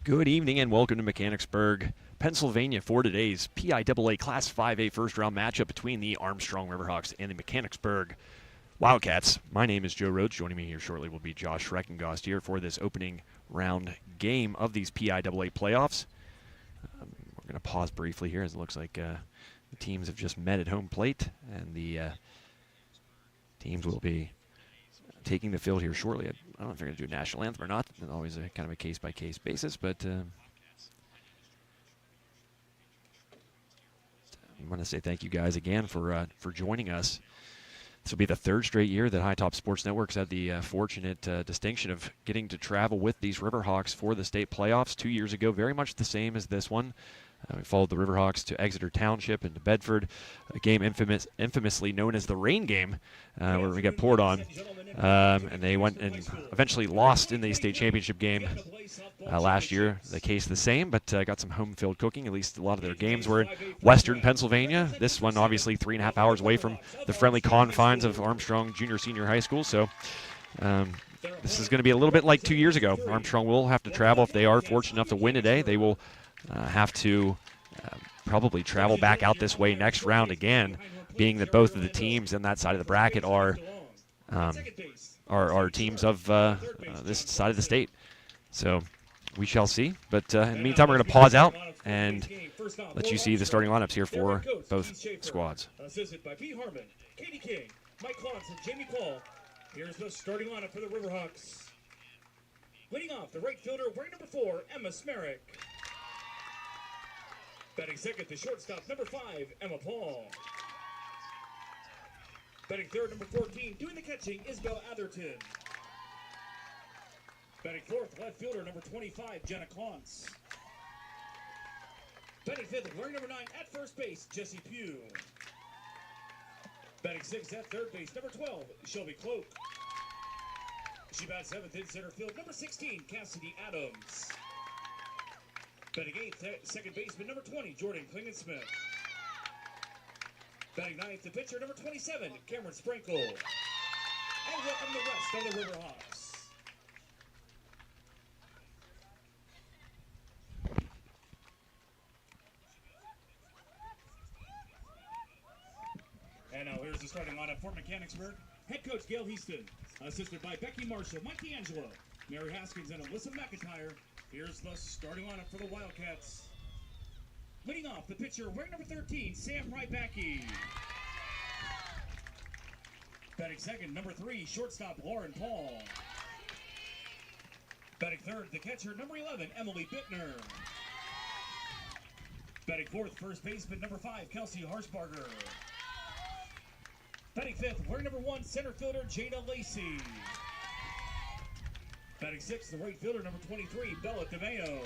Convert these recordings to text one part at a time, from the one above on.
Good evening and welcome to Mechanicsburg, Pennsylvania for today's PIAA Class 5A first-round matchup between the Armstrong Riverhawks and the Mechanicsburg Wildcats. My name is Joe Rhodes. Joining me here shortly will be Josh Schreckengost here for this opening round game of these PIAA playoffs. We're going to pause briefly here as it looks like the teams have just met at home plate, and the teams will be taking the field here shortly. I don't know if they're going to do a national anthem or not. It's always a kind of a case-by-case basis, but I want to say thank you guys again for joining us. This will be the third straight year that High Top Sports Network's had the fortunate distinction of getting to travel with these Riverhawks for the state playoffs. 2 years ago, very much the same as this one. We followed the Riverhawks to Exeter Township and to Bedford, a game infamously known as the rain game, where we got poured on. And they went and eventually lost in the state championship game last year. The case the same, but got some home field cooking. At least a lot of their games were in western Pennsylvania. This one obviously 3.5 hours away from the friendly confines of Armstrong Junior High School. So this is going to be a little bit like 2 years ago. Armstrong will have to travel if they are fortunate enough to win today. They will have to probably travel back out this way next round again, being that both of the teams in that side of the bracket are teams of this side of the state. So we shall see. But in the meantime, we're going to pause out and let you see the starting lineups here for both squads. Assisted by P. Harmon, Katie King, Mike Klotz, and Jamie Paul. Here's the starting lineup for the Riverhawks. Leading off, the right fielder, wearing number 4, Emma Smerick. Batting second, the shortstop, number 5, Emma Paul. Batting third, number 14, doing the catching, Isabel Atherton. Batting fourth, left fielder, number 25, Jenna Klontz. Batting fifth, wearing number 9, at first base, Jessie Pugh. Batting sixth, at third base, number 12, Shelby Cloak. She bats seventh in center field, number 16, Cassidy Adams. Batting eighth, second baseman, number 20, Jordan Klingensmith. Batting ninth, the pitcher, number 27, Cameron Sprinkle. And welcome the rest of the Riverhawks. And now here's the starting lineup for Mechanicsburg. Head coach Gail Heaston, assisted by Becky Marshall, Mike D'Angelo, Mary Haskins, and Alyssa McIntyre. Here's the starting lineup for the Wildcats. Leading off, the pitcher, wearing number 13, Sam Rybacki. Batting second, number 3, shortstop, Lauren Paul. Batting third, the catcher, number 11, Emily Bittner. Batting fourth, first baseman, number 5, Kelsey Harshbarger. Batting fifth, wearing number 1, center fielder, Jada Lacey. Batting sixth, the right fielder, number 23, Bella DeMeo.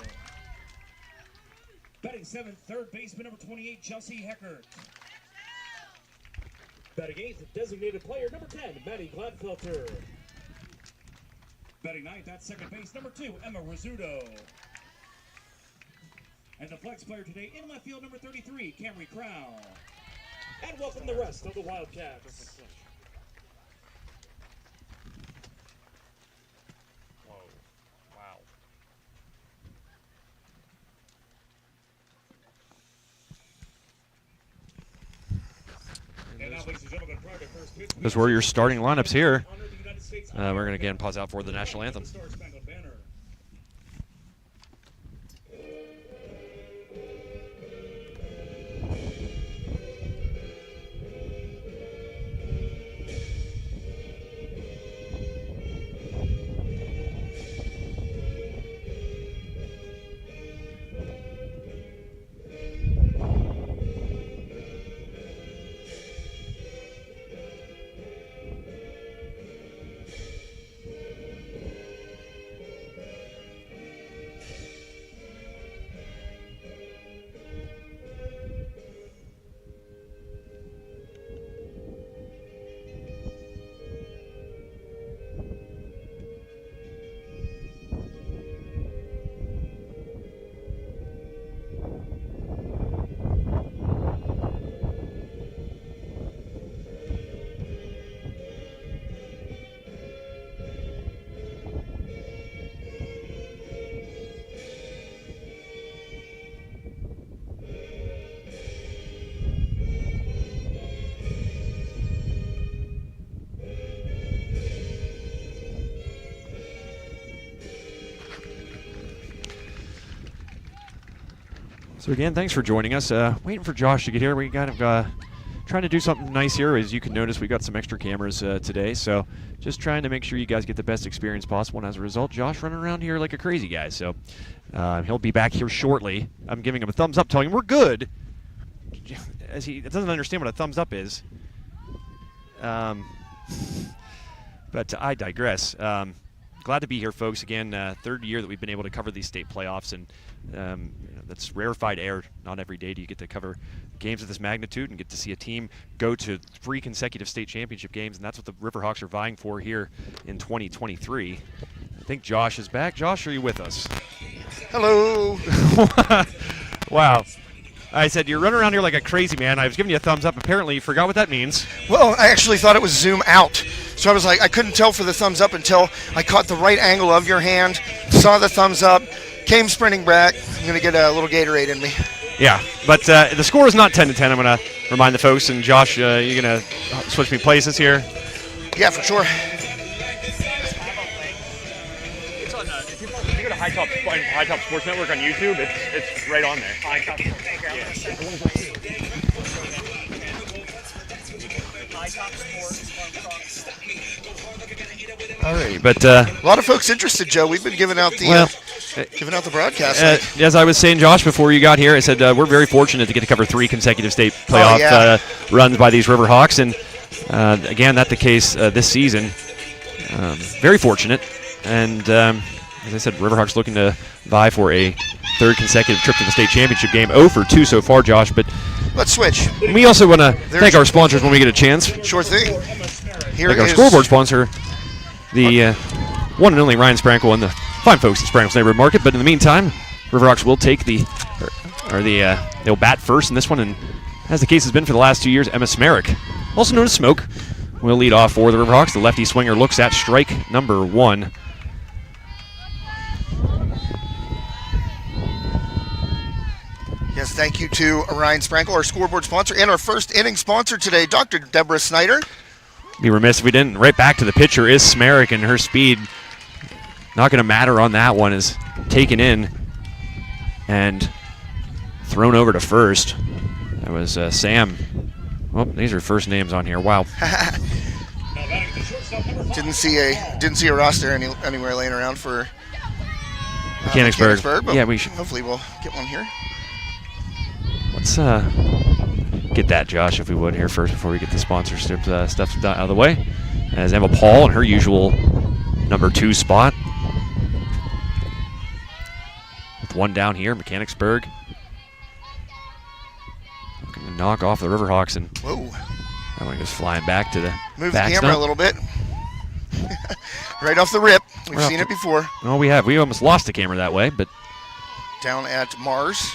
Batting seventh, third baseman, number 28, Chelsea Heckert. Batting eighth, designated player, number 10, Maddie Gladfelter. Batting ninth, at second base, number 2, Emma Rizzuto. And the flex player today, in left field, number 33, Camry Crow. And welcome the rest of the Wildcats. Those were your starting lineups here. We're going to again pause out for the national anthem. So again, thanks for joining us. Waiting for Josh to get here. We kind of trying to do something nice here. As you can notice, we got some extra cameras today, so just trying to make sure you guys get the best experience possible. And as a result, Josh running around here like a crazy guy. So he'll be back here shortly. I'm giving him a thumbs up, telling him we're good. As he doesn't understand what a thumbs up is. But I digress. Glad to be here, folks. Again, third year that we've been able to cover these state playoffs, and that's rarefied air. Not every day do you get to cover games of this magnitude and get to see a team go to 3 consecutive state championship games, and that's what the Riverhawks are vying for here in 2023. I think Josh is back. Josh, are you with us? Hello. Wow. I said, you're running around here like a crazy man. I was giving you a thumbs up. Apparently, you forgot what that means. Well, I actually thought it was zoom out. So I was like, I couldn't tell for the thumbs up until I caught the right angle of your hand, saw the thumbs up, came sprinting back. I'm going to get a little Gatorade in me. Yeah, but the score is not 10-10. I'm going to remind the folks. And Josh, you're going to switch me places here? Yeah, for sure. It's on, if you go to High Top Sports Network on YouTube, it's right on there. High Top Sports Network. All right, but a lot of folks interested, Joe. We've been giving out the broadcast. As I was saying, Josh, before you got here, I said we're very fortunate to get to cover 3 consecutive state playoff runs by these Riverhawks, and again, that's the case this season. Very fortunate, and as I said, Riverhawks looking to vie for a 3rd consecutive trip to the state championship game. 0 for 2 so far, Josh, but let's switch. We also want to thank our sponsors when we get a chance. Sure thing. Here like our scoreboard sponsor, the one and only Ryan Sprankle and the fine folks at Sprankle's Neighborhood Market. But in the meantime, Riverhawks will take they'll bat first in this one, and as the case has been for the last 2 years, Emma Smerick, also known as Smoke, will lead off for the Riverhawks. The lefty swinger looks at strike number 1. Yes, thank you to Ryan Sprankle, our scoreboard sponsor, and our first inning sponsor today, Dr. Deborah Snyder. Be remiss if we didn't. Right back to the pitcher is Smerick, and her speed not going to matter on that one. Is taken in and thrown over to first. That was Sam. Oh, these are first names on here. Wow. Didn't see a roster anywhere laying around for Mechanicsburg. But yeah, we should. Hopefully, we'll get one here. Let's get that, Josh, if we would, here first before we get the sponsorship stuff out of the way. As Emma Paul in her usual number 2 spot. With 1 down here, Mechanicsburg looking to knock off the Riverhawks, and whoa, that one goes flying back to the move the camera a little bit. Right off the rip. We've seen it before. Oh, we have. We almost lost the camera that way, but down at Mars.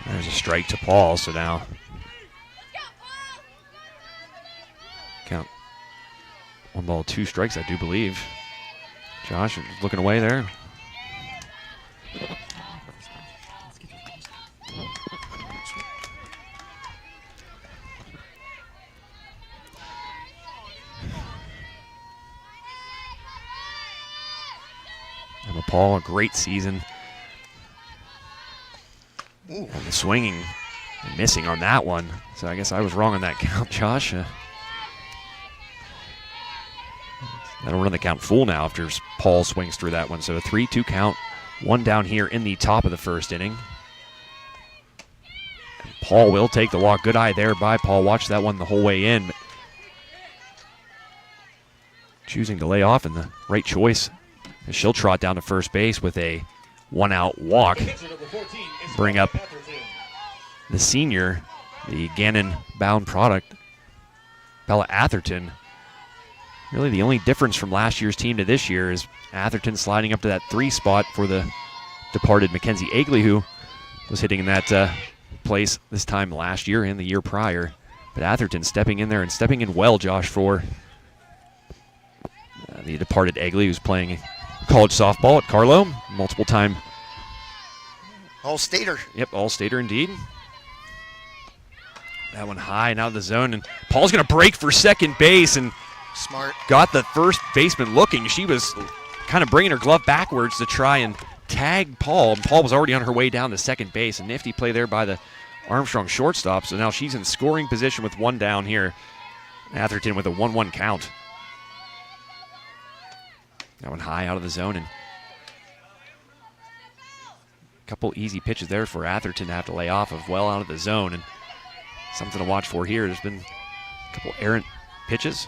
There's a strike to Paul, so now count 1 ball, 2 strikes, I do believe. Josh looking away there. Emma Paul, a great season. Ooh. And the swinging and missing on that one. So I guess I was wrong on that count, Josh. That'll run the count full now after Paul swings through that one. So a 3-2 count. 1 down here in the top of the first inning. And Paul will take the walk. Good eye there by Paul. Watch that one the whole way in. But choosing to lay off in the right choice. And she'll trot down to first base with a 1-out walk. Bring up the senior, the Gannon-bound product, Bella Atherton. Really the only difference from last year's team to this year is Atherton sliding up to that 3 spot for the departed Mackenzie Agley, who was hitting in that place this time last year and the year prior. But Atherton stepping in there and stepping in well, Josh, for the departed Agley, who's playing college softball at Carlo, multiple-time All-Stater. Yep, All-Stater indeed. That one high and out of the zone, and Paul's going to break for second base, and Smart. got the first baseman looking. She was kind of bringing her glove backwards to try and tag Paul. And Paul was already on her way down to second base. A nifty play there by the Armstrong shortstop. So now she's in scoring position with one down here. Atherton with a 1-1 count. That one high out of the zone, and a couple easy pitches there for Atherton to have to lay off of, well out of the zone. And something to watch for here. There's been a couple errant pitches.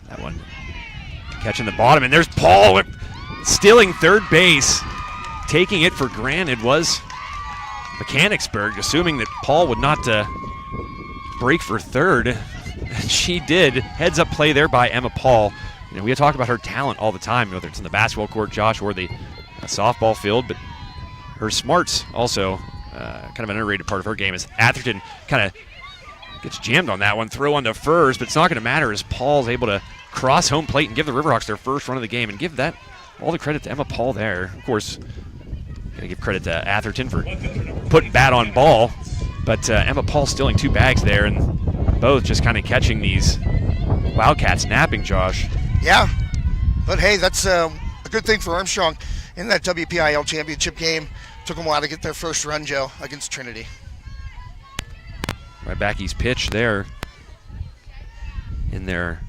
That one catching the bottom, and there's Paul stealing third base. Taking it for granted was Mechanicsburg, assuming that Paul would not break for third. And she did. Heads up play there by Emma Paul. You know, we talk about her talent all the time, whether it's in the basketball court, Josh, or the softball field, but her smarts also kind of an underrated part of her game. As Atherton kind of gets jammed on that one, throw onto first, but it's not going to matter as Paul's able to cross home plate and give the Riverhawks their first run of the game, and give that all the credit to Emma Paul there. Of course, got to give credit to Atherton for putting bat on ball, but Emma Paul stealing two bags there, and both just kind of catching these Wildcats napping, Josh. Yeah, but hey, that's a good thing for Armstrong in that WPIAA championship game. Took them a while to get their first run, Joe, against Trinity. Rybacki's pitch there in there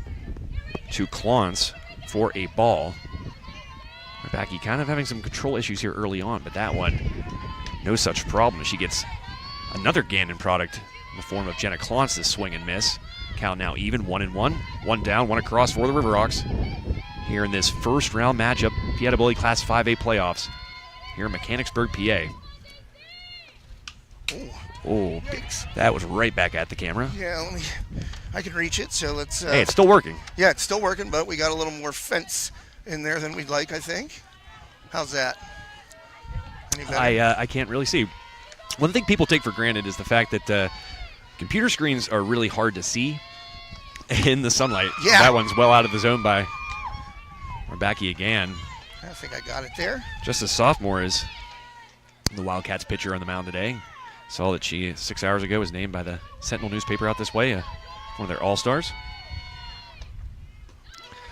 to Clance for a ball. Rybacki kind of having some control issues here early on, but that one, no such problem. She gets another Gannon product in the form of Jenna Clance, this swing and miss. Count now even, 1-1. One down, one across for the Riverhawks here in this first round matchup, PIAA Class 5A playoffs here in Mechanicsburg, PA. Oh, that was right back at the camera. Yeah, I can reach it, so let's... hey, it's still working. Yeah, it's still working, but we got a little more fence in there than we'd like, I think. How's that? Any better? I can't really see. One thing people take for granted is the fact that computer screens are really hard to see in the sunlight. Yeah. That one's well out of the zone by Rybacki again. I think I got it there. Just a sophomore is the Wildcats pitcher on the mound today. Saw that she, 6 hours ago, was named by the Sentinel newspaper out this way, one of their all-stars.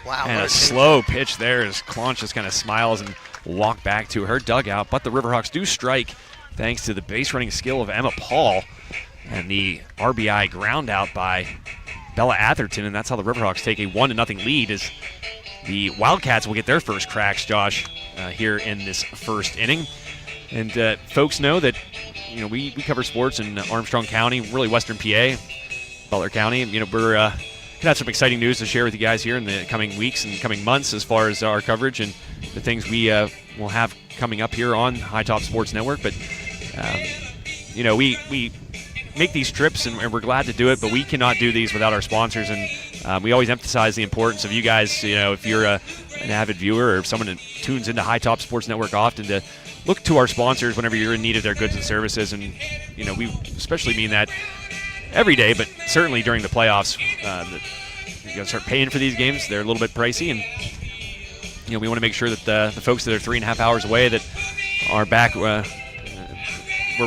Wow. And a slow pitch there as Clance just kind of smiles and walk back to her dugout. But the Riverhawks do strike thanks to the base running skill of Emma Paul and the RBI ground out by Bella Atherton. And that's how the Riverhawks take a 1-0 lead as the Wildcats will get their first cracks, Josh, here in this first inning. And folks know that we cover sports in Armstrong County, really Western PA, Butler County. We're going to have some exciting news to share with you guys here in the coming weeks and coming months as far as our coverage and the things we will have coming up here on High Top Sports Network. But, we make these trips and we're glad to do it, but we cannot do these without our sponsors. And we always emphasize the importance of you guys, if you're an avid viewer or someone that tunes into High Top Sports Network often, to look to our sponsors whenever you're in need of their goods and services. And, we especially mean that every day, but certainly during the playoffs. You got to start paying for these games. They're a little bit pricey, and we want to make sure that the folks that are 3.5 hours away that are back where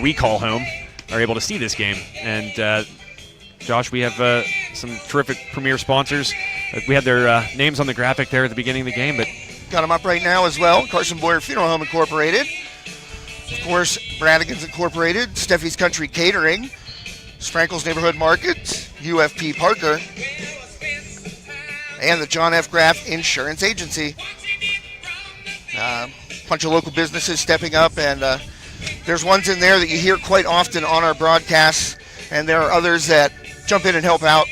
we call home are able to see this game. And Josh, we have some terrific premier sponsors. We had their names on the graphic there at the beginning of the game, but got them up right now as well. Carson Boyer Funeral Home Incorporated, of course, Bradigan's Incorporated, Steffi's Country Catering, Sprankle's Neighborhood Market, UFP Parker, and the John F. Graff Insurance Agency. Bunch of local businesses stepping up, and there's ones in there that you hear quite often on our broadcasts, and there are others that jump in and help out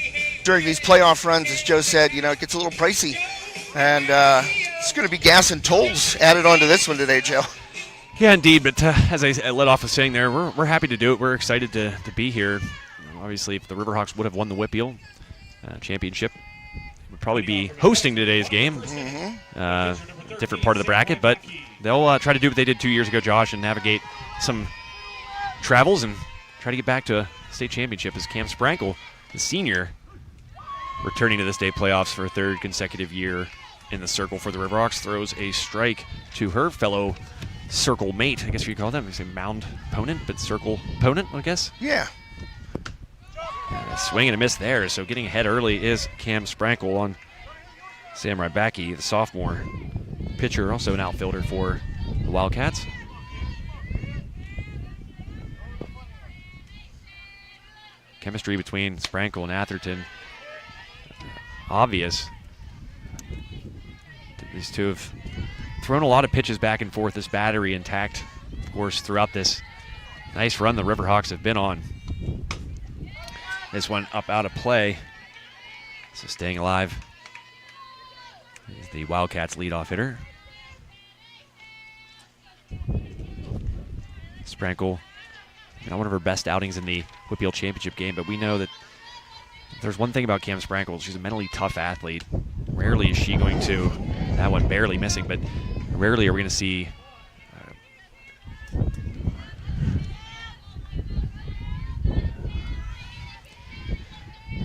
during these playoff runs. As Joe said, it gets a little pricey, and it's going to be gas and tolls added onto this one today, Joe. Yeah, indeed, but as I led off with saying there, we're happy to do it. We're excited to be here. Obviously, if the Riverhawks would have won the Whitfield championship, would probably be hosting today's game. Different part of the bracket, but they'll try to do what they did 2 years ago, Josh, and navigate some travels and try to get back to a state championship as Cam Sprankle, the senior, returning to the state playoffs for a third consecutive year in the circle for the Riverhawks, throws a strike to her fellow circle mate. I guess you could call them. You say mound opponent, but circle opponent, I guess. Yeah. And a swing and a miss there, so getting ahead early is Cam Sprankle on Sam Rybacki, the sophomore pitcher, also an outfielder for the Wildcats. Chemistry between Sprankle and Atherton, obvious. These two have thrown a lot of pitches back and forth, this battery intact, of course, throughout this nice run the Riverhawks have been on. This one up out of play, so staying alive is the Wildcats leadoff hitter. Sprankle, one of her best outings in the Whitfield Championship game, but we know that if there's one thing about Cam Sprankle, she's a mentally tough athlete. Rarely is she going to, that one barely missing, but rarely are we going to see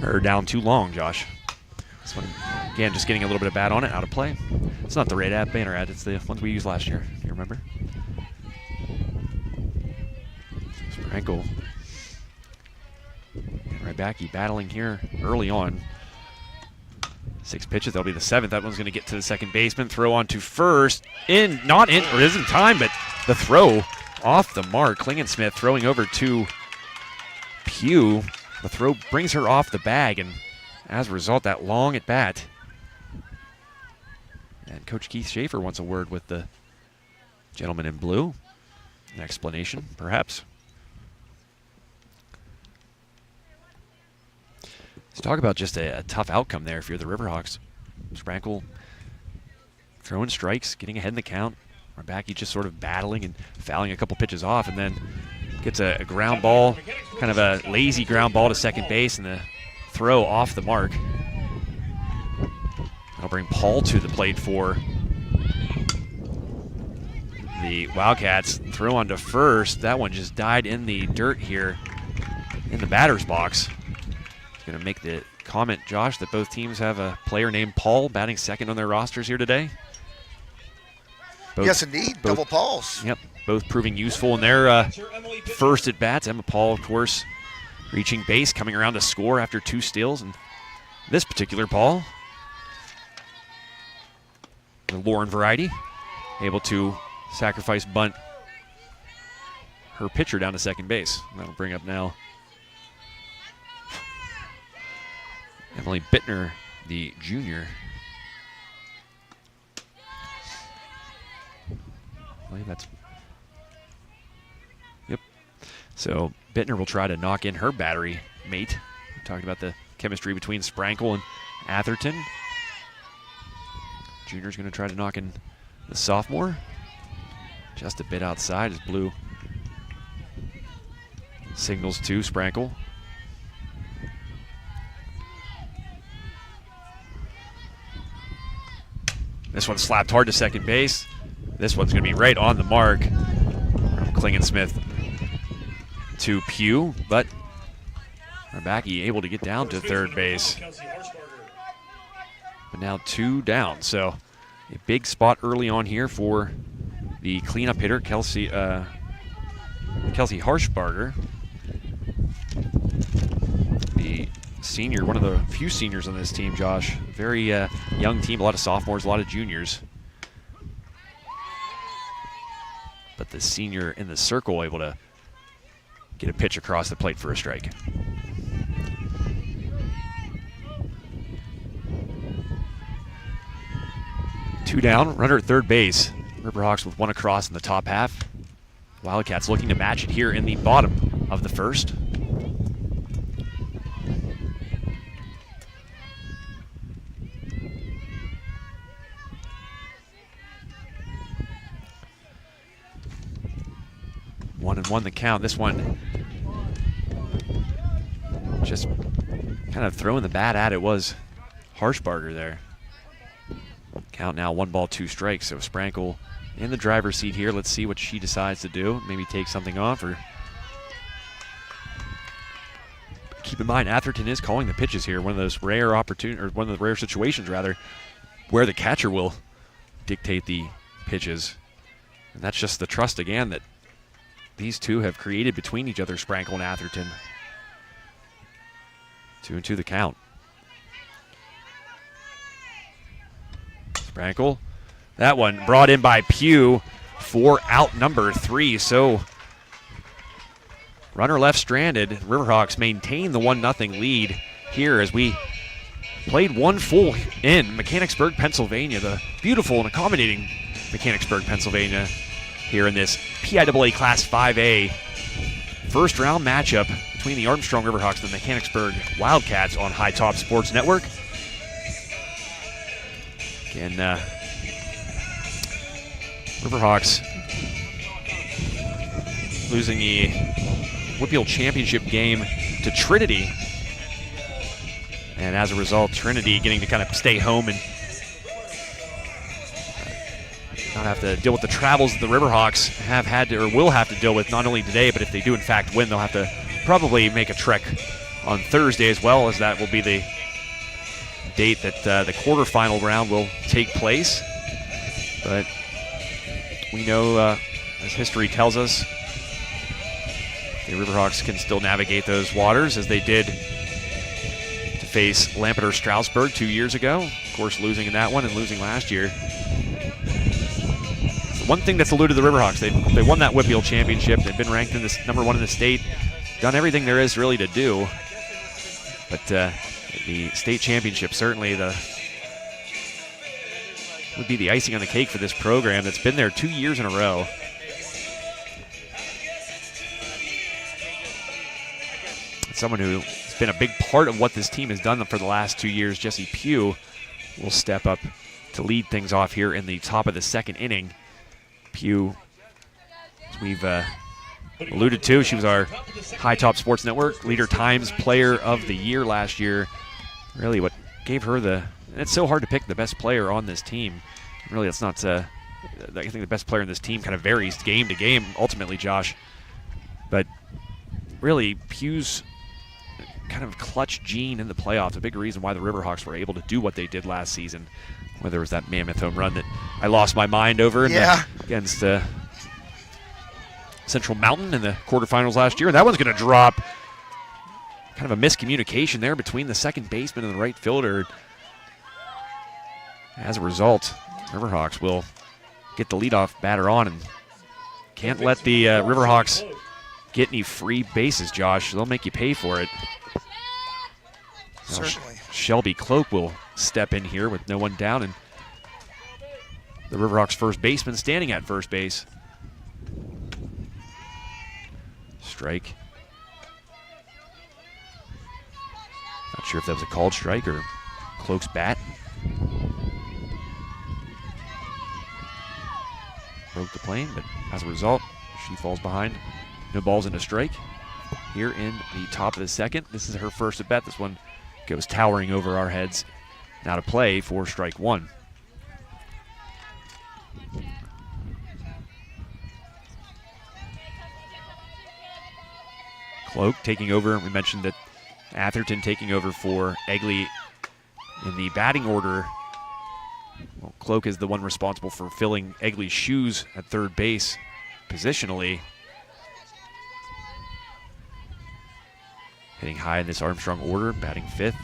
her down too long, Josh. This one, again, just getting a little bit of bat on it, out of play. It's not the red ad, banner ad, it's the ones we used last year, if you remember. Sprankle and Rybacki battling here early on. 6 pitches, that'll be the 7th. That one's going to get to the second baseman. Throw on to first. Not in, or is in time, but the throw off the mark. Klingensmith throwing over to Pugh. The throw brings her off the bag, and as a result, that long at bat. And Coach Keith Schaefer wants a word with the gentleman in blue. An explanation, perhaps. Let's talk about just a tough outcome there if you're the Riverhawks. Sprankle throwing strikes, getting ahead in the count. Rybacki just sort of battling and fouling a couple pitches off, and then gets a ground ball, kind of a lazy ground ball to second base, and the throw off the mark. That'll bring Paul to the plate for the Wildcats. Throw on to first. That one just died in the dirt here in the batter's box. Going to make the comment, Josh, that both teams have a player named Paul batting second on their rosters here today. Yes, indeed. Double Pauls. Yep, both proving useful in their first at-bats. Emma Paul, of course, reaching base, coming around to score after 2 steals. And this particular Paul, the Lauren variety, able to sacrifice bunt her pitcher down to second base. That'll bring up now Emily Bittner, the junior. I believe that's... Yep. So Bittner will try to knock in her battery mate. We talked about the chemistry between Sprankle and Atherton. Junior's going to try to knock in the sophomore. Just a bit outside as Blue signals to Sprankle. This one slapped hard to second base. This one's going to be right on the mark from Klingensmith to Pugh, but Rybacki able to get down to third base. But now 2 down, so a big spot early on here for the cleanup hitter, Kelsey Harshbarger. The senior, one of the few seniors on this team, Josh. Very young team, a lot of sophomores, a lot of juniors. But the senior in the circle able to get a pitch across the plate for a strike. Two down, runner at third base. Riverhawks with 1 across in the top half. Wildcats looking to match it here in the bottom of the first. One and one the count. This one just kind of throwing the bat at it was Harshbarger there. Count now 1 ball, 2 strikes. So Sprankle in the driver's seat here. Let's see what she decides to do. Maybe take something off or keep in mind Atherton is calling the pitches here. One of those rare opportunities, or one of the rare situations rather, where the catcher will dictate the pitches. And that's just the trust again that these two have created between each other, Sprankle and Atherton. 2-2 the count. Sprankle. That one brought in by Pugh for out number 3. So runner left stranded. Riverhawks maintain the 1-0 lead here as we played one full in Mechanicsburg, Pennsylvania. The beautiful and accommodating Mechanicsburg, Pennsylvania here in this PIAA Class 5A first round matchup between the Armstrong Riverhawks and the Mechanicsburg Wildcats on High Top Sports Network. Again, Riverhawks losing the Whitfield Championship game to Trinity. And as a result, Trinity getting to kind of stay home and not have to deal with the travels that the Riverhawks have had to, or will have to deal with, not only today, but if they do in fact win, they'll have to probably make a trek on Thursday, as well as that will be the date that the quarterfinal round will take place. But we know, as history tells us, the Riverhawks can still navigate those waters, as they did to face Lampeter Stroudsburg 2 years ago. Of course, losing in that one and losing last year. One thing that's eluded the Riverhawks, they won that Whitfield Championship. They've been ranked in this #1 in the state, done everything there is really to do. But the state championship certainly would be the icing on the cake for this program that's been there 2 years in a row. Someone who's been a big part of what this team has done for the last 2 years, Jesse Pugh, will step up to lead things off here in the top of the second inning. Pugh, as we've alluded to, she was our High Top Sports Network Leader Times Player of the Year last year. Really what gave her and it's so hard to pick the best player on this team. Really, it's not, I think the best player in this team kind of varies game to game, ultimately, Josh. But really, Pugh's kind of clutch gene in the playoffs, a big reason why the Riverhawks were able to do what they did last season. Whether it was that mammoth home run that I lost my mind over against Central Mountain in the quarterfinals last year. That one's going to drop. Kind of a miscommunication there between the second baseman and the right fielder. As a result, Riverhawks will get the leadoff batter on and can't let the Riverhawks get any free bases, Josh. They'll make you pay for it. Certainly. Shelby Cloak will step in here with no one down, and the Riverhawks first baseman standing at first base. Strike. Not sure if that was a called strike or Cloak's bat. Broke the plane, but as a result, she falls behind. No balls and a strike. Here in the top of the second, this is her first at bat. This one goes towering over our heads. Now to play for strike one. Cloak taking over. We mentioned that Atherton taking over for Egley in the batting order. Well, Cloak is the one responsible for filling Egley's shoes at third base positionally. Hitting high in this Armstrong order, batting fifth.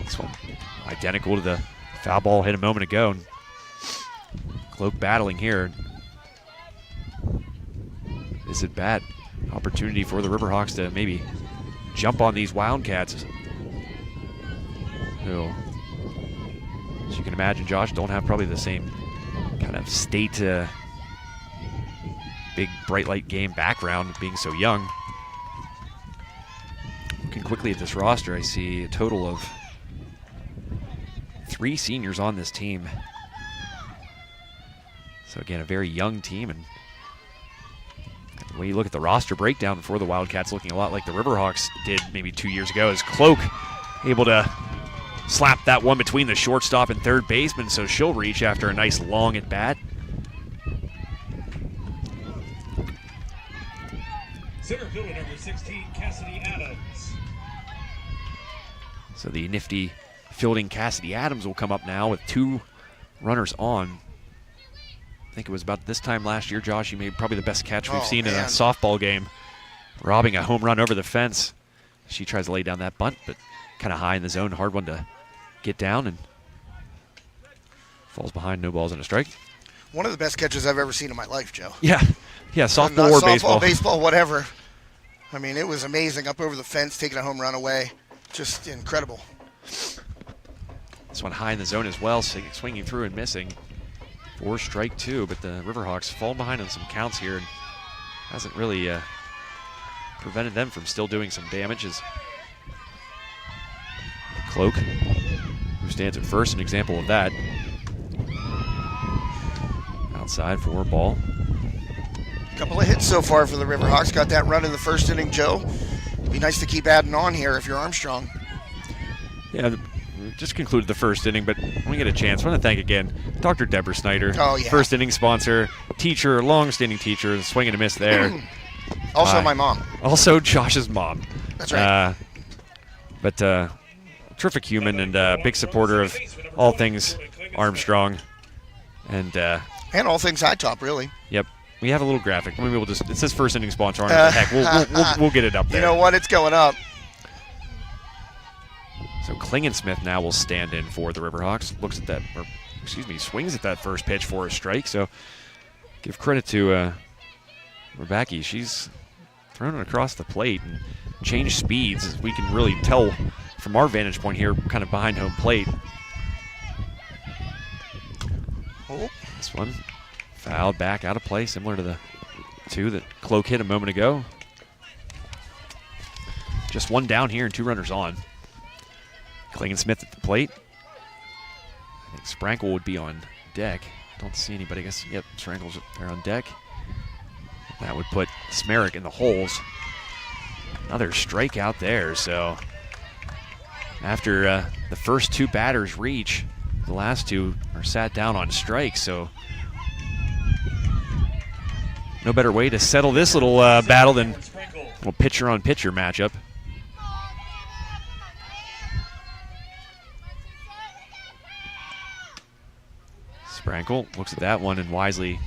This one identical to the foul ball hit a moment ago. Cloak battling here. This at bat, opportunity for the Riverhawks to maybe jump on these Wildcats, who, as you can imagine, Josh, don't have probably the same kind of state big bright light game background, being so young. Looking quickly at this roster, I see a total of 3 seniors on this team. So again, a very young team, and when you look at the roster breakdown for the Wildcats, looking a lot like the Riverhawks did maybe 2 years ago, as Cloak able to slap that one between the shortstop and third baseman, so she'll reach after a nice long at bat. Center fielder number 16, Cassidy Adams. So the nifty fielding Cassidy Adams will come up now with 2 runners on. I think it was about this time last year, Josh, you made probably the best catch we've seen in a softball game. robbing a home run over the fence. She tries to lay down that bunt, but kind of high in the zone. Hard one to get down, and falls behind. No balls and a strike. One of the best catches I've ever seen in my life, Joe. Yeah, softball or baseball. Baseball, whatever. I mean, it was amazing. Up over the fence, taking a home run away. Just incredible. This one high in the zone as well, swinging through and missing. 4 strike 2, but the Riverhawks fall behind on some counts here, and hasn't really prevented them from still doing some damage. As Cloak, who stands at first, an example of that. Outside for ball. Couple of hits so far for the Riverhawks. Got that run in the first inning, Joe. Be nice to keep adding on here if you're Armstrong. Yeah, we just concluded the first inning, but when we get a chance, I want to thank again Dr. Deborah Snyder, first inning sponsor, teacher, long-standing teacher, swing and a miss there. Also my mom. Also Josh's mom. That's right. But terrific human and big supporter of all things Armstrong. And all things high top, really. Yep. We have a little graphic. Maybe we'll just, it says first inning sponsor on it. Heck, we'll get it up there. You know what? It's going up. So Klingensmith now will stand in for the Riverhawks. Looks at that, or excuse me, swings at that first pitch for a strike. So give credit to Rebecca. She's thrown it across the plate and changed speeds, as we can really tell from our vantage point here, kind of behind home plate. Oh. This one fouled back out of play, similar to the 2 that Cloak hit a moment ago. Just 1 down here and 2 runners on. Klingensmith at the plate. I think Sprankle would be on deck. Don't see anybody. I guess, yep, Sprankle's there on deck. That would put Smerrick in the holes. Another strikeout there. So after the first 2 batters reach, the last 2 are sat down on strikes. So no better way to settle this little battle than a pitcher-on-pitcher matchup. Sprankle looks at that one and wisely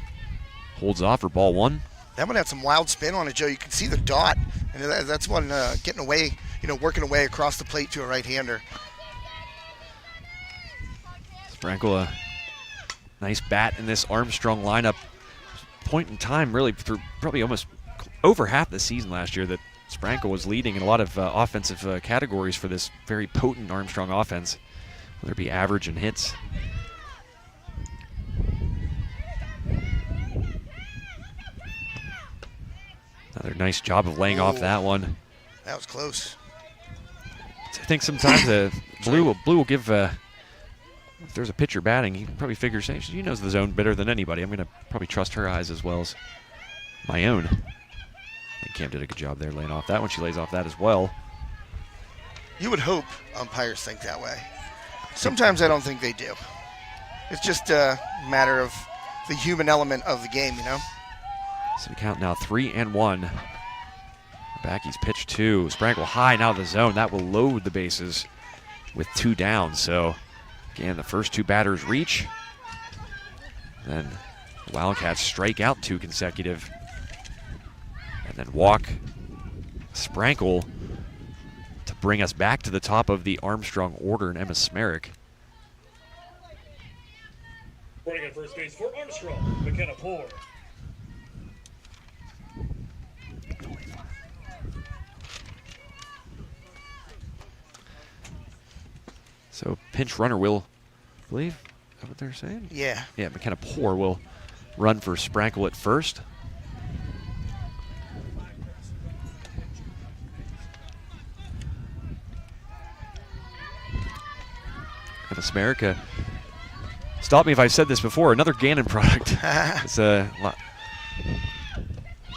holds off for ball 1. That one had some wild spin on it, Joe. You can see the dot, and that's one getting away, working away across the plate to a right-hander. Sprankle, a nice bat in this Armstrong lineup. Point in time, really, through probably almost over half the season last year, that Sprankle was leading in a lot of offensive categories for this very potent Armstrong offense, whether it be average and hits. Another nice job of laying off that one. That was close. I think sometimes Blue will give, if there's a pitcher batting, he probably figures, hey, she knows the zone better than anybody. I'm going to probably trust her eyes as well as my own. I think Cam did a good job there laying off that one. She lays off that as well. You would hope umpires think that way. Sometimes I don't think they do. It's just a matter of the human element of the game, So we count now 3-1. Backy's pitch 2. Sprankle high now the zone. That will load the bases with 2 down. So again, the first 2 batters reach. Then the Wildcats strike out 2 consecutive. And then walk Sprankle to bring us back to the top of the Armstrong order, and Emma Smerrick. Running at first base for Armstrong, McKenna Poor. So pinch runner will, I believe, is that what they're saying? Yeah. Yeah, McKenna Poor will run for Sprankle at first. Emma Smerrick, stop me if I've said this before, another Gannon product. It's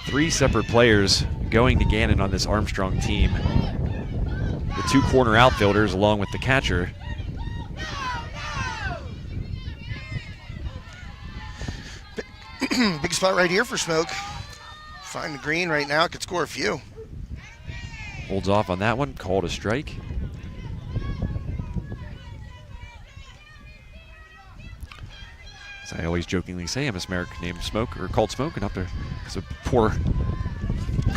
3 separate players going to Gannon on this Armstrong team. The 2 corner outfielders along with the catcher. Big spot right here for Smoke. Find the green right now, could score a few. Holds off on that one, called a strike. As I always jokingly say, I'm a Smerrick named Smoke, or called Smoke, and up there. It's a poor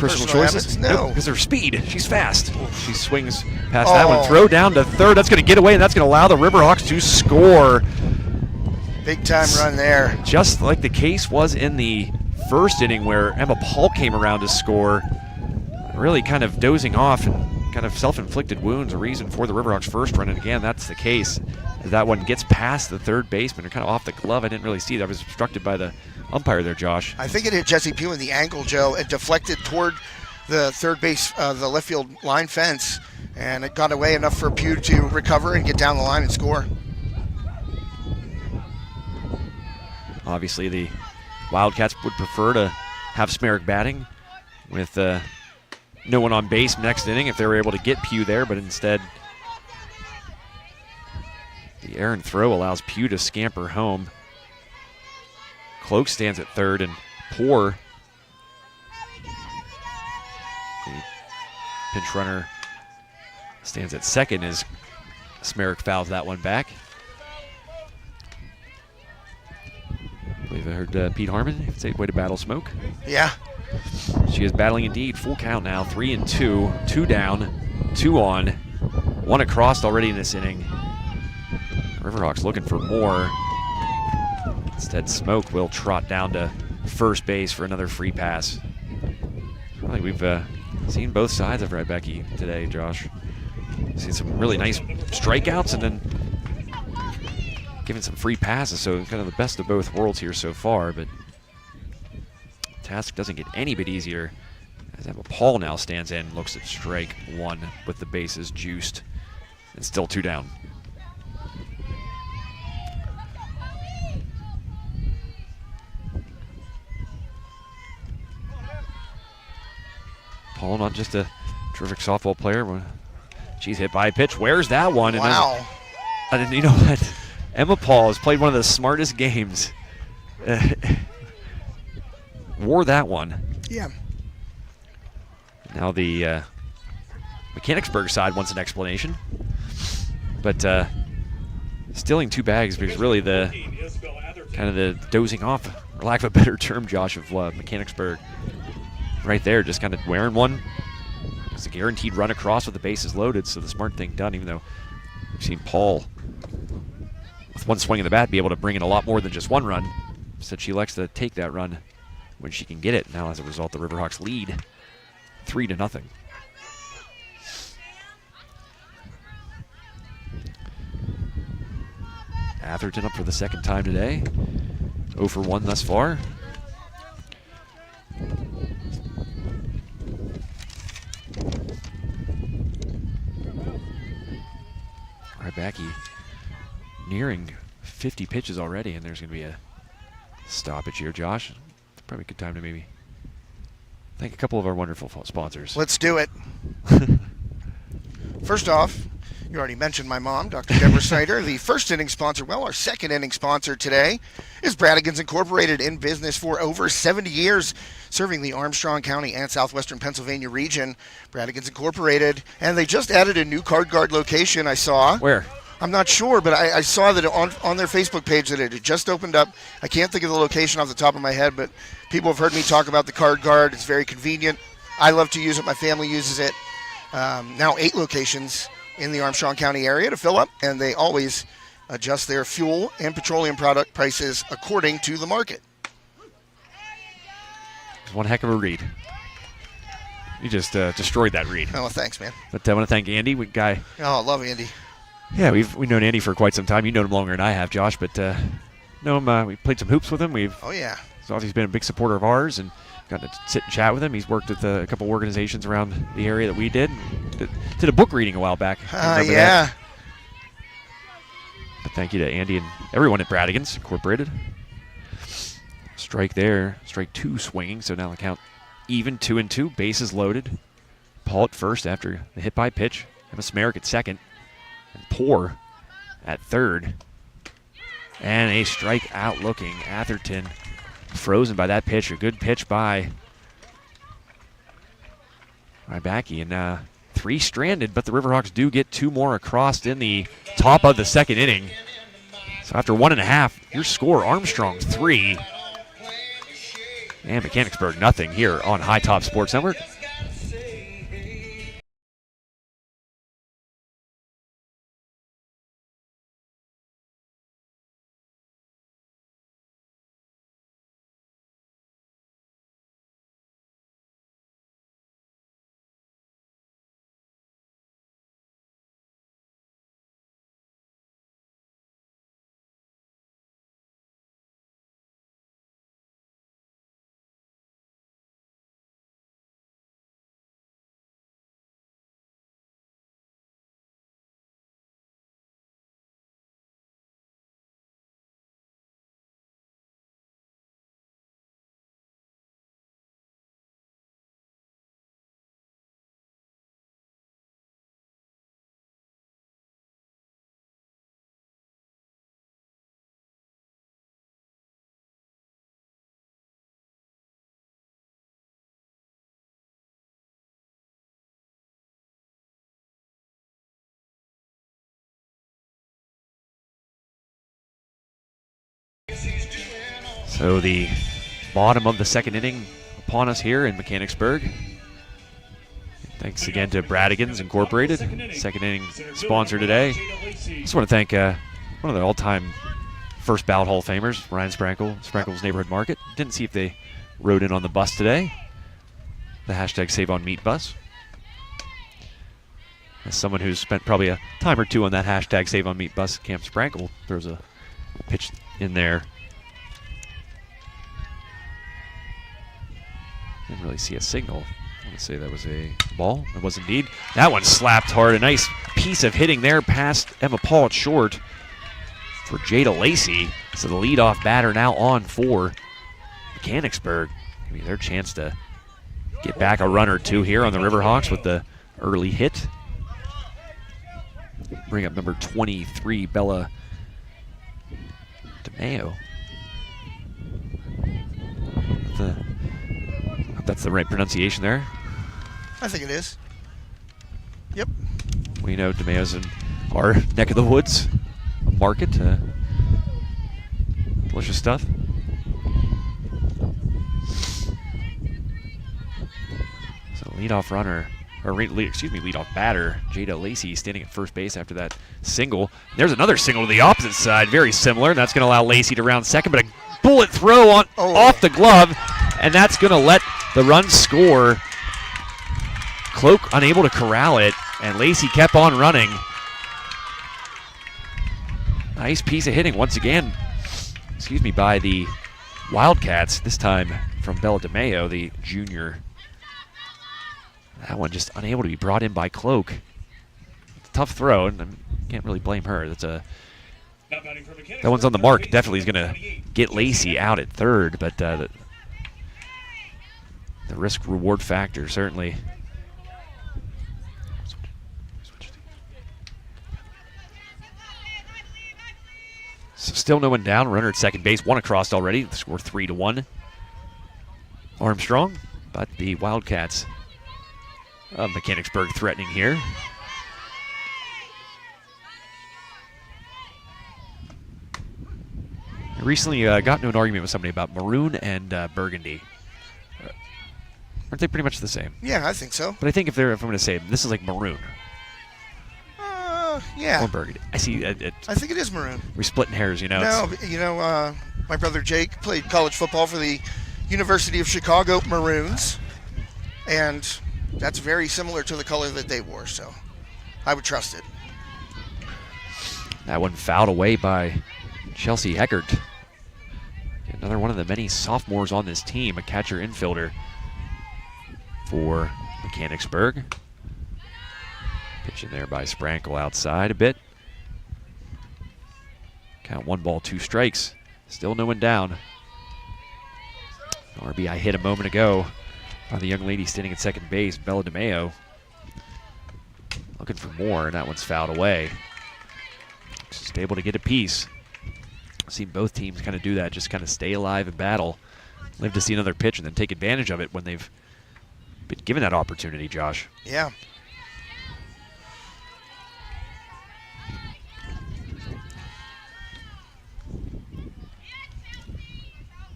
personal Personal choices? habits? No. Because her speed. She's fast. She swings past that one. Throw down to third. That's going to get away, and that's going to allow the Riverhawks to score. Big time run there. Just like the case was in the first inning where Emma Paul came around to score. Really kind of dozing off and kind of self-inflicted wounds, a reason for the Riverhawks' first run. And again, that's the case. That one gets past the third baseman, or kind of off the glove. I didn't really see that. I was obstructed by the umpire there, Josh. I think it hit Jesse Pugh in the ankle, Joe. It deflected toward the third base, the left field line fence, and it got away enough for Pugh to recover and get down the line and score. Obviously, the Wildcats would prefer to have Smerrick batting with no one on base next inning if they were able to get Pugh there, but instead the errant throw allows Pugh to scamper home. Cloak stands at third, and Poor, the pinch runner, stands at second as Smerrick fouls that one back. I believe I heard Pete Harmon say, way to battle smoke. Yeah. She is battling indeed. Full count now, 3-2, 2 down, 2 on, 1 across already in this inning. Riverhawks looking for more. Instead, Smoke will trot down to first base for another free pass. Really, we've seen both sides of Rybecki today, Josh. Seen some really nice strikeouts and then giving some free passes, so kind of the best of both worlds here so far, but task doesn't get any bit easier as Emma Paul now stands in, looks at strike one with the bases juiced, and still 2 down. Paul, not just a terrific softball player, but she's hit by a pitch. Where's that one? Wow. And you know what? Emma Paul has played one of the smartest games. Wore that one. Yeah. Now the Mechanicsburg side wants an explanation. But stealing 2 bags because really the kind of the dozing off, for lack of a better term, Josh, of Mechanicsburg. Right there, just kind of wearing one. It's a guaranteed run across with the bases loaded, so the smart thing done, even though we've seen Paul, with one swing of the bat, be able to bring in a lot more than just 1 run. Said she likes to take that run when she can get it. Now, as a result, the Riverhawks lead 3-0. Atherton up for the second time today. 0 for 1 thus far. Rybecki nearing 50 pitches already, and there's going to be a stoppage here, Josh. Probably a good time to maybe thank a couple of our wonderful sponsors. Let's do it. First off, you already mentioned my mom, Dr. Deborah Snyder, the first inning sponsor. Well, our second inning sponsor today is Bradigans Incorporated, in business for over 70 years, serving the Armstrong County and southwestern Pennsylvania region. Bradigans Incorporated, and they just added a new Card Guard location, I saw. Where? I'm not sure, but I saw that on their Facebook page that it had just opened up. I can't think of the location off the top of my head, but people have heard me talk about the Card Guard. It's very convenient. I love to use it. My family uses it. Now 8 locations in the Armstrong County area to fill up, and they always adjust their fuel and petroleum product prices according to the market. It's one heck of a read. You just destroyed that read. Oh, thanks, man. But I want to thank Andy, guy. Oh, I love Andy. Yeah, we've known Andy for quite some time. You've known him longer than I have, Josh, but know him. We played some hoops with him. Oh, yeah. So he's been a big supporter of ours, and got to sit and chat with him. He's worked with a couple organizations around the area that we did. Did a book reading a while back. Yeah. That. But thank you to Andy and everyone at Bradigans Incorporated. Strike there. Strike 2 swinging, so now the count even, 2-2. Bases loaded. Paul at first after the hit by pitch. Emma Smerrick at second. And Poor at third. And a strikeout looking Atherton. Frozen by that pitch. A good pitch by Rybecki. And 3 stranded, but the Riverhawks do get 2 more across in the top of the second inning. So after 1.5, your score, Armstrong 3 and Mechanicsburg nothing here on High Top Sports Network. So the bottom of the second inning upon us here in Mechanicsburg. Thanks again to Bradigans Incorporated, second inning sponsor today. Just want to thank one of the all-time first ballot Hall of Famers, Ryan Sprankle, Sprankle's Neighborhood Market. Didn't see if they rode in on the bus today, the hashtag Save on Meat bus. As someone who's spent probably a time or two on that hashtag Save on Meat bus, Camp Sprankle throws a pitch in there. Didn't really see a signal. I want to say that was a ball. It was indeed. That one slapped hard. A nice piece of hitting there past Emma Paul at short for Jada Lacey. So the leadoff batter now on for Mechanicsburg. I mean, their chance to get back a run or two here on the Riverhawks with the early hit. Bring up number 23, Bella DeMayo. Hope that's the right pronunciation there. I think it is. Yep. We know DeMayo's in our neck of the woods, a market. Delicious stuff. So leadoff runner, or leadoff batter, Jada Lacey standing at first base after that single. There's another single to the opposite side, very similar. And that's going to allow Lacey to round second, but a bullet throw off the glove, and that's going to let the run score. Cloak unable to corral it, and Lacey kept on running. Nice piece of hitting once again, by the Wildcats, this time from Bella DeMayo, the junior. That one just unable to be brought in by Cloak. It's a tough throw, and I can't really blame her. That one's on the mark. Definitely is going to get Lacey out at third, but the risk-reward factor certainly. So still no one down. Runner at second base, one across already. The score 3-1. Armstrong, but the Wildcats of Mechanicsburg threatening here. I recently got into an argument with somebody about maroon and burgundy. Aren't they pretty much the same? Yeah, I think so. But I think if I'm going to say this is like maroon. Yeah. Or burgundy. I see. I think it is maroon. We're splitting hairs, No, my brother Jake played college football for the University of Chicago Maroons, and that's very similar to the color that they wore, so I would trust it. That one fouled away by Chelsea Heckert. Another one of the many sophomores on this team, a catcher infielder for Mechanicsburg. Pitch in there by Sprankle outside a bit. Count 1 ball, 2 strikes. Still no one down. RBI hit a moment ago by the young lady standing at second base, Bella DeMayo. Looking for more, and that one's fouled away. Just able to get a piece. I've seen both teams kind of do that, just kind of stay alive and battle. Live to see another pitch and then take advantage of it when they've been given that opportunity, Josh. Yeah.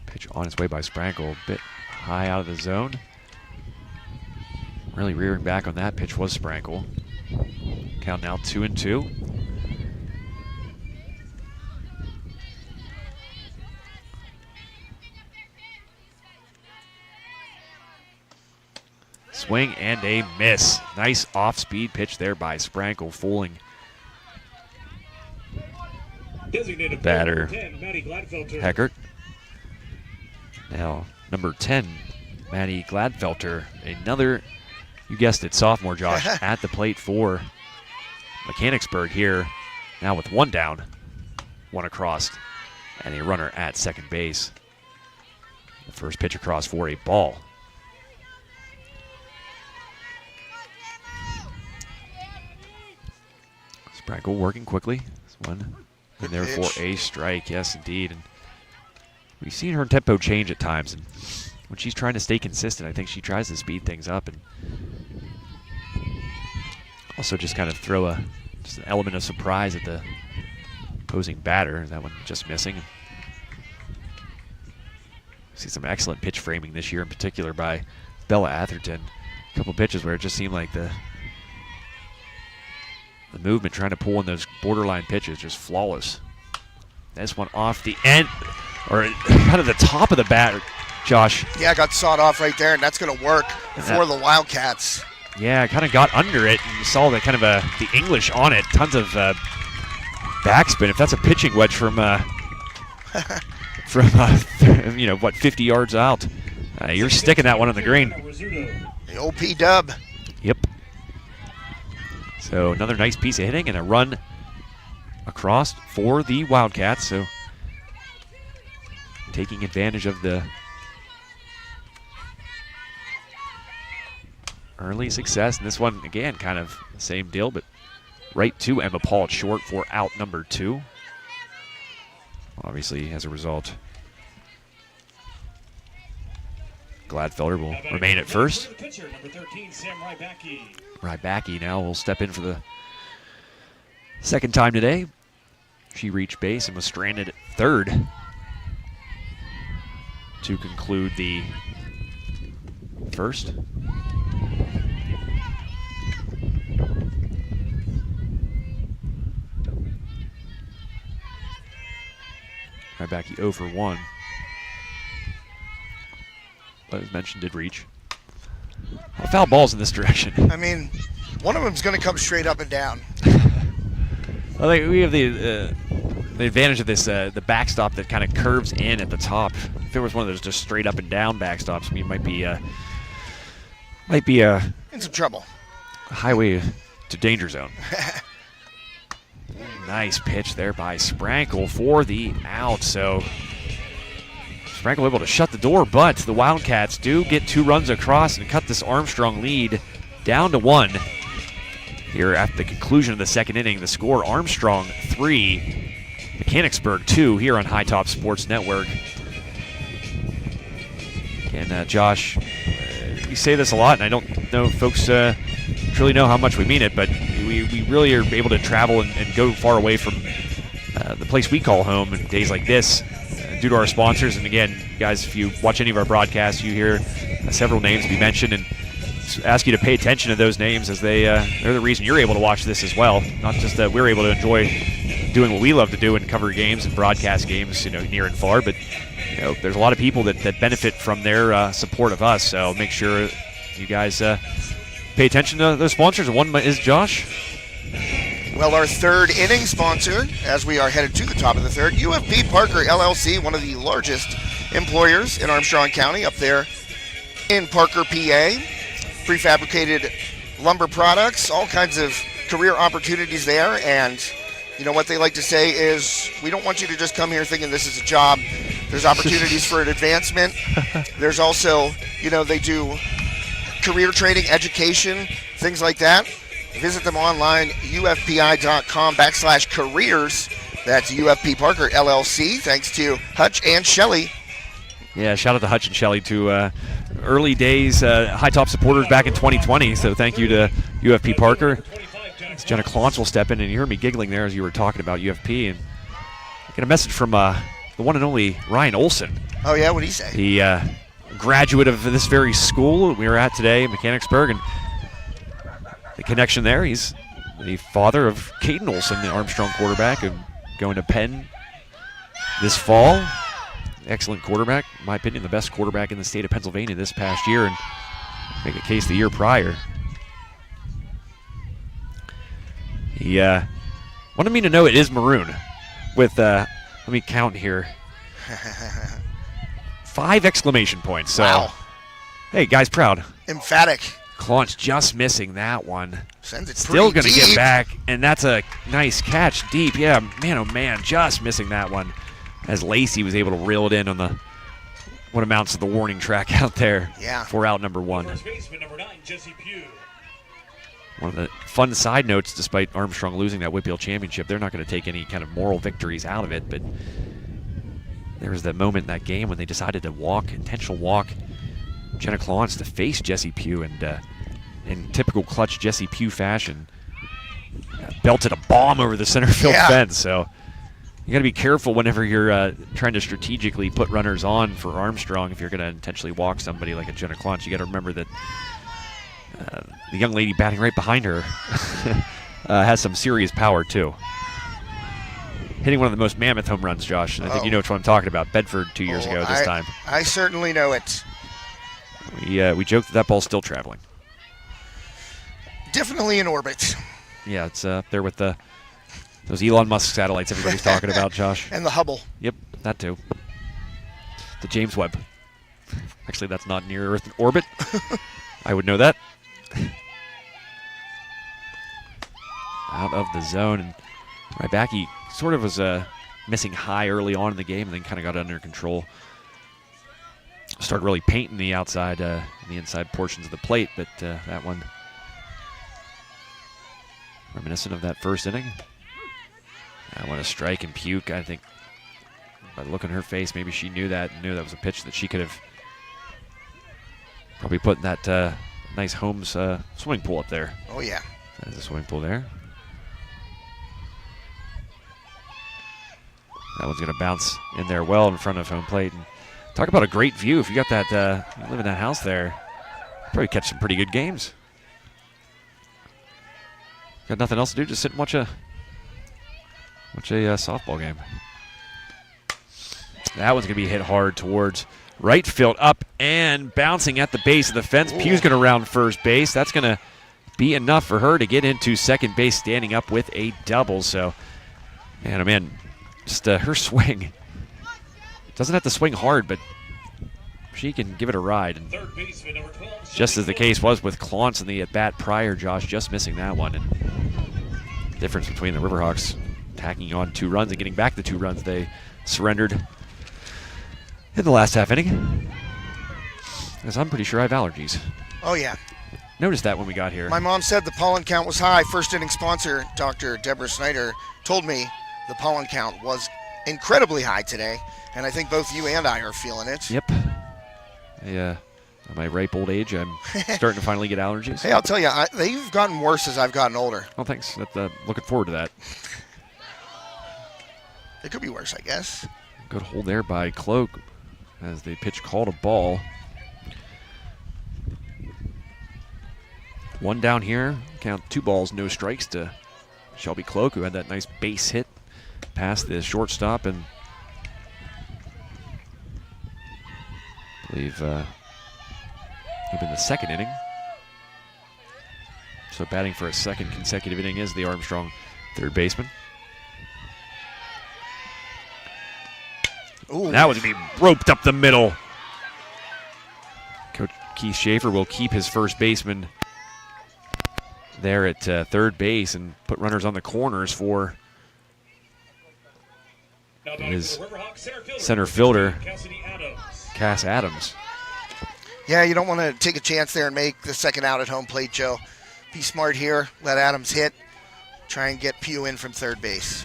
Pitch on its way by Sprankle, a bit high out of the zone. Really rearing back on that pitch was Sprankle. Count now 2-2. Swing and a miss. Nice off-speed pitch there by Sprankle, fooling Designated batter 10, Maddie Gladfelter. Heckert. Now, number 10, Maddie Gladfelter. Another, you guessed it, sophomore, Josh, at the plate for Mechanicsburg here. Now with 1 down, 1 across, and a runner at second base. The first pitch across for a ball. Sprankle working quickly. This one in there for a strike. Yes, indeed. And we've seen her tempo change at times, and when she's trying to stay consistent, I think she tries to speed things up and also just kind of throw an element of surprise at the opposing batter. That one just missing. See some excellent pitch framing this year, in particular by Bella Atherton. A couple pitches where it just seemed like the movement trying to pull in those borderline pitches just flawless. This one off the end, or kind of the top of the bat, Josh. Yeah, got sawed off right there, and that's going to work for the Wildcats. Yeah, kind of got under it, and you saw the kind of the English on it. Tons of backspin. If that's a pitching wedge from you know, what, 50 yards out, you're sticking that one on the green. The OP dub. Yep. So another nice piece of hitting and a run across for the Wildcats. So taking advantage of the early success. And this one, again, kind of the same deal, but right to Emma Paul at short for out number 2. Obviously, as a result, Gladfelder will remain at first. Rybacki now will step in for the second time today. She reached base and was stranded at third to conclude the first. Rybacki 0 for 1. But as mentioned, did reach. Foul balls in this direction. I mean, one of them's going to come straight up and down. Well, we have the advantage of this the backstop that kind of curves in at the top. If it was one of those just straight up and down backstops, I mean, it might be a in some trouble. Highway to danger zone. Nice pitch there by Sprankle for the out. So Sprankle able to shut the door, but the Wildcats do get 2 runs across and cut this Armstrong lead down to 1. Here at the conclusion of the second inning, the score: Armstrong 3, Mechanicsburg 2 here on High Top Sports Network. And Josh, we say this a lot, and I don't know if folks truly know how much we mean it, but we really are able to travel and go far away from the place we call home in days like this due to our sponsors. And again, guys, if you watch any of our broadcasts, you hear several names be mentioned, and ask you to pay attention to those names, as they're the reason you're able to watch this as well. Not just that we're able to enjoy doing what we love to do and cover games and broadcast games, you know, near and far, but you know, there's a lot of people that benefit from their support of us. So make sure you guys pay attention to those sponsors. And one is Josh. Well, our third inning sponsor, as we are headed to the top of the third, UFP Parker LLC, one of the largest employers in Armstrong County, up there in Parker, PA. Prefabricated lumber products, all kinds of career opportunities there. And you know what they like to say is, we don't want you to just come here thinking this is a job. There's opportunities for an advancement. There's also, you know, they do career training, education, things like that. Visit them online, ufpi.com/careers. That's UFP Parker LLC. Thanks to Hutch and Shelley. Yeah, shout out to Hutch and Shelley, to early days High Top supporters back in 2020. So thank you to UFP Parker. Jenna Klontz will step in, and you heard me giggling there as you were talking about UFP. And I get a message from the one and only Ryan Olson. Oh, yeah? What did he say? The graduate of this very school we were at today, Mechanicsburg. And the connection there, he's the father of Caden Olson, the Armstrong quarterback, and going to Penn this fall. Excellent quarterback, in my opinion, the best quarterback in the state of Pennsylvania this past year, and make a case the year prior. He wanted me to know it is maroon with, let me count here, 5 exclamation points. So, wow. Hey, guy's proud. Emphatic. Klontz just missing that one. Sends it Still going to deep. get back, and that's a nice catch deep. Yeah, man, oh man, just missing that one, as Lacey was able to reel it in on the what amounts to the warning track out there. Yeah. For out number 1. First baseman, number 9, Jesse Pugh. One of the fun side notes, despite Armstrong losing that Whitfield championship, they're not going to take any kind of moral victories out of it, but there was that moment in that game when they decided to walk, intentional walk, Jenna Klontz to face Jesse Pugh, and in typical clutch Jesse Pugh fashion, belted a bomb over the center field fence. So You got to be careful whenever you're trying to strategically put runners on for Armstrong. If you're going to intentionally walk somebody like a Jenna Clonch, you got to remember that the young lady batting right behind her has some serious power too. Hitting one of the most mammoth home runs, Josh. And I think you know which one I'm talking about. Bedford 2 years ago this time. I certainly know it. We joked that ball's still traveling. Definitely in orbit. Yeah, it's up there with those Elon Musk satellites everybody's talking about, Josh. And the Hubble. Yep, that too. The James Webb. Actually, that's not near Earth orbit. I would know that. Out of the zone. And right back, he sort of was missing high early on in the game and then kind of got under control. Started really painting the outside, the inside portions of the plate, but that one reminiscent of that first inning. I want to strike and puke. I think by the look on her face, maybe she knew that was a pitch that she could have probably put in that nice Holmes swimming pool up there. Oh, yeah. There's a swimming pool there. That one's going to bounce in there well in front of home plate. And talk about a great view. If you got that, you live in that house there, probably catch some pretty good games. Got nothing else to do, just sit and watch a softball game. That one's going to be hit hard towards right field, up and bouncing at the base of the fence. Ooh. Pugh's going to round first base. That's going to be enough for her to get into second base, standing up with a double. So, man, oh man, just her swing. Doesn't have to swing hard, but she can give it a ride. And just as the case was with Clonch in the at-bat prior, Josh just missing that one. And the difference between the Riverhawks tacking on 2 runs and getting back the 2 runs they surrendered in the last half inning. Because I'm pretty sure I have allergies. Oh, yeah. Noticed that when we got here. My mom said the pollen count was high. First inning sponsor, Dr. Deborah Snyder, told me the pollen count was incredibly high today. And I think both you and I are feeling it. Yep. At my ripe old age, I'm starting to finally get allergies. Hey, I'll tell you, they've gotten worse as I've gotten older. Oh, thanks. Looking forward to that. It could be worse, I guess. Good hold there by Cloak as the pitch called a ball. 1 down here. Count 2 balls, no strikes to Shelby Cloak, who had that nice base hit past the shortstop, and I believe in the second inning. So batting for a second consecutive inning is the Armstrong third baseman. Ooh. That was going to be roped up the middle. Coach Keith Schaefer will keep his first baseman there at third base and put runners on the corners for his center fielder, Cass Adams. Yeah, you don't want to take a chance there and make the second out at home plate, Joe. Be smart here. Let Adams hit. Try and get Pugh in from third base.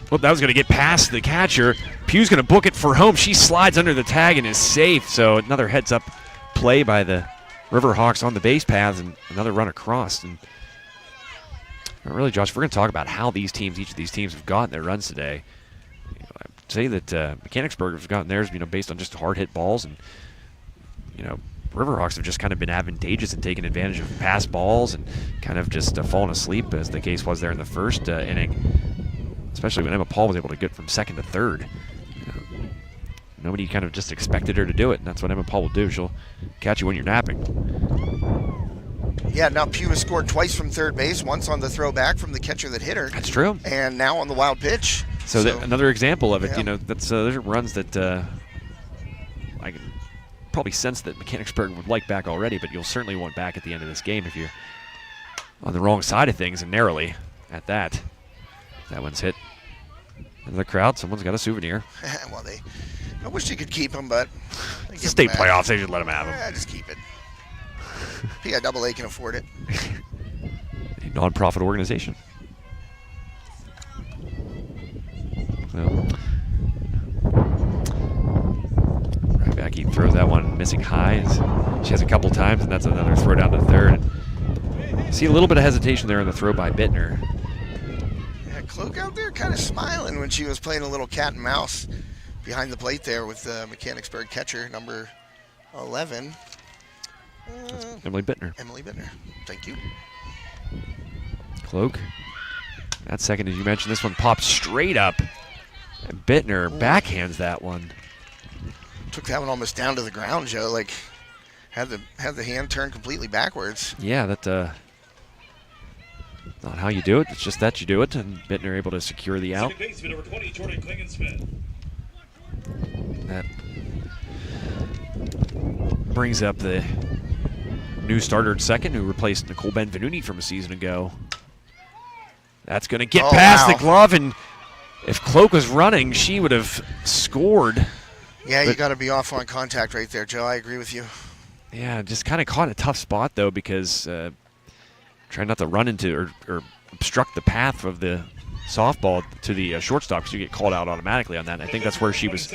Well, that was going to get past the catcher. Pugh's going to book it for home. She slides under the tag and is safe. So another heads-up play by the Riverhawks on the base paths and another run across. And really, Josh, if we're going to talk about how each of these teams have gotten their runs today, I'd say that Mechanicsburg has gotten theirs, based on just hard hit balls, and Riverhawks have just kind of been advantageous in taking advantage of pass balls and kind of just fallen asleep, as the case was there in the first inning, especially when Emma Paul was able to get from second to third. Nobody kind of just expected her to do it, and that's what Emma Paul will do. She'll catch you when you're napping. Yeah, now Pugh has scored twice from third base, once on the throwback from the catcher that hit her. That's true. And now on the wild pitch. So another example of it, yeah. Those are runs that I can probably sense that Mechanicsburg would like back already, but you'll certainly want back at the end of this game if you're on the wrong side of things, and narrowly at that. That one's hit into the crowd. Someone's got a souvenir. Well, I wish they could keep them, but it's the state playoffs. They should let them have them. Yeah, just keep it. PIAA can afford it. A non-profit organization. So, right back, he throws that one missing high. She has a couple times, and that's another throw down to third. See a little bit of hesitation there in the throw by Bittner. Cloak out there kind of smiling when she was playing a little cat and mouse behind the plate there with Mechanicsburg catcher number 11. Emily Bittner. Emily Bittner. Thank you. Cloak. That second, as you mentioned, this one pops straight up. And Bittner backhands that one. Took that one almost down to the ground, Joe. Like, had the hand turned completely backwards. Yeah, that not how you do it. It's just that you do it, and Bittner able to secure the out. Baseman number 20, Jordan Klingensmith. That brings up the new starter at second, who replaced Nicole Benvenuti from a season ago. That's going to get past the glove, and if Cloak was running, she would have scored. Yeah, you got to be off on contact right there, Joe. I agree with you. Yeah, just kind of caught a tough spot, though, because trying not to run into or obstruct the path of the softball to the shortstop, because you get called out automatically on that. And I think that's where she was,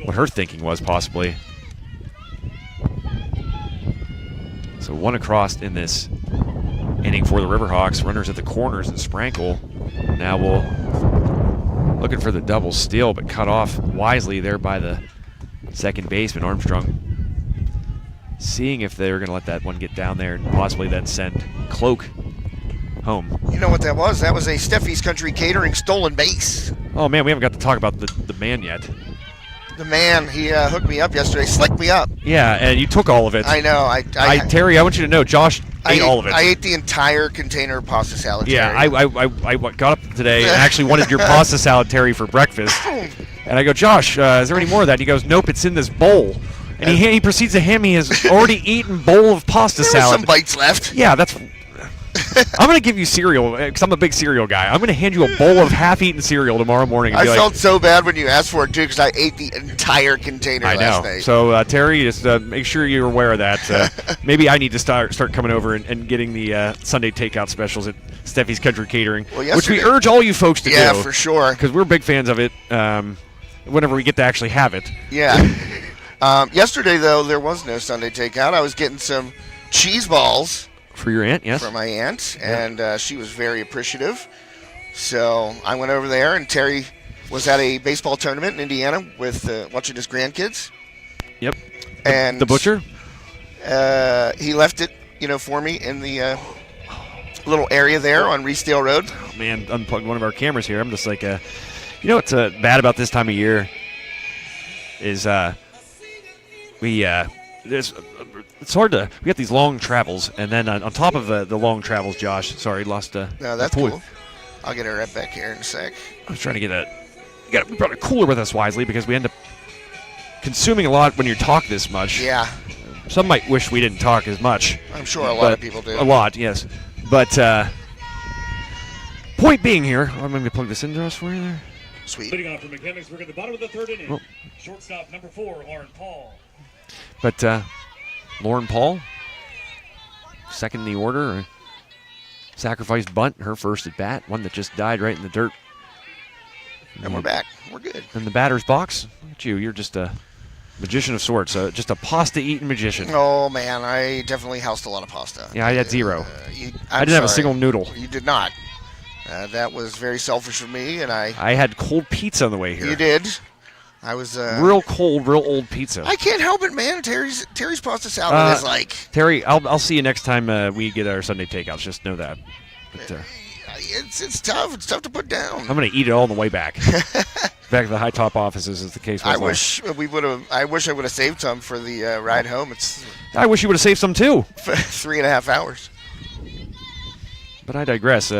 what her thinking was possibly. So one across in this inning for the Riverhawks. Runners at the corners and Sprankle. Now looking for the double steal, but cut off wisely there by the second baseman, Armstrong. Seeing if they're going to let that one get down there and possibly then send Cloak home. You know what that was? That was a Steffi's Country Catering stolen base. Oh, man, we haven't got to talk about the man yet. The man, he hooked me up yesterday, slicked me up. Yeah, and you took all of it. I know. Terry, I want you to know, Josh ate all of it. I ate the entire container of pasta salad, Yeah, Terry. I got up today and actually wanted your pasta salad, Terry, for breakfast. And I go, Josh, is there any more of that? And he goes, nope, it's in this bowl. And he proceeds to hand me his already eaten bowl of pasta salad. There were some bites left. Yeah, that's... I'm going to give you cereal, because I'm a big cereal guy. I'm going to hand you a bowl of half-eaten cereal tomorrow morning. And I felt so bad when you asked for it, too, because I ate the entire container last night. So, Terry, just make sure you're aware of that. Maybe I need to start coming over and getting the Sunday takeout specials at Steffi's Country Catering, which we urge all you folks to do. Yeah, for sure. Because we're big fans of it whenever we get to actually have it. Yeah. Yesterday, though, there was no Sunday takeout. I was getting some cheese balls. For your aunt, yes. For my aunt, and she was very appreciative. So I went over there, and Terry was at a baseball tournament in Indiana with watching his grandkids. Yep. And the butcher? He left it, for me in the little area there on Reesdale Road. Oh, man, unplugged one of our cameras here. I'm just like, what's bad about this time of year is it's hard to. We got these long travels, and then on top of the long travels, Josh. Sorry, lost a. No, that's cool. I'll get her right back here in a sec. I was trying to get we brought a cooler with us wisely because we end up consuming a lot when you talk this much. Yeah. Some might wish we didn't talk as much. I'm sure a lot of people do. A lot, yes. But point being here, I'm going to plug this into us for you there. Sweet. Leading off from Mechanicsburg at the bottom of the third inning. Shortstop number 4, Lauren Paul. But Lauren Paul, second in the order, sacrifice bunt, her first at bat, one that just died right in the dirt. And we're back. We're good. In the batter's box. Look at you. You're just a magician of sorts. Just a pasta-eating magician. Oh, man. I definitely housed a lot of pasta. Yeah, I had zero. I didn't have a single noodle. You did not. That was very selfish of me, and I had cold pizza on the way here. You did. I was real cold, real old pizza. I can't help it, man. Terry's pasta salad is like. Terry, I'll see you next time we get our Sunday takeouts. Just know that. But, it's tough. It's tough to put down. I'm going to eat it all on the way back. Back to the high top offices, as the case was. I wish I would have saved some for the ride home. I wish you would have saved some too. 3.5 hours. But I digress.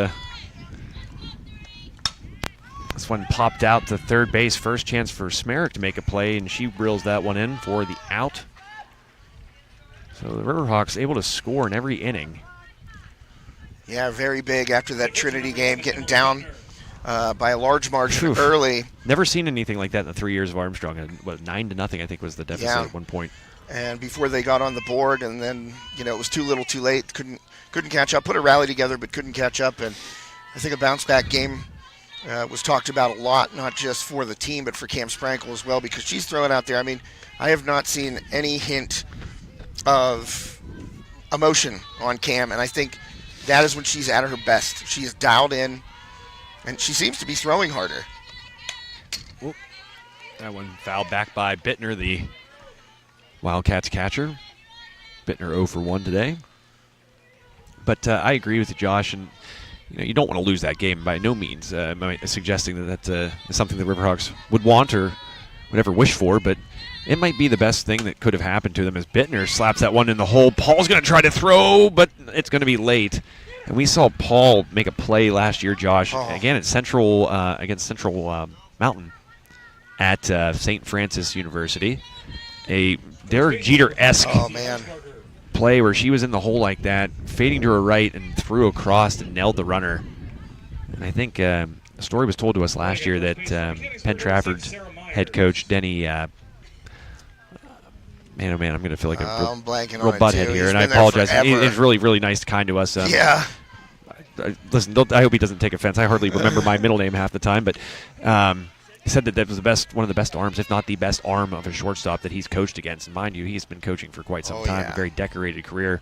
This one popped out to third base. First chance for Smerick to make a play, and she reels that one in for the out. So the Riverhawks able to score in every inning. Yeah, very big after that Trinity game, getting down by a large margin early. Never seen anything like that in the 3 years of Armstrong. 9-0, I think, was the deficit at one point. And before they got on the board, and then it was too little, too late. Couldn't catch up. Put a rally together, but couldn't catch up. And I think a bounce back game was talked about a lot, not just for the team, but for Cam Sprankle as well, because she's throwing out there. I mean, I have not seen any hint of emotion on Cam, and I think that is when she's at her best. She's dialed in, And she seems to be throwing harder. Oop. That one fouled back by Bittner, the Wildcats catcher. Bittner 0 for 1 today. But I agree with you, Josh, and you don't want to lose that game by no means. I'm suggesting that is something the Riverhawks would want or would ever wish for, but it might be the best thing that could have happened to them as Bittner slaps that one in the hole. Paul's going to try to throw, but it's going to be late. And we saw Paul make a play last year, Josh, again at Central against Central Mountain at St. Francis University. A Derek Jeter-esque play where she was in the hole like that, fading to her right and threw across and nailed the runner. And I think a story was told to us last year that Penn Trafford's head coach, Denny, man, oh man, I'm going to feel like a real butthead here, and I apologize. He's really, really nice, kind to us. Yeah. Listen, I hope he doesn't take offense. I hardly remember my middle name half the time, but he said that was one of the best arms, if not the best arm of a shortstop that he's coached against. And mind you, he's been coaching for quite some time, a very decorated career.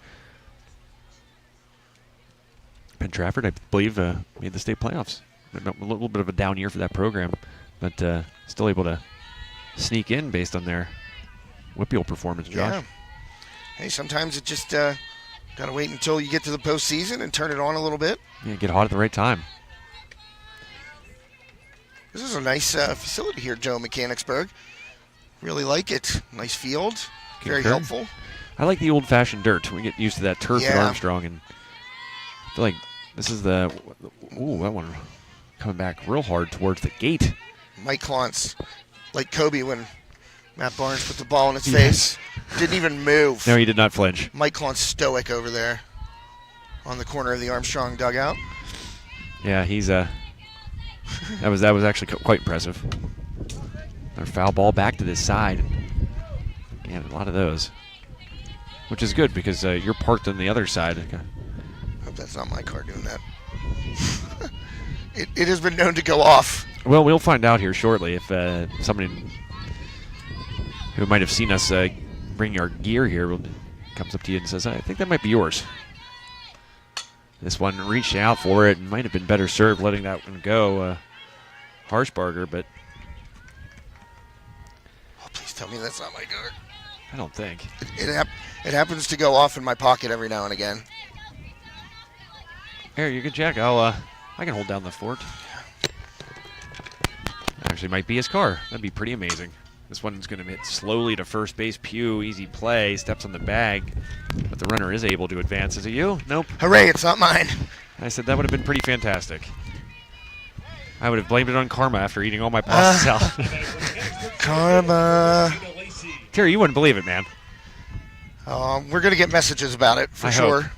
Penn Trafford, I believe, made the state playoffs. A little bit of a down year for that program, but still able to sneak in based on their Whippeal performance, Josh. Yeah. Hey, sometimes it just got to wait until you get to the postseason and turn it on a little bit. Yeah, get hot at the right time. This is a nice facility here, Joe, Mechanicsburg. Really like it. Nice field. Very helpful. I like the old-fashioned dirt. We get used to that turf at Armstrong, and I feel like this is the ooh, that one coming back real hard towards the gate. Mike Klontz, like Kobe when Matt Barnes put the ball in his face. Didn't even move. No, he did not flinch. Mike Klontz stoic over there on the corner of the Armstrong dugout. Yeah, he's that was actually quite impressive. Another foul ball back to this side. Yeah, a lot of those, which is good because you're parked on the other side. Hope that's not my car doing that. It has been known to go off. Well, we'll find out here shortly if somebody who might have seen us bring our gear here comes up to you and says, I think that might be yours. This one reached out for it and might have been better served letting that one go. Harshbarger, but... Oh, please tell me that's not my car. I don't think. It happens to go off in my pocket every now and again. Here, you can check. I can hold down the fort. Actually, might be his car. That'd be pretty amazing. This one's going to hit slowly to first base. Pugh, easy play, steps on the bag, but the runner is able to advance. Is it you? Nope. Hooray, it's not mine. I said that would have been pretty fantastic. I would have blamed it on karma after eating all my pasta salad. Karma. Terry, you wouldn't believe it, man. We're going to get messages about it, for sure.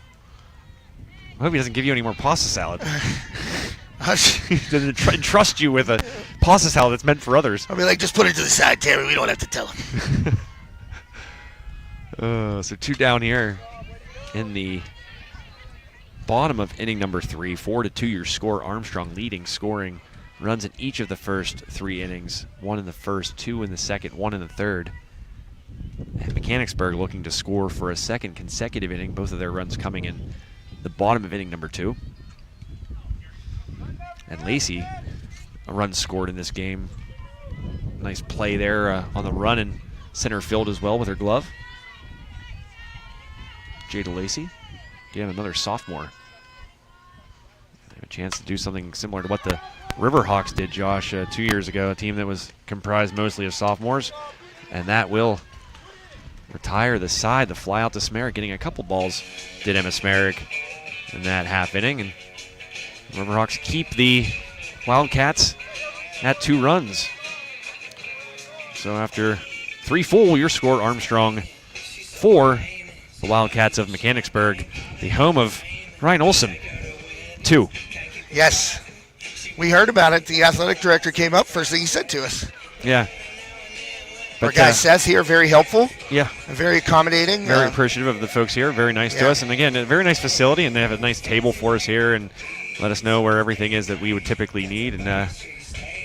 I hope he doesn't give you any more pasta salad. He doesn't trust you with a pasta salad that's meant for others. I'll be like, just put it to the side, Terry. We don't have to tell him. So 2 down here in the bottom of inning number 3. 4-2 your score. Armstrong leading scoring runs in each of the first 3 innings. 1 in the first, 2 in the second, 1 in the third. And Mechanicsburg looking to score for a second consecutive inning. Both of their runs coming in the bottom of inning number 2. And Lacey, a run scored in this game. Nice play there on the run in center field as well with her glove. Jada Lacey, again, another sophomore. They have a chance to do something similar to what the Riverhawks did, Josh, 2 years ago, a team that was comprised mostly of sophomores. And that will retire the side. The fly out to Smerick, getting a couple balls, did Emma Smerick in that half inning. And Riverhawks keep the Wildcats at 2 runs. So after 3 full, your score, Armstrong 4. The Wildcats of Mechanicsburg, the home of Ryan Olson, 2. Yes. We heard about it. The athletic director came up, first thing he said to us. Yeah. Our guy Seth here, very helpful. Yeah. And very accommodating. Very appreciative of the folks here. Very nice to us. And again, a very nice facility, and they have a nice table for us here and let us know where everything is that we would typically need, and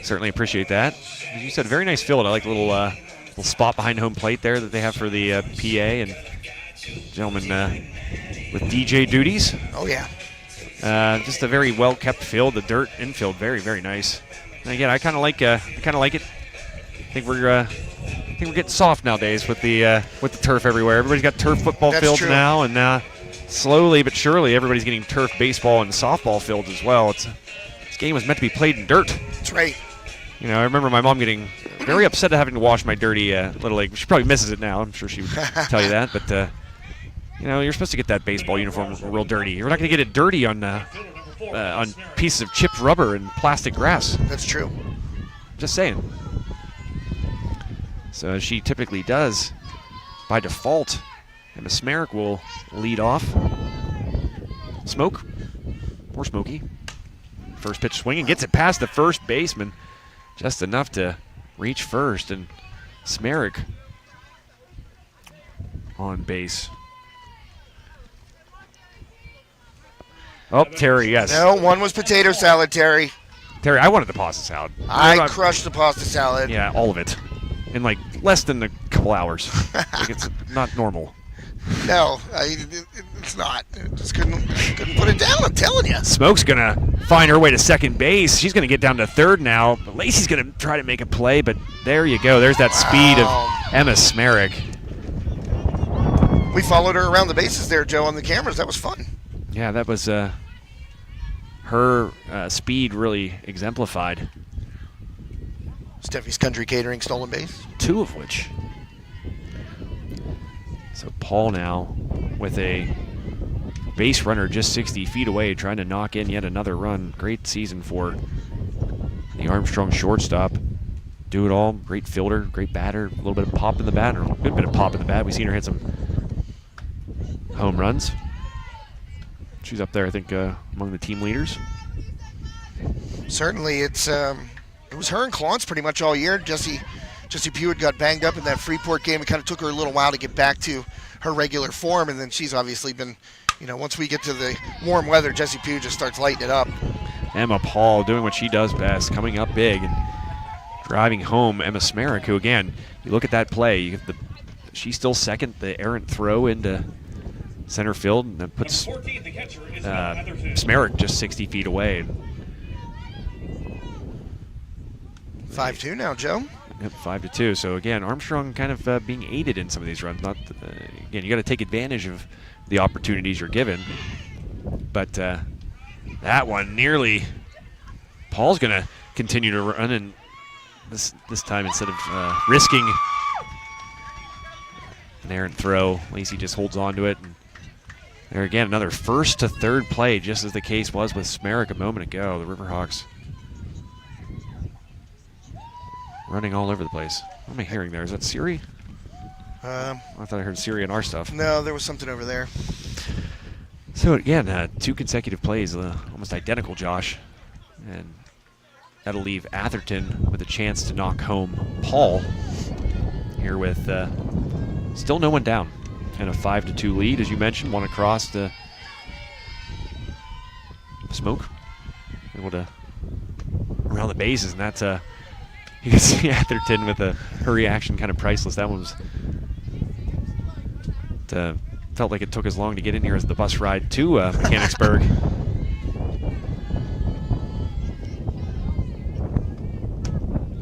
certainly appreciate that. As you said, very nice field. I like the little spot behind home plate there that they have for the PA and gentlemen with DJ duties. Oh, yeah. Just a very well-kept field. The dirt infield, very, very nice. And again, I kind of like it. I think we're getting soft nowadays with the turf everywhere. Everybody's got turf football fields true. now, and slowly but surely, everybody's getting turf baseball and softball fields as well. This game was meant to be played in dirt. That's right. You know, I remember my mom getting very upset at having to wash my dirty Little League. She probably misses it now. I'm sure she would tell you that. But, you know, you're supposed to get that baseball uniform real dirty. You're not going to get it dirty on pieces of chipped rubber and plastic grass. That's true. Just saying. So as she typically does, by default, Emma Smerick will lead off. Smoke, or Smokey. First pitch swinging, gets it past the first baseman. Just enough to reach first, and Smerick on base. Oh, Terry, yes. No, one was potato salad, Terry. Terry, I wanted the pasta salad. I crushed the pasta salad. Yeah, all of it. In like less than a couple hours. Like it's not normal. No, it's not. Just couldn't put it down, I'm telling you. Smoke's going to find her way to second base. She's going to get down to third now. But Lacey's going to try to make a play, but there you go. There's that speed of Emma Smerick. We followed her around the bases there, Joe, on the cameras. That was fun. Yeah, that was her speed really exemplified. Steffi's Country Catering stolen base. 2 of which. So Paul now with a base runner just 60 feet away, trying to knock in yet another run. Great season for the Armstrong shortstop. Do it all. Great fielder, great batter, a little bit of pop in the bat, or a good bit of pop in the bat. We've seen her hit some home runs. She's up there, I think, among the team leaders. Certainly, it was her and Clance pretty much all year. Jessie Pewitt got banged up in that Freeport game. It kind of took her a little while to get back to her regular form, and then she's obviously been, you know, once we get to the warm weather, Jessie Pewitt just starts lighting it up. Emma Paul doing what she does best, coming up big and driving home Emma Smerick, who, again, you look at that play, she's still second, the errant throw into center field, and that puts Smerick just 60 feet away. 5-2 now, Joe. Yep, 5-2. So again, Armstrong kind of being aided in some of these runs. Again, you got to take advantage of the opportunities you're given. But that one nearly. Paul's going to continue to run, and this time instead of risking an errant throw, Lacey just holds on to it. And there again, another first to third play, just as the case was with Smerick a moment ago. The Riverhawks running all over the place. What am I hearing there? Is that Siri? I thought I heard Siri on our stuff. No, there was something over there. So again, 2 consecutive plays, almost identical, Josh. And that'll leave Atherton with a chance to knock home Paul here with still no one down. And a 5-2 lead, as you mentioned, one across to Smoke. Able to around the bases, and that's you can see Atherton with her reaction kind of priceless. That one was felt like it took as long to get in here as the bus ride to Mechanicsburg.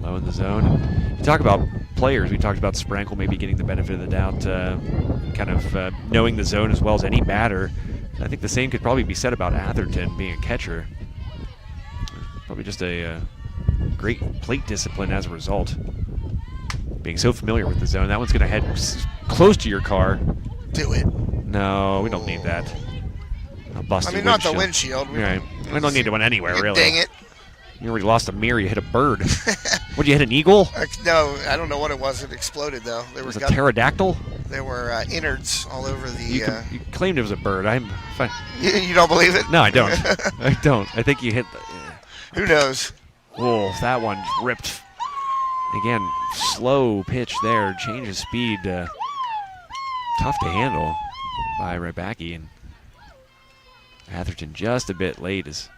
Low in the zone. You talk about players. We talked about Sprankle maybe getting the benefit of the doubt, kind of knowing the zone as well as any batter. I think the same could probably be said about Atherton being a catcher. Probably just a great plate discipline as a result. Being so familiar with the zone. That one's going to head close to your car. Do it. No, we don't need that. A busted windshield. Not the windshield. Right. We don't need one anywhere, really. Dang it. You already lost a mirror. You hit a bird. What'd you hit, an eagle? No, I don't know what it was. It exploded, though. There was a pterodactyl? There were innards all over the... You claimed it was a bird. I'm fine. You don't believe it? No, I don't. I don't. I think you hit the... Who knows? Oh, that one ripped. Again, slow pitch there. Change of speed. Tough to handle by Rybacki. And Atherton just a bit late as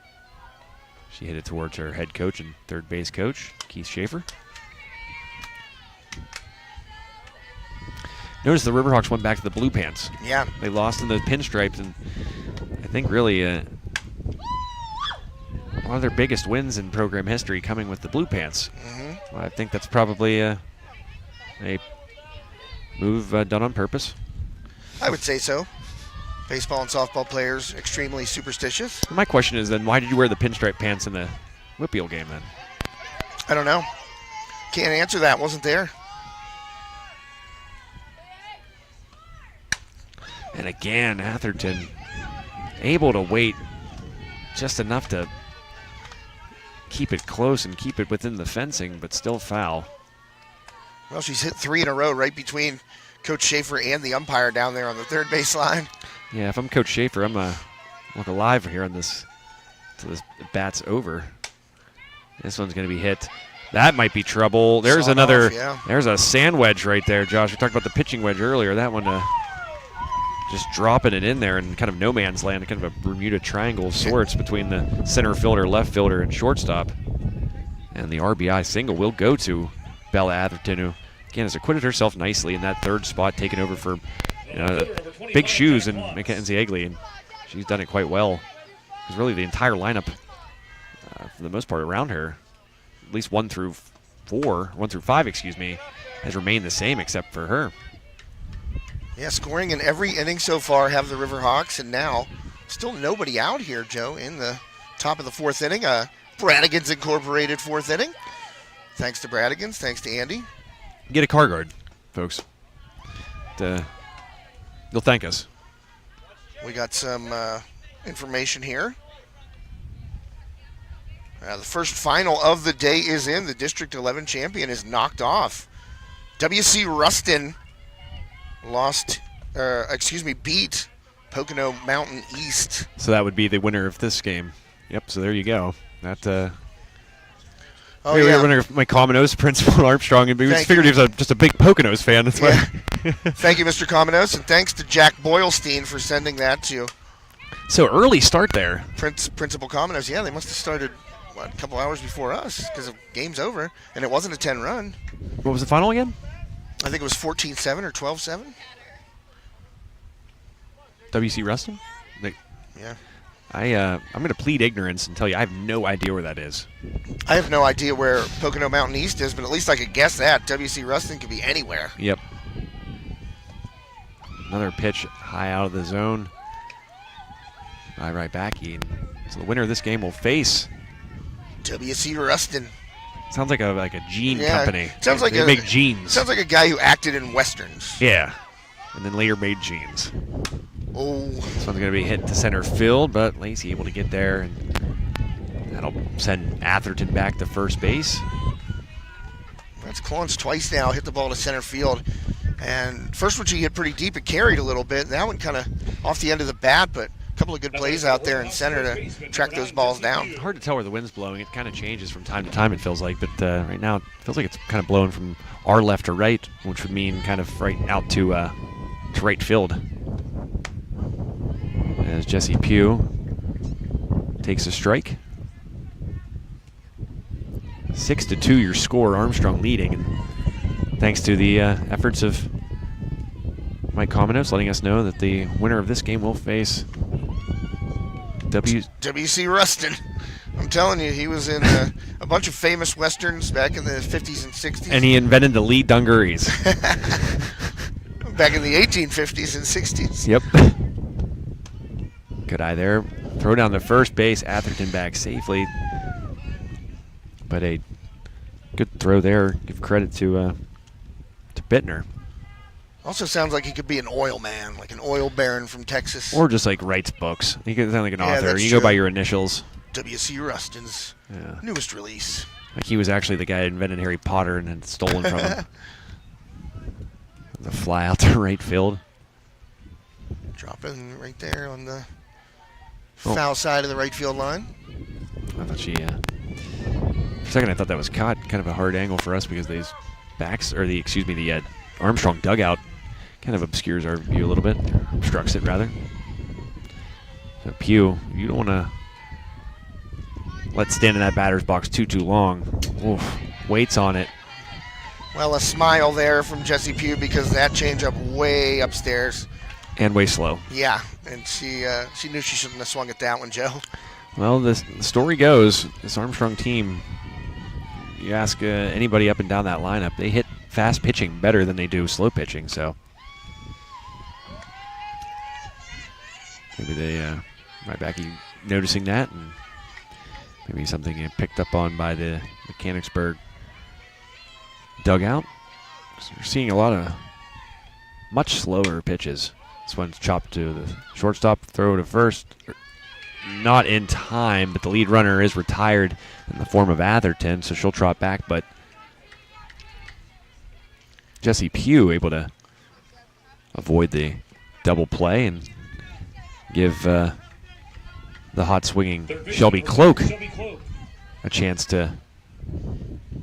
she hit it towards her head coach and third base coach, Keith Schaefer. Notice the Riverhawks went back to the blue pants. Yeah. They lost in the pinstripes, and I think really one of their biggest wins in program history coming with the Blue Pants. Mm-hmm. I think that's probably a move done on purpose. I would say so. Baseball and softball players extremely superstitious. My question is then, why did you wear the pinstripe pants in the Whitfield game then? I don't know. Can't answer that. Wasn't there. And again, Atherton able to wait just enough to keep it close and keep it within the fencing, but still foul. Well, she's hit 3 in a row right between Coach Schaefer and the umpire down there on the third baseline. Yeah, if I'm Coach Schaefer, I'm look alive here on this till this bat's over. This one's going to be hit. That might be trouble. There's Sawed another. off, yeah. There's a sand wedge right there, Josh. We talked about the pitching wedge earlier. That one just dropping it in there in kind of no man's land, kind of a Bermuda Triangle of sorts between the center fielder, left fielder, and shortstop. And the RBI single will go to Bella Atherton, who, again, has acquitted herself nicely in that third spot, taking over for big shoes in Mackenzie Egley, and she's done it quite well. Because really the entire lineup, for the most part, around her, at least 1 through 5, has remained the same except for her. Yeah, scoring in every inning so far have the Riverhawks, and now still nobody out here, Joe, in the top of the 4th inning. Bradigans Incorporated 4th inning. Thanks to Bradigans, thanks to Andy. Get a car guard, folks. You'll thank us. We got some information here. The first final of the day is in. The District 11 champion is knocked off. WC Ruston beat Pocono Mountain East. So that would be the winner of this game. Yep, so there you go. That Oh, we yeah. were winner of my Commodores, Principal Armstrong, and we Thank figured you. he was just a big Poconos fan. That's why. Thank you, Mr. Cominos, and thanks to Jack Boylstein for sending that to So early start there. Principal Cominos. Yeah, they must have started a couple hours before us because the game's over, and it wasn't a 10-run. What was the final again? I think it was 14-7 or 12-7. WC Ruston? Yeah. I'm going to plead ignorance and tell you I have no idea where that is. I have no idea where Pocono Mountain East is, but at least I could guess that. WC Ruston could be anywhere. Yep. Another pitch high out of the zone by Rybacki. So the winner of this game will face. WC Ruston. Sounds like a jean company. Sounds like they make jeans. Sounds like a guy who acted in westerns. Yeah. And then later made jeans. Oh. This one's going to be hit to center field, but Lacey able to get there, and that'll send Atherton back to first base. That's Clones twice now, hit the ball to center field. And first one she hit pretty deep, it carried a little bit. That one kind of off the end of the bat, but a couple of good plays out there in center to track those balls down. Hard to tell where the wind's blowing. It kind of changes from time to time, it feels like. But right now, it feels like it's kind of blowing from our left to right, which would mean kind of right out to right field. As Jesse Pugh takes a strike. 6-2 your score, Armstrong leading. And thanks to the efforts of Mike Cominos letting us know that the winner of this game will face WC Ruston. I'm telling you, he was in a bunch of famous westerns back in the 50s and 60s. And he invented the lead dungarees. Back in the 1850s and 60s. Yep. Good eye there. Throw down to first base. Atherton back safely. But a good throw there. Give credit to Bittner. Also sounds like he could be an oil man, like an oil baron from Texas. Or just like writes books. He could sound like an author. that's You true. go by your initials. WC Ruston's newest release. Like he was actually the guy who invented Harry Potter and had stolen from him. The fly out to right field. Dropping right there on the foul side of the right field line. I thought she. For a second, I thought that was caught. Kind of a hard angle for us because these backs, or the Armstrong dugout, kind of obscures our view a little bit, obstructs it rather. So Pugh, you don't want to let stand in that batter's box too long. Oof, waits on it. Well, a smile there from Jesse Pugh because that changeup way upstairs. And way slow. Yeah, and she knew she shouldn't have swung at that one, Joe. Well, the story goes, this Armstrong team, you ask anybody up and down that lineup, they hit fast pitching better than they do slow pitching, so maybe they might back you noticing that, and maybe something picked up on by the Mechanicsburg dugout. So you're seeing a lot of much slower pitches. This one's chopped to the shortstop, throw to first. Not in time, but the lead runner is retired in the form of Atherton, so she'll trot back, but Jessie Pugh able to avoid the double play and give the hot swinging Shelby Cloak a chance to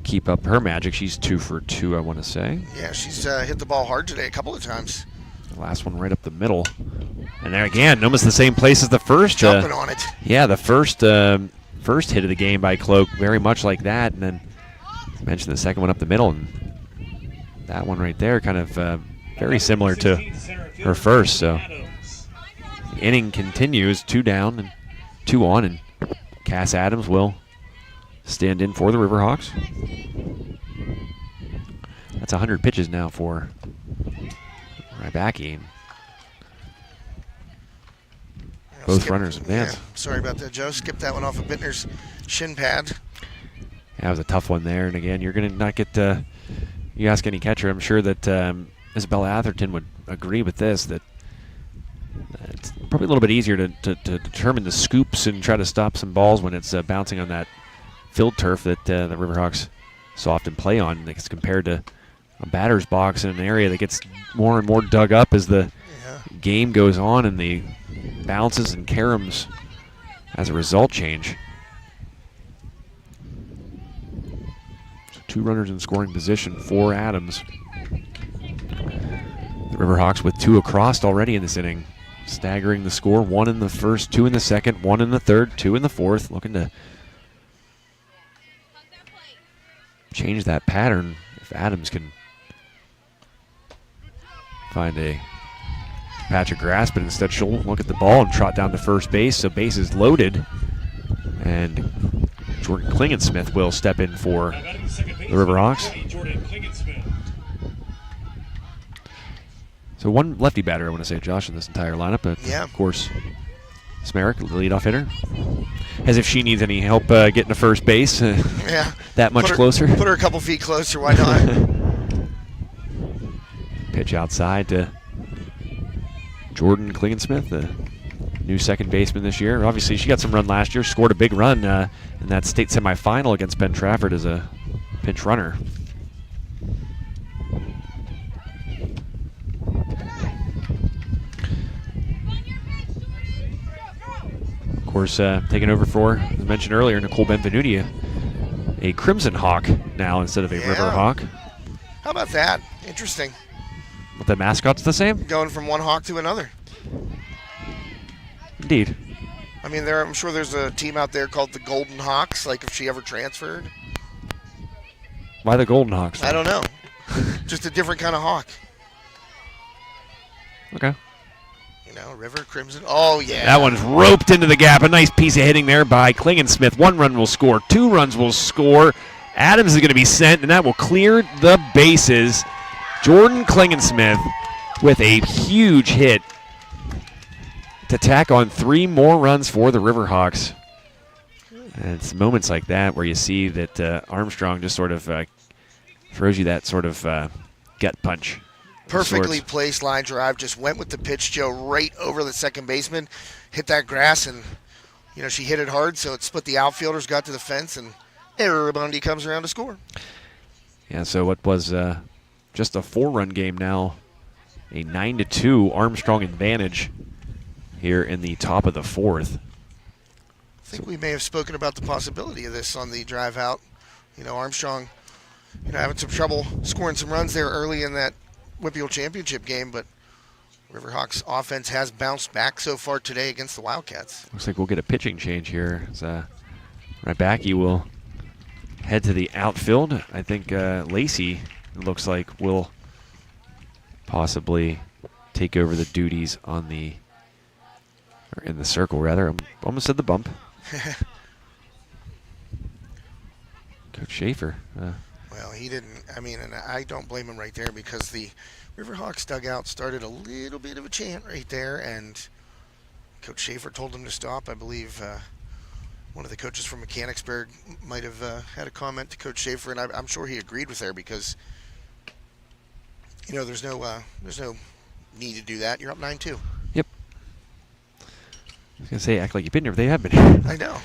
keep up her magic. She's 2 for 2, I want to say. Yeah, she's hit the ball hard today a couple of times. The last one right up the middle. And there again, almost the same place as the first. Jumping on it. Yeah, the first hit of the game by Cloak, very much like that. And then I mentioned the second one up the middle. And that one right there kind of very similar to her first. So the inning continues, 2 down and 2 on. And Cass Adams will stand in for the Riverhawks. That's 100 pitches now for Rybacki. Both runners advance. Yeah, sorry about that, Joe. Skipped that one off of Bittner's shin pad. Yeah, that was a tough one there. And again, you're going to not get you ask any catcher, I'm sure that Isabella Atherton would agree with this, that it's probably a little bit easier to determine the scoops and try to stop some balls when it's bouncing on that field turf that the Riverhawks so often play on, as compared to a batter's box in an area that gets more and more dug up as the game goes on and the bounces and caroms as a result change. So 2 runners in scoring position for Adams. The Riverhawks with 2 across already in this inning, staggering the score. 1 in the first, 2 in the second, 1 in the third, 2 in the fourth, looking to change that pattern if Adams can find a patch of grass, but instead she'll look at the ball and trot down to first base, so base is loaded, and Jordan Klingensmith will step in for the Riverhawks. So 1 lefty batter, I want to say, Josh, in this entire lineup, but of course Smerrick, the leadoff hitter, as if she needs any help getting to first base that much closer. Put her a couple feet closer, why not? Pitch outside to Jordan Klingensmith, the new second baseman this year. Obviously, she got some run last year, scored a big run in that state semifinal against Ben Trafford as a pinch runner. Of course, taking over for, as mentioned earlier, Nicole Benvenuti, a Crimson Hawk now instead of a River Hawk. How about that? Interesting. But the mascot's the same? Going from one hawk to another. Indeed. I mean, I'm sure there's a team out there called the Golden Hawks, like if she ever transferred. Why the Golden Hawks? I don't know. Just a different kind of hawk. Okay. You know, River, Crimson. Oh, yeah. That one's roped into the gap. A nice piece of hitting there by Klingensmith. 1 run will score. 2 runs will score. Adams is going to be sent, and that will clear the bases. Jordan Klingensmith with a huge hit to tack on 3 more runs for the Riverhawks. And it's moments like that where you see that Armstrong just sort of throws you that sort of gut punch. Perfectly placed line drive. Just went with the pitch, Joe, right over the second baseman. Hit that grass, and you know she hit it hard, so it split the outfielders, got to the fence, and everybody comes around to score. Yeah, so what was just a 4-run game now, a 9-2 Armstrong advantage here in the top of the 4th. I think we may have spoken about the possibility of this on the drive out. You know, Armstrong, having some trouble scoring some runs there early in that Whippeal Championship game, but Riverhawks offense has bounced back so far today against the Wildcats. Looks like we'll get a pitching change here. As, Rybacki will head to the outfield. I think Lacey, it looks like, will possibly take over the duties on the, or in the circle rather. I almost said the bump. Coach Schaefer. Well, he didn't. I mean, and I don't blame him right there because the Riverhawks dugout started a little bit of a chant right there, and Coach Schaefer told him to stop. I believe one of the coaches from Mechanicsburg might have had a comment to Coach Schaefer, and I'm sure he agreed with her because, there's no need to do that. You're up 9-2. Yep. I was going to say, act like you've been here, but they have been here. I know.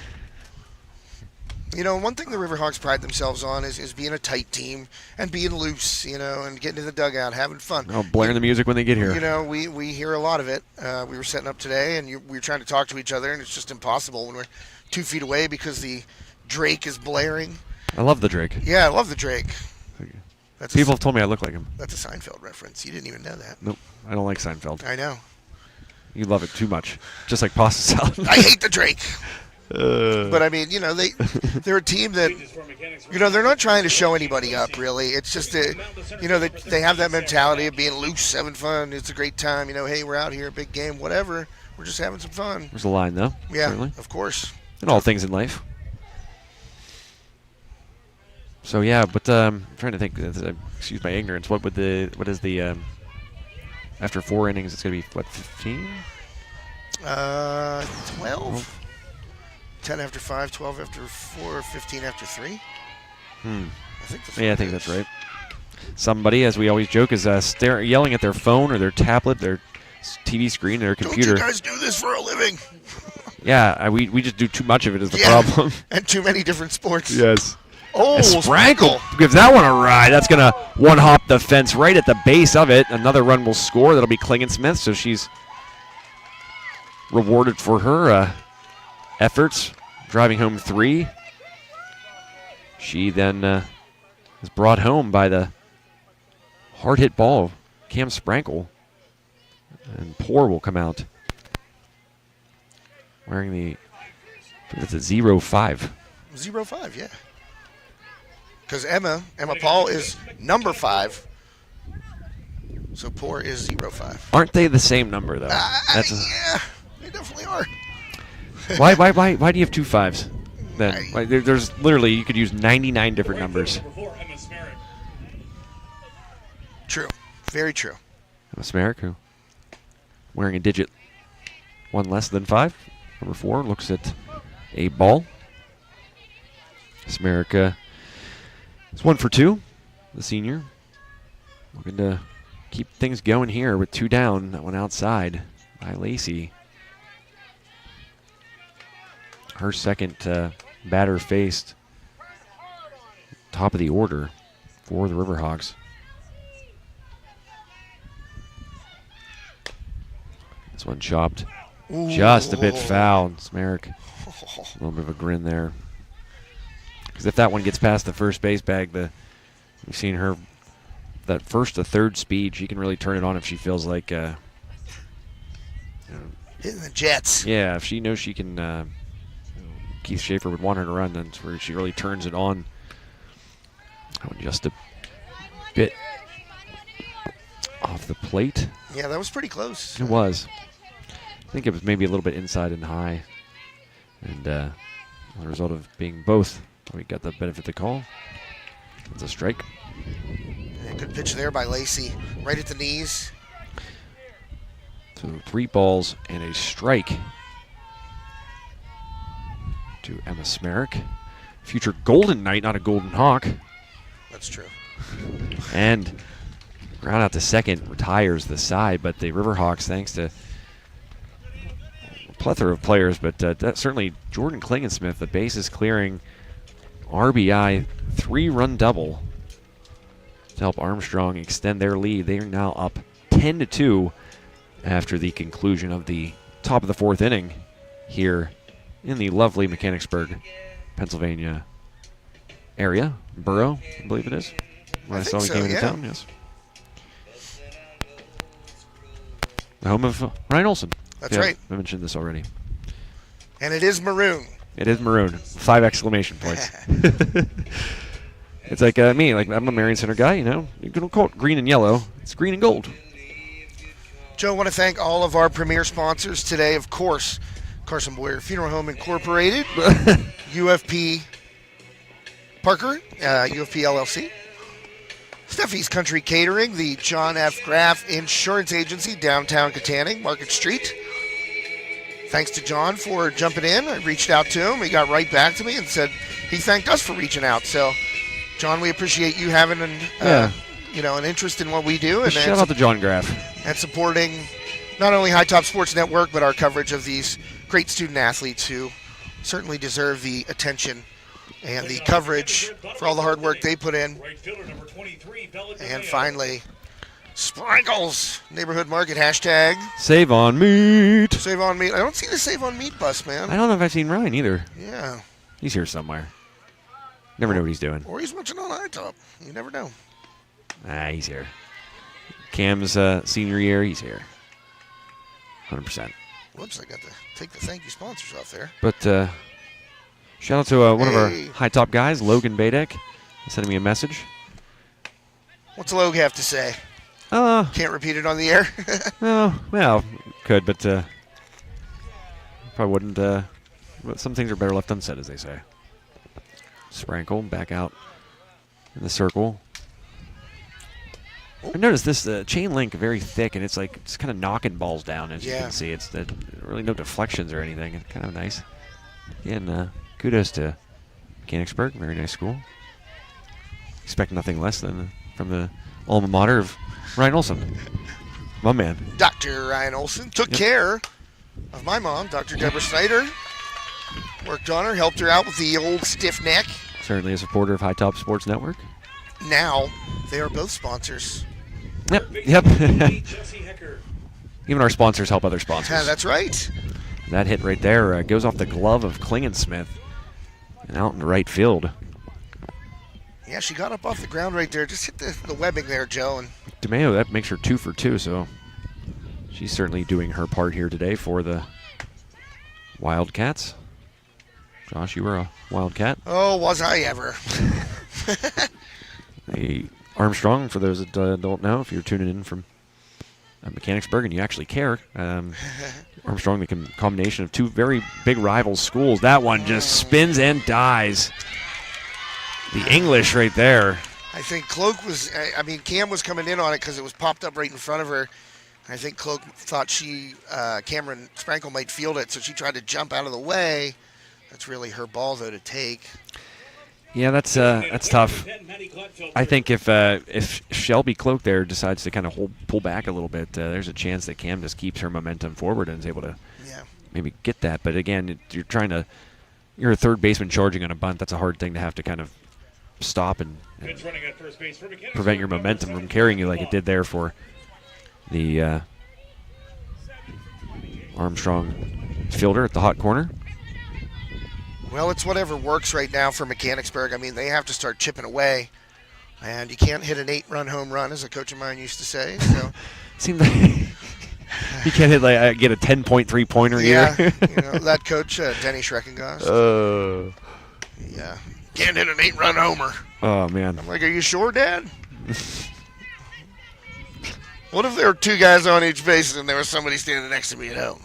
One thing the Riverhawks pride themselves on is being a tight team and being loose, and getting to the dugout, having fun. Oh, blaring the music when they get here. We hear a lot of it. We were setting up today, and we were trying to talk to each other, and it's just impossible when we're 2 feet away because the Drake is blaring. I love the Drake. Yeah, I love the Drake. People have told me I look like him. That's a Seinfeld reference. You didn't even know that. Nope, I don't like Seinfeld. I know. You love it too much, just like pasta salad. I hate the Drake. But I mean, they're a team that, they're not trying to show anybody up, really. It's just they have that mentality of being loose, having fun. It's a great time. Hey, we're out here, big game, whatever. We're just having some fun. There's a line, though. Yeah, certainly. Of course. In all things in life. So yeah, but I'm trying to think. Excuse my ignorance. What is the after 4 innings? It's gonna be what, 15? 12. 10 after 5, 12 after 4, 15 after 3. I think that's right. Somebody, as we always joke, is yelling at their phone or their tablet, their TV screen, their computer. Don't you guys do this for a living? Yeah, we just do too much of it is the problem. And too many different sports. Yes. Oh, Sprankle gives that one a ride. That's going to one-hop the fence right at the base of it. Another run will score. That'll be Klingensmith, so she's rewarded for her efforts, driving home 3. She then is brought home by the hard-hit ball of Cam Sprankle. And Poor will come out wearing I think that's a 0-5. 0-5, yeah. Because Emma Paul is number 5. So Poor is 0-5. Aren't they the same number, though? Yeah, they definitely are. Why do you have 2 5s? Then there's literally, you could use 99 different numbers. True, very true. Emma Smerrick, who wearing a digit 1 less than 5. Number 4 looks at a ball. Smerrick is 1 for 2. The senior looking to keep things going here with 2 down. That one outside by Lacey. Her second batter faced, top of the order for the Riverhawks. This one chopped just a bit foul. Smerrick, a little bit of a grin there. Because if that one gets past the first base bag, we've seen her, that first to third speed, she can really turn it on if she feels like hitting the jets. Yeah, if she knows she can. Keith Schaefer would want her to run, that's where she really turns it on. Just a bit off the plate. Yeah, that was pretty close. It was. I think it was maybe a little bit inside and high. And the result of being both, we got the benefit of the call. It's a strike. Yeah, good pitch there by Lacey, right at the knees. So 3 balls and a strike to Emma Smerrick. Future Golden Knight, not a Golden Hawk. That's true. And ground out to second, retires the side, but the Riverhawks, thanks to a plethora of players, but that certainly Jordan Klingensmith, the bases clearing RBI 3-run double to help Armstrong extend their lead. They are now up 10-2 after the conclusion of the top of the 4th inning here in the lovely Mechanicsburg, Pennsylvania area. Borough, I believe it is. When I saw we came into town, yes. The home of Ryan Olson. That's right. I mentioned this already. And it is maroon. It is maroon. 5 exclamation points. It's like me. Like, I'm a Marion Center guy, You can call it green and yellow. It's green and gold. Joe, I want to thank all of our premier sponsors today. Of course, Carson Boyer Funeral Home Incorporated, UFP Parker, UFP LLC, Steffi's Country Catering, the John F. Graff Insurance Agency, downtown Katanning, Market Street. Thanks to John for jumping in. I reached out to him. He got right back to me and said he thanked us for reaching out. So, John, we appreciate you having an interest in what we do. And shout out to John Graff. And supporting not only High Top Sports Network, but our coverage of these great student athletes who certainly deserve the attention and the coverage for all the hard work they put in. And finally, Sprinkles Neighborhood Market, hashtag Save on Meat. Save on Meat. I don't see the Save on Meat bus, man. I don't know if I've seen Ryan either. Yeah. He's here somewhere. Never know what he's doing. Or he's watching on High Top. You never know. He's here. Cam's senior year, he's here. 100%. Whoops, I got to take the thank you sponsors off there. But shout out to one of our High Top guys, Logan Badek, sending me a message. What's Logue have to say? Can't repeat it on the air? Well, could, but probably wouldn't. Some things are better left unsaid, as they say. Sprankle back out in the circle. I noticed this chain link very thick, and it's like it's kind of knocking balls down, as you can see. It's really no deflections or anything. It's kind of nice. Again, kudos to Mechanicsburg, very nice school. Expect nothing less than from the alma mater of Ryan Olson, my man. Dr. Ryan Olson took care of my mom, Dr. Deborah Snyder. Worked on her, helped her out with the old stiff neck. Certainly a supporter of High Top Sports Network. Now they are both sponsors. Yep. Even our sponsors help other sponsors. Yeah, that's right. That hit right there goes off the glove of Klingensmith and out in the right field. Yeah, she got up off the ground right there. Just hit the webbing there, Joe. And DeMeo, that makes her 2 for 2, so she's certainly doing her part here today for the Wildcats. Josh, you were a Wildcat. Oh, was I ever. Armstrong, for those that don't know, if you're tuning in from Mechanicsburg and you actually care, Armstrong, the combination of two very big rival schools. That one just spins and dies. The English right there. I think Cloak was, Cam was coming in on it because it was popped up right in front of her. I think Cloak thought Cameron Sprankle might field it, so she tried to jump out of the way. That's really her ball, though, to take. Yeah, that's tough. I think if Shelby Cloak there decides to kind of pull back a little bit, there's a chance that Cam just keeps her momentum forward and is able to maybe get that. But again, you're a third baseman charging on a bunt. That's a hard thing to have to kind of stop and prevent your momentum from carrying you like it did there for the Armstrong fielder at the hot corner. Well, it's whatever works right now for Mechanicsburg. I mean, they have to start chipping away, and you can't hit an 8-run home run, as a coach of mine used to say. So, seems like you can't get a 10.3 pointer here. That coach Denny Schreckengast. Yeah, can't hit an 8-run homer. Oh man! I'm like, are you sure, Dad? What if there were two guys on each base and there was somebody standing next to me at home,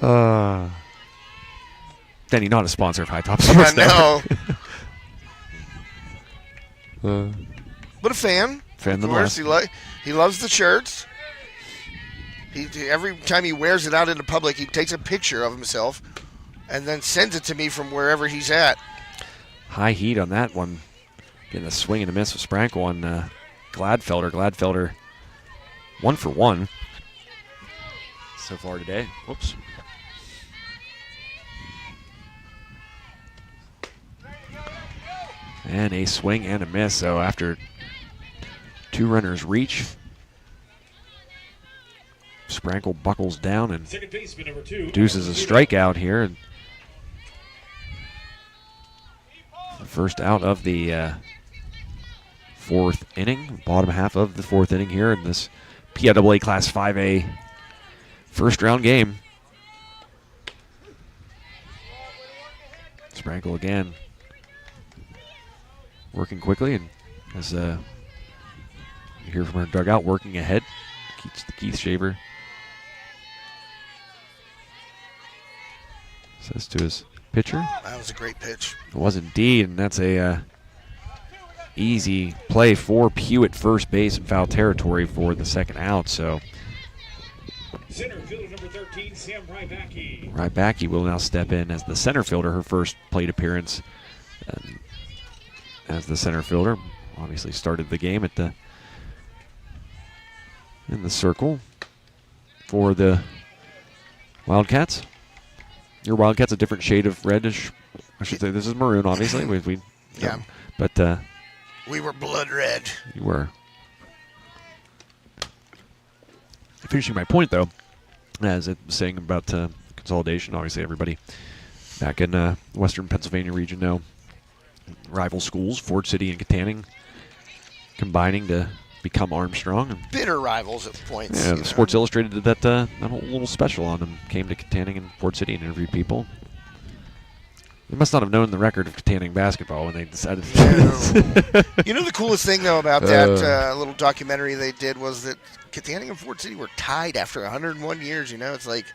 huh? Denny, not a sponsor of High Top Sports. I know. But a fan. Fan of course. He loves the shirts. Every time he wears it out into public, he takes a picture of himself and then sends it to me from wherever he's at. High heat on that one. Getting a swing and a miss with Sprankle on Gladfelder. Gladfelder 1 for 1 so far today. Whoops. And a swing and a miss. So after two runners reach, Sprankle buckles down and deuces a strikeout here. First out of the fourth inning, bottom half of the fourth inning here in this PIAA Class 5A first round game. Sprankle again working quickly, and as you hear from her dugout, working ahead. Keith Shaver Says to his pitcher. That was a great pitch. It was indeed, and that's a easy play for Pugh at first base in foul territory for the second out. So Center fielder number 13, Sam Rybacki. Rybacki will now step in as the center fielder, her first plate appearance as the center fielder. Obviously started the game in the circle for the Wildcats. Your Wildcats a different shade of reddish. I should say this is maroon, obviously. Yeah. But We were blood red. you were. Finishing my point, though, as it was saying about consolidation, obviously everybody back in western Pennsylvania region know rival schools, Ford City and Katanning, combining to become Armstrong. And Bitter rivals at points. yeah, Sports Illustrated did that little special on them. Came to Katanning and Ford City and interviewed people. They must not have known the record of Katanning basketball when they decided to do this. You know the coolest thing, though, about that little documentary they did was that Katanning and Ford City were tied after 101 years. You know, it's like,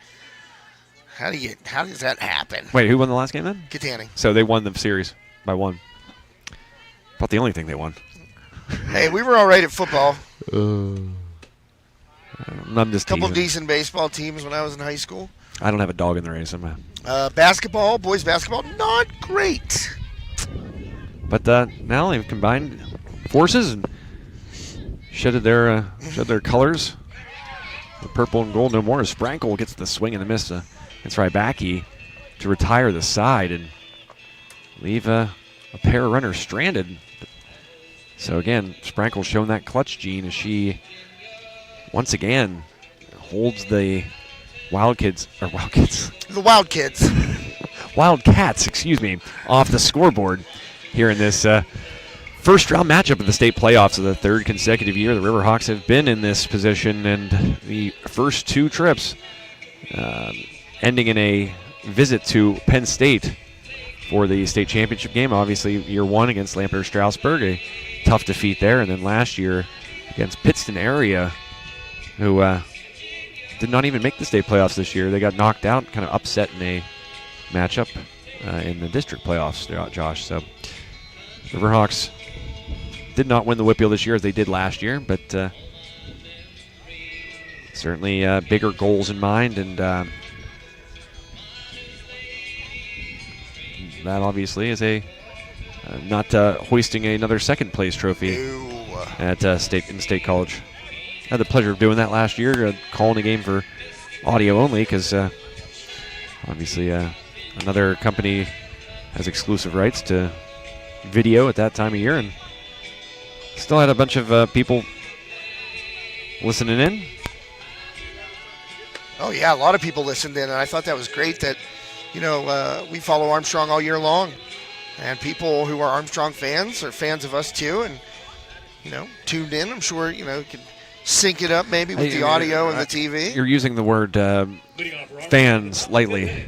how does that happen? Wait, who won the last game then? Katanning. So they won the series by one. About the only thing they won. Hey, we were all right at football. I'm just A couple teasing. decent baseball teams when I was in high school. I don't have a dog in the race. Basketball, boys basketball, not great. But now they've combined forces and shedded their colors. The purple and gold no more. As Sprankle gets the swing and the miss against Rybacki to retire the side and leave a pair of runners stranded. So again, Sprankle's shown that clutch gene as she once again holds the Wildcats, excuse me, off the scoreboard here in this first round matchup of the state playoffs of the third consecutive year. The Riverhawks have been in this position, and the first two trips ending in a visit to Penn State for the state championship game. Obviously, year one against Lampeter-Strasburg, a tough defeat there, and then last year against Pittston area, who did not even make the state playoffs this year. They got knocked out, kind of upset in a matchup in the district playoffs, Josh. So the Riverhawks did not win the Whippeal this year as they did last year, but certainly bigger goals in mind, and that obviously is not hoisting another second place trophy at State College. I had the pleasure of doing that last year, calling a game for audio only, because obviously another company has exclusive rights to video at that time of year, and still had a bunch of people listening in. Oh, yeah, a lot of people listened in, and I thought that was great that, we follow Armstrong all year long. And people who are Armstrong fans are fans of us, too, and, tuned in. I'm sure, can sync it up maybe with the audio and the TV. You're using the word fans lightly.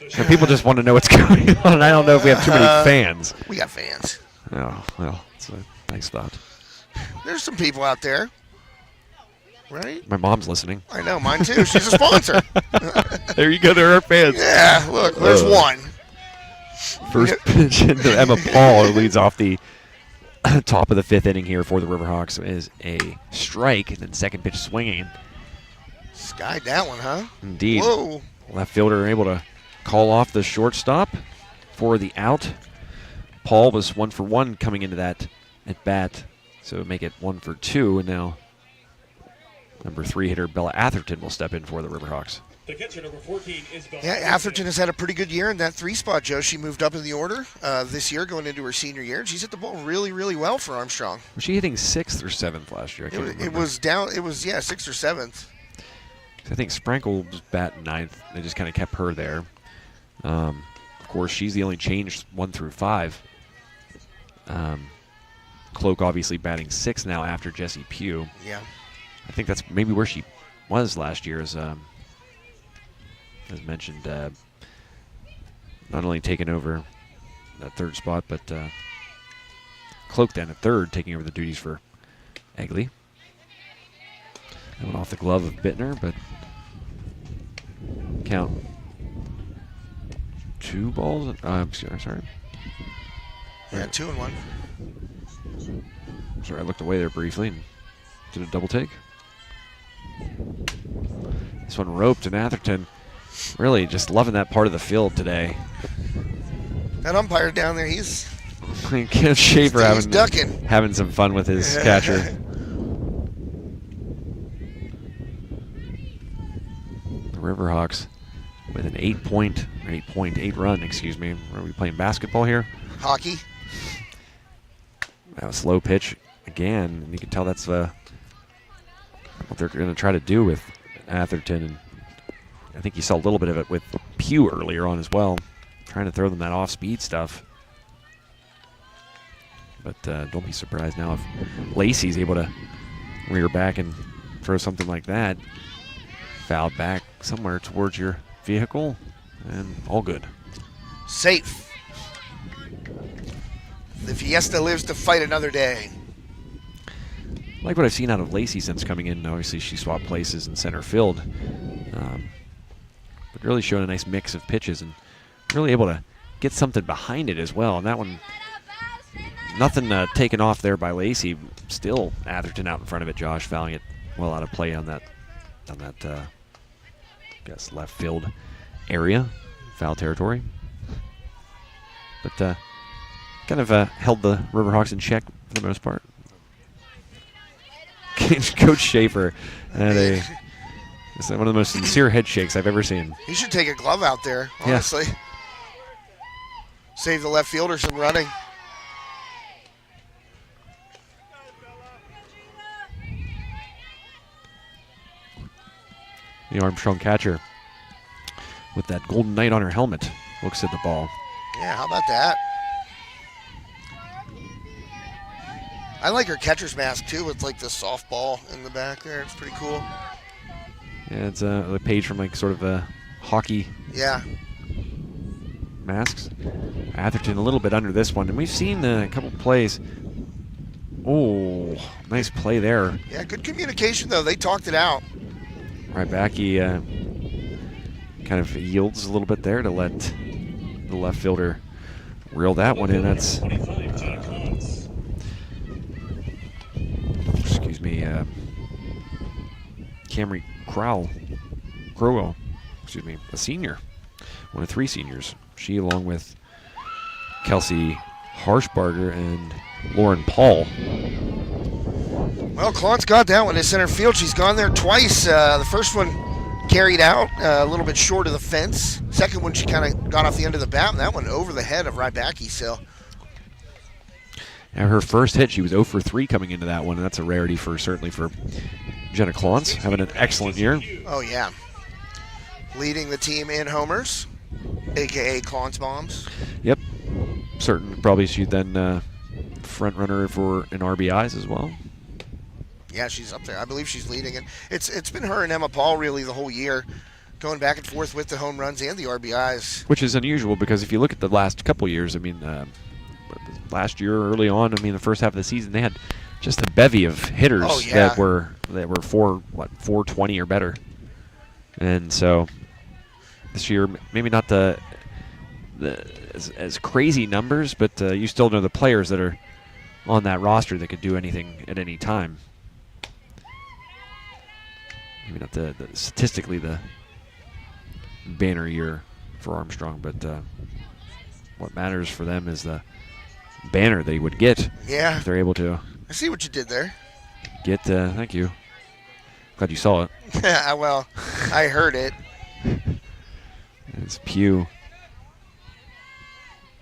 So people just want to know what's going on. I don't know if we have too many fans. We got fans. Oh, well, it's a nice thought. There's some people out there, right? My mom's listening. I know, mine too. She's a sponsor. There you go. There are fans. Yeah, look, there's one. First pitch into Emma Paul, who leads off the top of the fifth inning here for the Riverhawks, is a strike, and then second pitch swinging. Skied that one, huh? Indeed. Whoa. Left fielder able to call off the shortstop for the out. Paul was 1 for 1 coming into that at bat, so make it 1 for 2, and now number 3 hitter Bella Atherton will step in for the Riverhawks. The catcher, number 14, is Bella. Yeah, Atherton has had a pretty good year in that 3 spot, Joe. She moved up in the order this year going into her senior year, and she's hit the ball really, really well for Armstrong. Was she hitting 6th or 7th last year? I can't It remember. was down. It was, 6th or 7th. I think Sprankle was batting 9th. They just kind of kept her there. Of course, she's the only change 1 through 5. Cloak obviously batting 6th now after Jessie Pugh. Yeah. I think that's maybe where she was last year, as mentioned, not only taking over that 3rd spot, but Cloak then at 3rd, taking over the duties for Egley. That went off the glove of Bittner, but count 2 balls. Sorry. Yeah, 2-1. Sorry, I looked away there briefly and did a double take. This one roped, and Atherton really just loving that part of the field today. That umpire down there, he's Schaefer ducking. having some fun with his catcher. The Riverhawks with an 8.8 run, excuse me. Are we playing basketball here? Hockey. That was slow pitch again. And you can tell that's what they're going to try to do with Atherton. And I think you saw a little bit of it with Pugh earlier on as well, trying to throw them that off-speed stuff. But don't be surprised now if Lacey's able to rear back and throw something like that. Fouled back somewhere towards your vehicle, and all good. Safe. The Fiesta lives to fight another day. I like what I've seen out of Lacey since coming in. Obviously, she swapped places in center field. But really showing a nice mix of pitches and really able to get something behind it as well. And that one, nothing taken off there by Lacey. Still Atherton out in front of it. Josh fouling it well out of play on that I guess left field area, foul territory. But kind of held the Riverhawks in check for the most part. Coach Schaefer had it's one of the most sincere head shakes I've ever seen. He should take a glove out there, honestly. Yeah. Save the left fielder some running. The Armstrong catcher with that golden knight on her helmet looks at the ball. Yeah, how about that? I like her catcher's mask too with like the softball in the back there. It's pretty cool. Yeah, it's a page from like sort of a hockey masks. Atherton a little bit under this one, and we've seen a couple plays. Oh, nice play there. Yeah, good communication though. They talked it out. Right back, he kind of yields a little bit there to let the left fielder reel that one in. That's excuse me, Camry Crowell, excuse me, a senior, one of 3 seniors. She, along with Kelsey Harshbarger and Lauren Paul. Well, Klon's got that one in center field. She's gone there twice. The first one carried out a little bit short of the fence. Second one, she kind of got off the end of the bat, and that one over the head of Rybacki. So. Now her first hit, she was 0 for 3 coming into that one, and that's a rarity certainly for Jenna Klontz, having an excellent year. Oh, yeah. Leading the team in homers, a.k.a. Klontz bombs. Yep. Certainly, probably she then front runner for in RBIs as well. Yeah, she's up there. I believe she's leading it. It's been her and Emma Paul really the whole year, going back and forth with the home runs and the RBIs. Which is unusual because if you look at the last couple years, I mean, last year early on, I mean, the first half of the season, they had just a bevy of hitters that were 420 or better. And so this year, maybe not as crazy numbers, but you still know the players that are on that roster that could do anything at any time. Maybe not the statistically the banner year for Armstrong, but what matters for them is the banner they would get. Yeah. If they're able to. I see what you did there. Get, thank you. Glad you saw it. Well, I heard it. It's Pugh.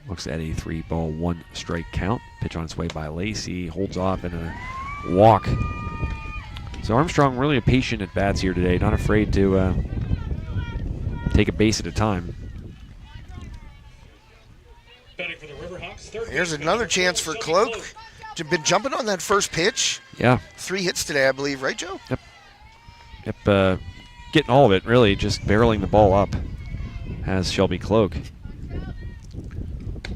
Looks at a 3-ball, 1-strike count. Pitch on its way by Lacey. Holds off and a walk. So Armstrong really a patient at bats here today. Not afraid to take a base at a time. Here's another chance for Cloak. Been jumping on that first pitch. Yeah. 3 hits today, I believe. Right, Joe? Yep. Getting all of it, really. Just barreling the ball up has Shelby Cloak.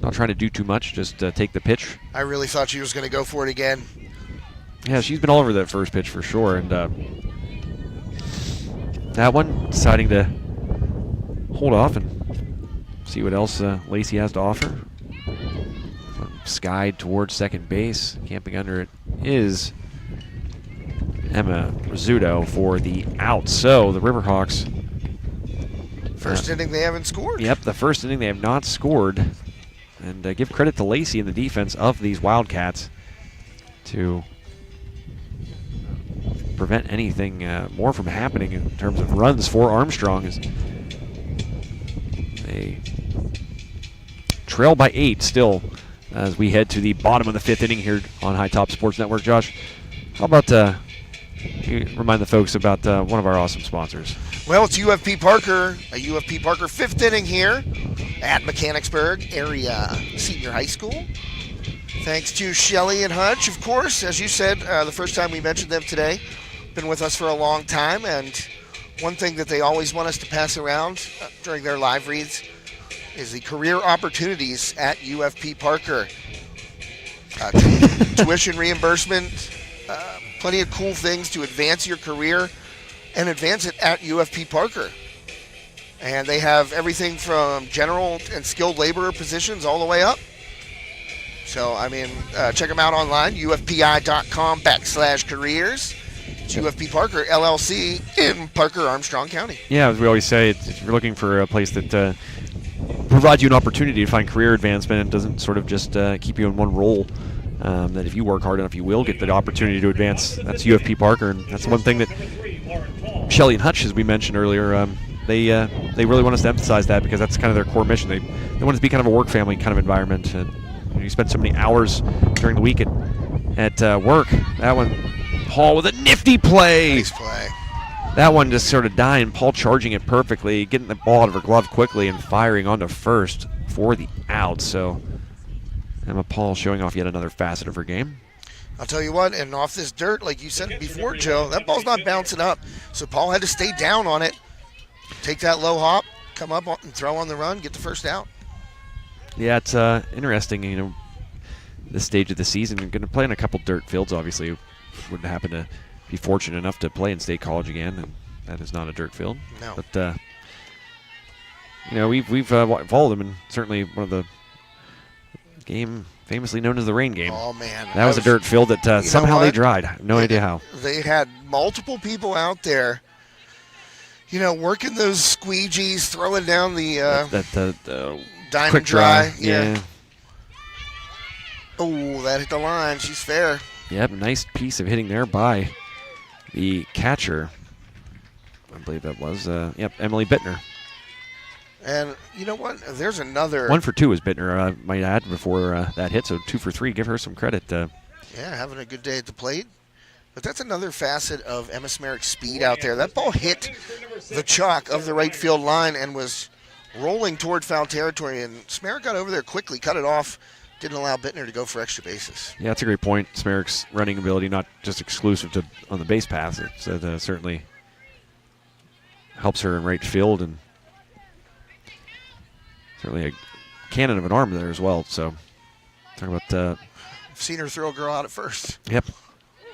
Not trying to do too much, just take the pitch. I really thought she was going to go for it again. Yeah, she's been all over that first pitch for sure. And that one deciding to hold off and see what else Lacey has to offer. Skied towards second base. Camping under it is Emma Rizzuto for the out. So the Riverhawks. First inning they haven't scored. Yep, the first inning they have not scored. And give credit to Lacey in the defense of these Wildcats to prevent anything more from happening in terms of runs for Armstrong. As they trail by 8 still as we head to the bottom of the 5th inning here on High Top Sports Network. Josh, how about you remind the folks about one of our awesome sponsors? Well, it's UFP Parker, a UFP Parker 5th inning here at Mechanicsburg Area Senior High School. Thanks to Shelly and Hutch, of course. As you said, the first time we mentioned them today, been with us for a long time, and one thing that they always want us to pass around during their live reads is the career opportunities at UFP Parker. Tuition reimbursement, plenty of cool things to advance your career and advance it at UFP Parker. And they have everything from general and skilled laborer positions all the way up. So, I mean, check them out online, ufpi.com/careers. It's UFP Parker, LLC in Parker, Armstrong County. Yeah, as we always say, if you're looking for a place that provides you an opportunity to find career advancement and doesn't sort of just keep you in one role, that if you work hard enough, you will get the opportunity to advance. That's UFP Parker, and that's one thing that Shelly and Hutch, as we mentioned earlier, they really want us to emphasize that because that's kind of their core mission. They want it to be kind of a work family kind of environment. And you spend so many hours during the week at work. That one, Paul with a nifty play. Nice play. That one just sort of dying. Paul charging it perfectly, getting the ball out of her glove quickly and firing onto first for the out. So Emma Paul showing off yet another facet of her game. I'll tell you what, and off this dirt, like you said before, Joe, that ball's not bouncing up. So Paul had to stay down on it, take that low hop, come up and throw on the run, get the first out. Yeah, it's interesting, this stage of the season. You're going to play in a couple dirt fields, obviously. Wouldn't happen to be fortunate enough to play in State College again, and that is not a dirt field. No. But, we've followed them, and certainly one of the game famously known as the rain game. Oh, man. That was a dirt field that somehow they dried. I have no idea how. They had multiple people out there, working those squeegees, throwing down the diamond quick dry. Yeah. Oh, that hit the line. She's fair. Yep, nice piece of hitting there by the catcher. I believe that was, Emily Bittner. And you know what? There's another. 1 for 2 is Bittner, I might add, before that hit. So 2 for 3. Give her some credit. Yeah, having a good day at the plate. But that's another facet of Emma Smerick's speed out there. That ball hit the chalk of the right field line and was rolling toward foul territory. And Smerick got over there quickly, cut it off, didn't allow Bittner to go for extra bases. Yeah, that's a great point. Smerick's running ability, not just exclusive to on the base pass. It certainly helps her in right field, and certainly a cannon of an arm there as well. So, talking about. I've seen her throw a girl out at first. Yep. A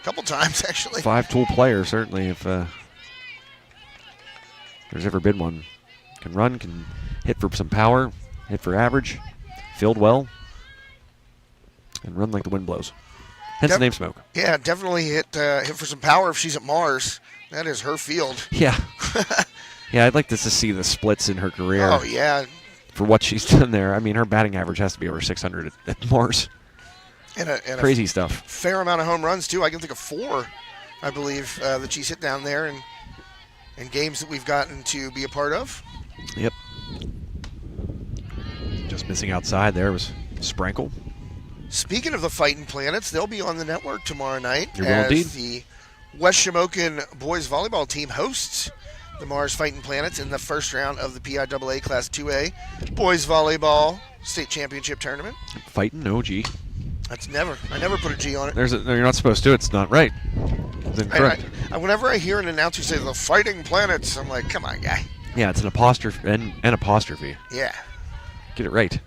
couple times, actually. 5-tool player, certainly, if there's ever been one. Can run, can hit for some power, hit for average, field well, and run like the wind blows. Hence the name Smoke. Yeah, definitely hit for some power if she's at Mars. That is her field. Yeah. Yeah, I'd like to see the splits in her career. Oh, yeah. For what she's done there. I mean, her batting average has to be over 600 at Mars. And crazy stuff. Fair amount of home runs, too. I can think of 4, I believe, that she's hit down there in games that we've gotten to be a part of. Yep. Just missing outside there was Sprankle. Speaking of the Fighting Planets, they'll be on the network tomorrow night as the West Shamokin boys volleyball team hosts the Mars Fighting Planets in the first round of the PIAA Class 2A boys volleyball state championship tournament. Fighting, no G. I never put a G on it. No, you're not supposed to. It's not right. It's incorrect. Whenever I hear an announcer say the Fighting Planets, I'm like, come on, guy. Yeah, it's an apostrophe and an apostrophe. Yeah. Get it right.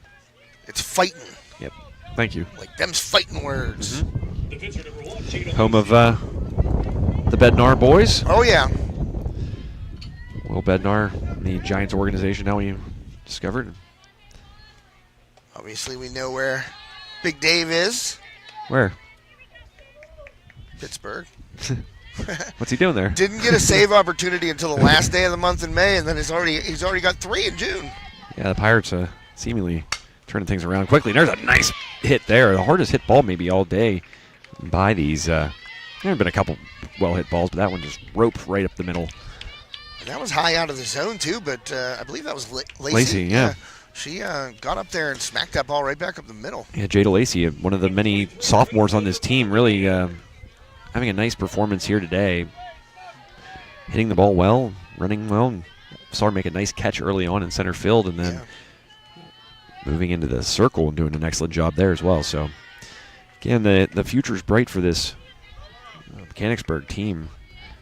It's fighting. Yep. Thank you. Like them's fighting words. Mm-hmm. Home of the Bednar boys. Oh, yeah. Will Bednar, the Giants organization, now we discovered. Obviously, we know where Big Dave is. Where? Pittsburgh. What's he doing there? Didn't get a save opportunity until the last day of the month in May, and then he's already got 3 in June. Yeah, the Pirates seemingly turning things around quickly. There's a nice hit there. The hardest hit ball maybe all day by these. There have been a couple well-hit balls, but that one just roped right up the middle. And that was high out of the zone, too, but I believe that was Lacey. Lacey, yeah. She got up there and smacked that ball right back up the middle. Yeah, Jada Lacey, one of the many sophomores on this team, really having a nice performance here today. Hitting the ball well, running well, and saw her make a nice catch early on in center field, and then moving into the circle and doing an excellent job there as well. So, again, the future's bright for this Mechanicsburg team.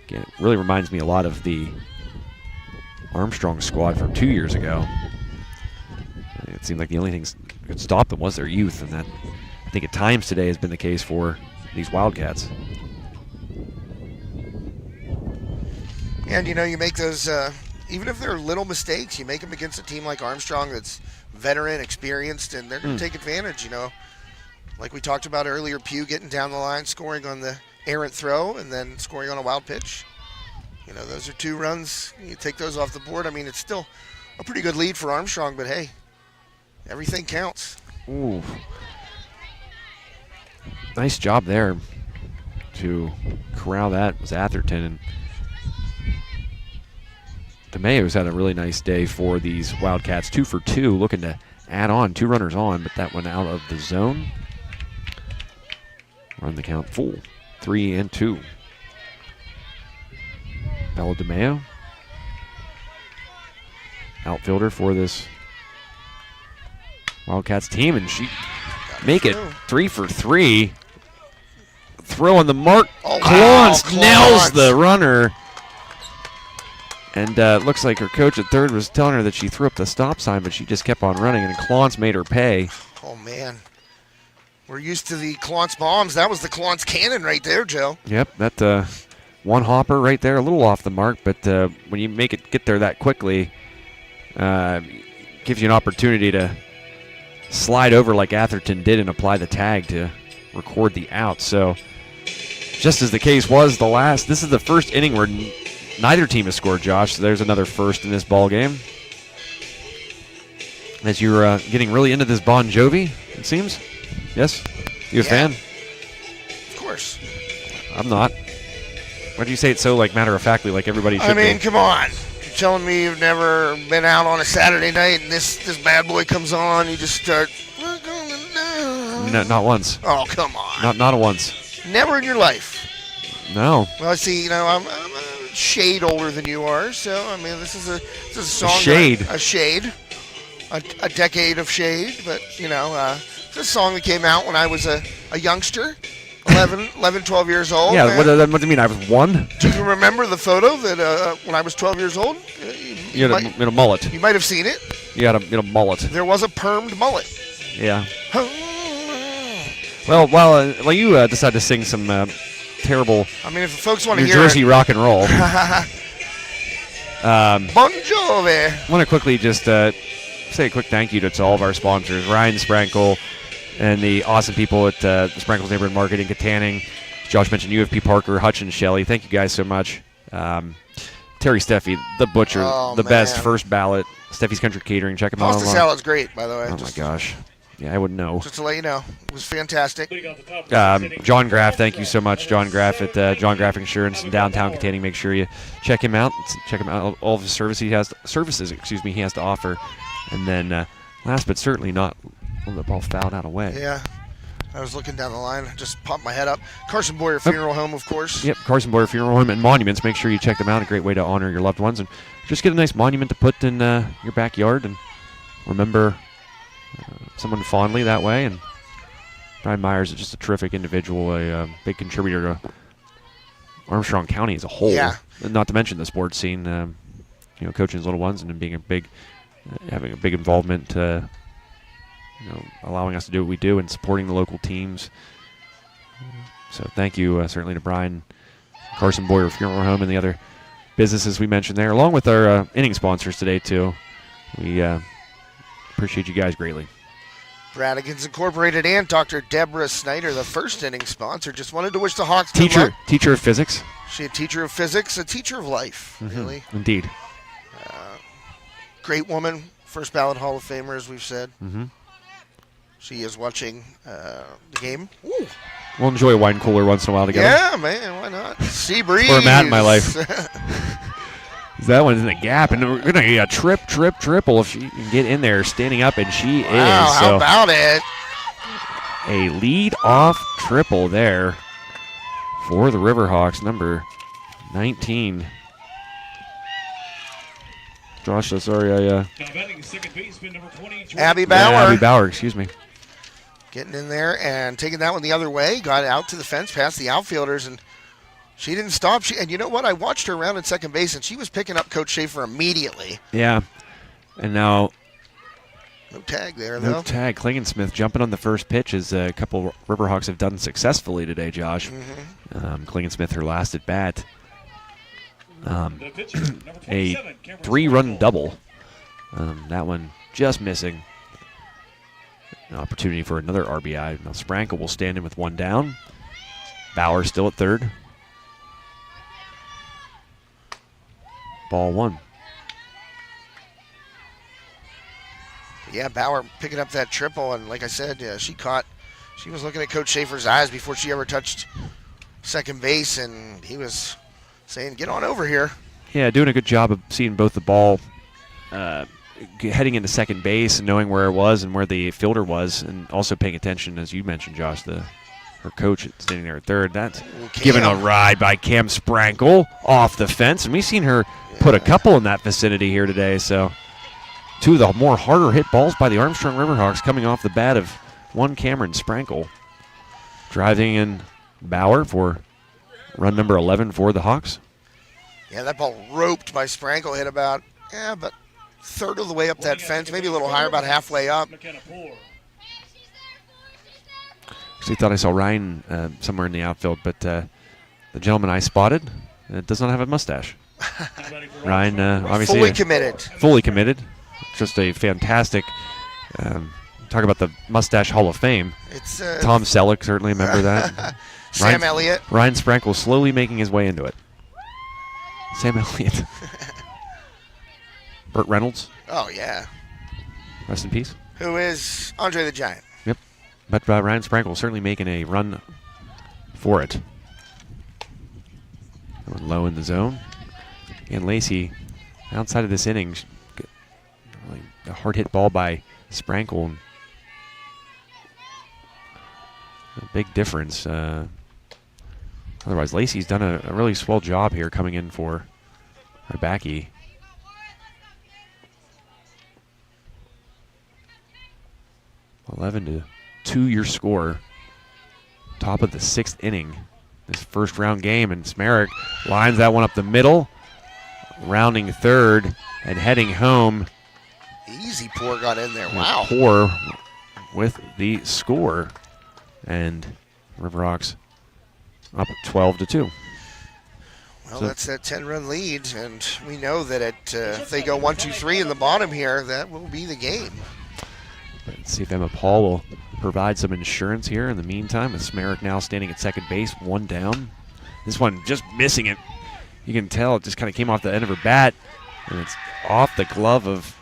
Again, it really reminds me a lot of the Armstrong squad from 2 years ago. It seemed like the only thing that could stop them was their youth, and that, I think, at times today has been the case for these Wildcats. And, you make those, even if they're little mistakes, you make them against a team like Armstrong that's veteran, experienced, and they're going to take advantage, Like we talked about earlier, Pugh getting down the line, scoring on the errant throw, and then scoring on a wild pitch. Those are 2 runs. You take those off the board. I mean, it's still a pretty good lead for Armstrong, but hey, everything counts. Ooh. Nice job there to corral that. It was Atherton. And DeMayo's had a really nice day for these Wildcats. 2 for 2, looking to add on. 2 runners on, but that one out of the zone. Run the count full. 3 and 2. Bella DeMayo, outfielder for this Wildcats team, and she make it 3 for 3. Throw on the mark. Oh, Clons wow. nails the runner. And it looks like her coach at third was telling her that she threw up the stop sign, but she just kept on running, and Clons made her pay. Oh, man. We're used to the Clons bombs. That was the Clons cannon right there, Joe. Yep, that one hopper right there, a little off the mark, but when you make it get there that quickly, gives you an opportunity to slide over like Atherton did and apply the tag to record the out. So just as the case was this is the first inning where neither team has scored, Josh, so there's another first in this ball game. As you're getting really into this Bon Jovi, it seems. Yes? You a fan? Of course. I'm not. Why do you say it so matter-of-factly, like everybody should be? Come on. You're telling me you've never been out on a Saturday night and this bad boy comes on, you just start... No, not once. Oh, come on. Not once. Never in your life. No. Well, see, I'm a shade older than you are, so, I mean, this is a song... A shade. A shade. A decade of shade, but, it's a song that came out when I was a youngster. 11, 12 years old. Yeah, what do you mean? I was 1? Do you remember the photo that when I was 12 years old? You had a mullet. You might have seen it. You had a mullet. There was a permed mullet. Yeah. Well, while you decide to sing some terrible I mean, if folks want to New hear Jersey rock and roll. Bon Jovi. I want to quickly just say a quick thank you to all of our sponsors, Ryan Sprankle, and the awesome people at the Sprankle's Neighborhood Market in Katanning. Josh mentioned UFP Parker, Hutch, and Shelley. Thank you guys so much. Terry Steffi, the butcher, best first ballot. Steffi's Country Catering. Check him out Pasta online. salad's great, by the way. Oh, my gosh. Yeah, I wouldn't know. Just to let you know. It was fantastic. John Graff, thank you so much. John Graff at John Graff Insurance in downtown Katanning. Make sure you check him out. Check him out. All of his services he has to offer. And then last but certainly not, the ball fouled out away. Yeah. I was looking down the line. Just popped my head up. Carson Boyer Funeral Home, of course. Yep, Carson Boyer Funeral Home and Monuments. Make sure you check them out. A great way to honor your loved ones. And just get a nice monument to put in your backyard and remember someone fondly that way. And Brian Myers is just a terrific individual, a big contributor to Armstrong County as a whole. Yeah. And not to mention the sports scene, coaching his little ones and being having a big involvement allowing us to do what we do and supporting the local teams. So thank you certainly to Brian, Carson Boyer Funeral Home, and the other businesses we mentioned there, along with our inning sponsors today too. We appreciate you guys greatly. Radigan's Incorporated and Dr. Deborah Snyder, the first inning sponsor, just wanted to wish the Hawks good luck. Teacher of physics. She a teacher of physics, a teacher of life, really. Indeed. Great woman, first ballot Hall of Famer, as we've said. Mm-hmm. She is watching the game. Ooh. We'll enjoy a wine cooler once in a while together. Yeah, man, why not? Sea breeze. Where I'm at in my life. That one's in the gap, and we're going to get a triple if she can get in there standing up, and she is. Wow, how about it? A lead-off triple there for the Riverhawks, number 19. Josh, sorry, Now batting second baseman, number 20. Abby Bauer. Yeah, Abby Bauer, excuse me. Getting in there and taking that one the other way. Got out to the fence past the outfielders, and she didn't stop. And you know what? I watched her around at second base, and she was picking up Coach Schaefer immediately. Yeah. And now no tag there, though. No tag. Klingensmith jumping on the first pitch, as a couple Riverhawks have done successfully today, Josh. Mm-hmm. Klingensmith, her last at bat. A 3-run 3-run double. That one just missing. An opportunity for another RBI. Now Sprankle will stand in with one down. Bauer still at third. Ball one. Yeah, Bauer picking up that triple, and like I said, she was looking at Coach Schaefer's eyes before she ever touched second base, and he was saying, get on over here. Yeah, doing a good job of seeing both the ball heading into second base and knowing where it was and where the fielder was, and also paying attention, as you mentioned, Josh, her coach standing there at third. That's given a ride by Cam Sprankle off the fence, and we've seen her put a couple in that vicinity here today. So two of the more harder hit balls by the Armstrong Riverhawks coming off the bat of one Cameron Sprankle. Driving in Bauer for run number 11 for the Hawks. Yeah, that ball roped by Sprankle, hit about, but third of the way up that fence, maybe a little higher, about halfway up. Actually thought I saw Ryan somewhere in the outfield, but the gentleman I spotted does not have a mustache. Ryan, obviously fully committed. Just a fantastic. Talk about the Mustache Hall of Fame. It's Tom Selleck, certainly a member of that. Sam Elliott. Ryan Sprankle slowly making his way into it. Sam Elliott. Burt Reynolds. Oh, yeah. Rest in peace. Who is Andre the Giant. Yep. But Ryan Sprankle certainly making a run for it. Going low in the zone. And Lacey, outside of this inning, a hard hit ball by Sprankle. A big difference. Otherwise, Lacey's done a really swell job here coming in for Rybacki. (11-2) your score. Top of the 6th inning. This first round game, and Smerrick lines that one up the middle, rounding third and heading home. Easy pour got in there. Wow. Pour with the score, and Riverhawks up 12-2. Well, that's that 10-run lead, and we know that if they go 1-2-3 in the bottom here, that will be the game. Let's see if Emma Paul will provide some insurance here in the meantime, with Smerrick now standing at second base, one down. This one just missing it. You can tell it just kind of came off the end of her bat, and it's off the glove of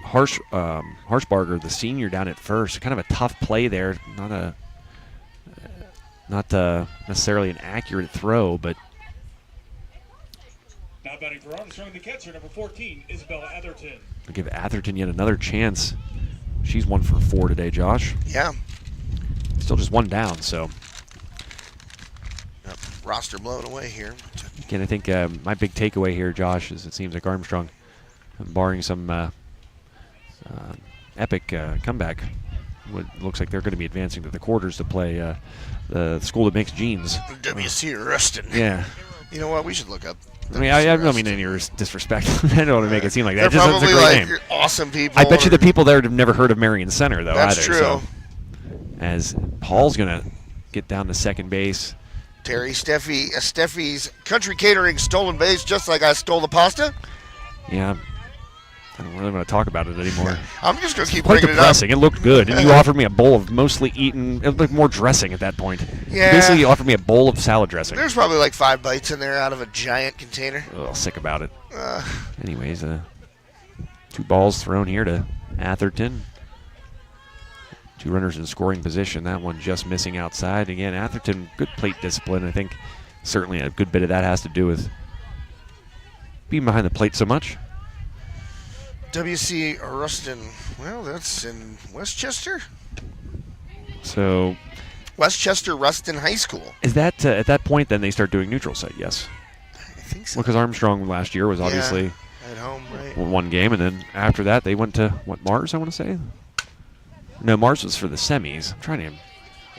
Harshbarger, the senior, down at first. Kind of a tough play there. Not necessarily an accurate throw, but. Now batting for Armstrong, the catcher, number 14, Isabella Atherton. I'll give Atherton yet another chance. She's 1 for 4 today, Josh. Yeah. Still just one down, so. Roster blown away here. Again, I think my big takeaway here, Josh, is it seems like Armstrong, barring some epic comeback, looks like they're going to be advancing to the quarters to play the school that makes jeans. WC Ruston. Yeah. You know what? We should look up. I mean, I don't mean any disrespect. I don't want to make it seem like that. They're Just, probably it's a great like name. Awesome people. I bet you the people there have never heard of Marion Center, though, That's either. True. So, as Paul's going to get down to second base. Terry Steffi's Country Catering stolen base, just like I stole the pasta. Yeah. I don't really want to talk about it anymore. I'm just going to keep Quite bringing depressing. it up. It looked good, and you offered me a bowl of mostly eaten. It looked like more dressing at that point. Yeah. Basically, you offered me a bowl of salad dressing. There's probably like 5 bites in there out of a giant container. Oh, sick about it. Anyways, 2 balls thrown here to Atherton. 2 runners in scoring position. That one just missing outside. Again, Atherton, good plate discipline. I think certainly a good bit of that has to do with being behind the plate so much. W.C. Rustin. Well, that's in Westchester. So, Westchester Rustin High School. is that at that point then they start doing neutral site? Yes. I think so. Well, because Armstrong last year was obviously At home, right? one game, and then after that they went to Mars, I want to say. No, Mars was for the semis. I'm trying to.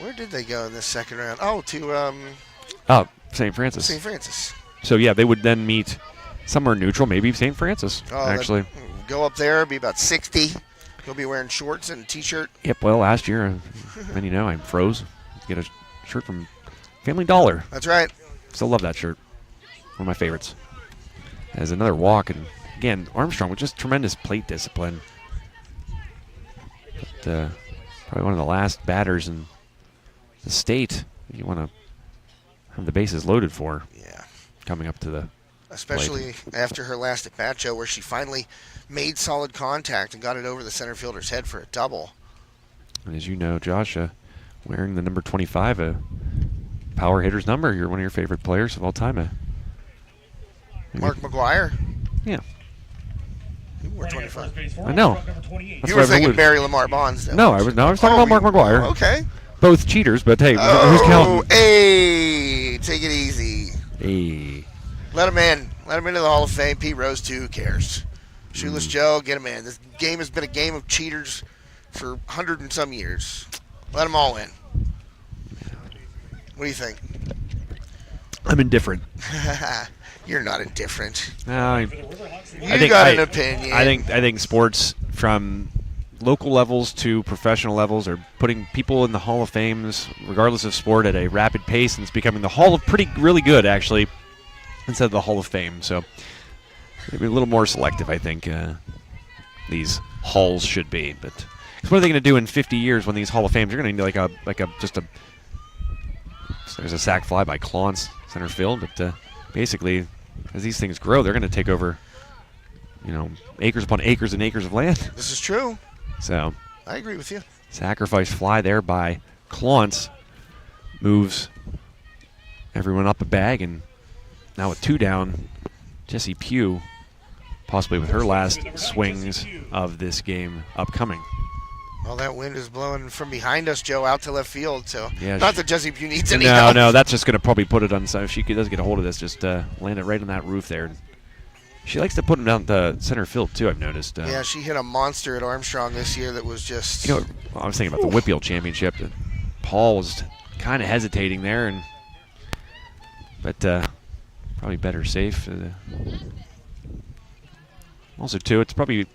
Where did they go in this second round? Oh, to St. Francis. St. Francis. So yeah, they would then meet somewhere neutral, maybe St. Francis. Actually. Go up there, be about 60. He'll be wearing shorts and a T-shirt. Yep. Well, last year, and I froze. Get a shirt from Family Dollar. That's right. Still love that shirt. One of my favorites. As another walk, and again, Armstrong with just tremendous plate discipline. But, probably one of the last batters in the state you want to have the bases loaded for. Yeah. Coming up to the Especially after her last at bat, Joe, where she finally made solid contact and got it over the center fielder's head for a double. And as you know, Josh, wearing the number 25, a power hitter's number. You're one of your favorite players of all time. Mark McGuire. Yeah. He wore 25. I know. You were thinking Barry Lamar Bonds, though. No, I was talking about Mark McGuire. Okay. Both cheaters, but hey, who's counting? Hey, take it easy. Hey. Let him in. Let him into the Hall of Fame. Pete Rose, too. Who cares? Shoeless Joe, get him in. This game has been a game of cheaters for 100 and some years. Let them all in. What do you think? I'm indifferent. You're not indifferent. No, You got an opinion. I think sports from local levels to professional levels are putting people in the Hall of Fames, regardless of sport, at a rapid pace, and it's becoming the Hall of really good, actually, instead of the Hall of Fame. So maybe a little more selective, I think, these halls should be. But what are they going to do in 50 years when these Hall of Fames? You're going to need there's a sac fly by Clance center field, but basically, as these things grow, they're going to take over, acres upon acres and acres of land. This is true. So I agree with you. Sacrifice fly there by Clance moves everyone up a bag, and now with 2 down, Jessie Pugh, possibly with her last swings of this game upcoming. Well, that wind is blowing from behind us, Joe, out to left field. So Yeah, not that Jessie Pugh needs any help. No, that's just going to probably put it on. So if she does get a hold of this, just land it right on that roof there. She likes to put them down the center field too, I've noticed. Yeah, she hit a monster at Armstrong this year that was just... I was thinking about the Whitfield Championship. Paul was kind of hesitating there, but probably better safe. Also, too, it's probably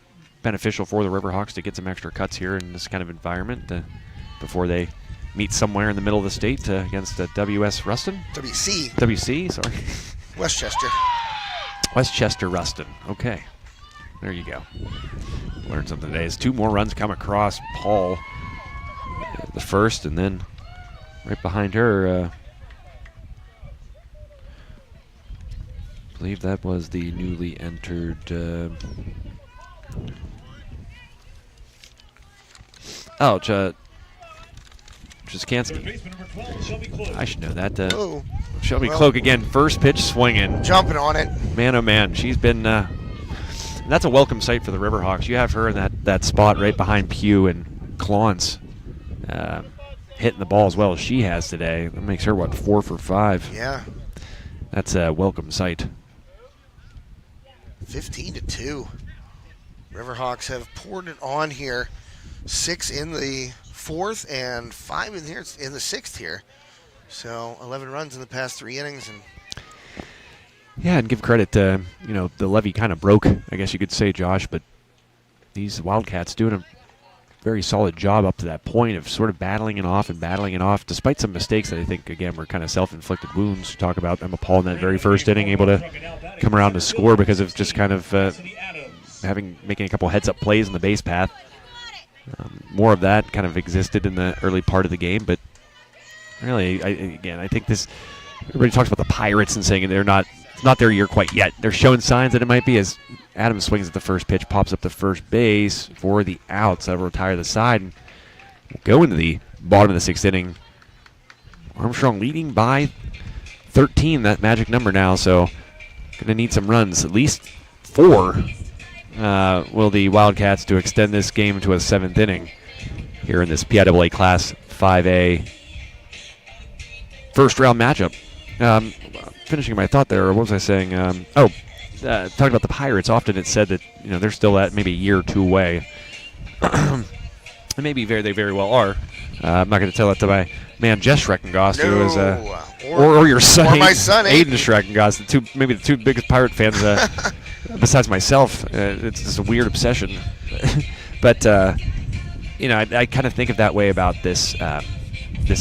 beneficial for the Riverhawks to get some extra cuts here in this kind of environment before they meet somewhere in the middle of the state against W.S. Rustin. WC, sorry. Westchester Rustin. Okay. There you go. Learned something today. As 2 more runs come across Paul, the first, and then right behind her, I believe that was the newly entered Jaskansky. I should know that. Shelby Cloak again, first pitch swinging. Jumping on it. Man, oh man, she's been. That's a welcome sight for the Riverhawks. You have her in that spot right behind Pugh and Clance, hitting the ball as well as she has today. That makes her 4 for 5. Yeah. That's a welcome sight. 15-2. Riverhawks have poured it on here. 6 in the 4th and 5 in here in the 6th here. So 11 runs in the past 3 innings. And yeah, and give credit to, the levee kind of broke, I guess you could say, Josh, but these Wildcats doing a very solid job up to that point of sort of battling it off, despite some mistakes that I think, again, were kind of self-inflicted wounds. Talk about Emma Paul in that very first inning, able to come around to score because of just kind of making a couple heads-up plays in the base path. More of that kind of existed in the early part of the game, but really, I think this. Everybody talks about the Pirates and saying it's not their year quite yet. They're showing signs that it might be as Adams swings at the first pitch, pops up to first base for the outs. That'll retire the side and we'll go into the bottom of the 6th inning. Armstrong leading by 13, that magic number now, so going to need some runs, at least 4 will the Wildcats to extend this game to a 7th inning here in this PIAA Class 5A first round matchup. Finishing my thought there, what was I saying? Talking about the Pirates, often it's said that they're still at maybe a year or 2 away. And maybe they very well are. I'm not going to tell that to my man Jess Schreckengast, who is or your son, or my son Aiden Schreckengast, maybe the 2 biggest Pirate fans besides myself. It's just a weird obsession. But I kind of think of that way about this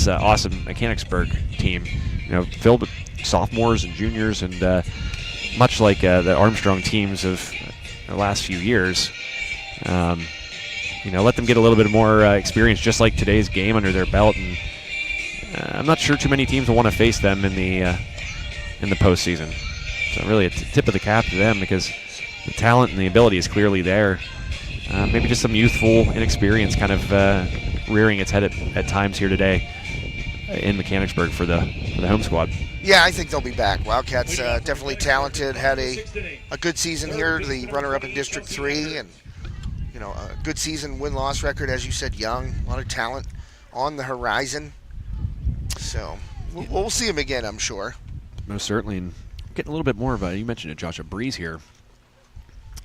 awesome Mechanicsburg team, filled with sophomores and juniors, and much like the Armstrong teams of the last few years. Let them get a little bit more experience, just like today's game, under their belt, and I'm not sure too many teams will want to face them in the postseason. So really, a tip of the cap to them, because the talent and the ability is clearly there. Maybe just some youthful inexperience kind of rearing its head at times here today in Mechanicsburg for the home squad. Yeah, I think they'll be back. Wildcats definitely talented. Had a good season here, the runner-up in District 3, and a good season, win-loss record, as you said, young, a lot of talent on the horizon. So we'll see him again, I'm sure. Most certainly. And getting a little bit more of you mentioned it, Josh, a breeze here.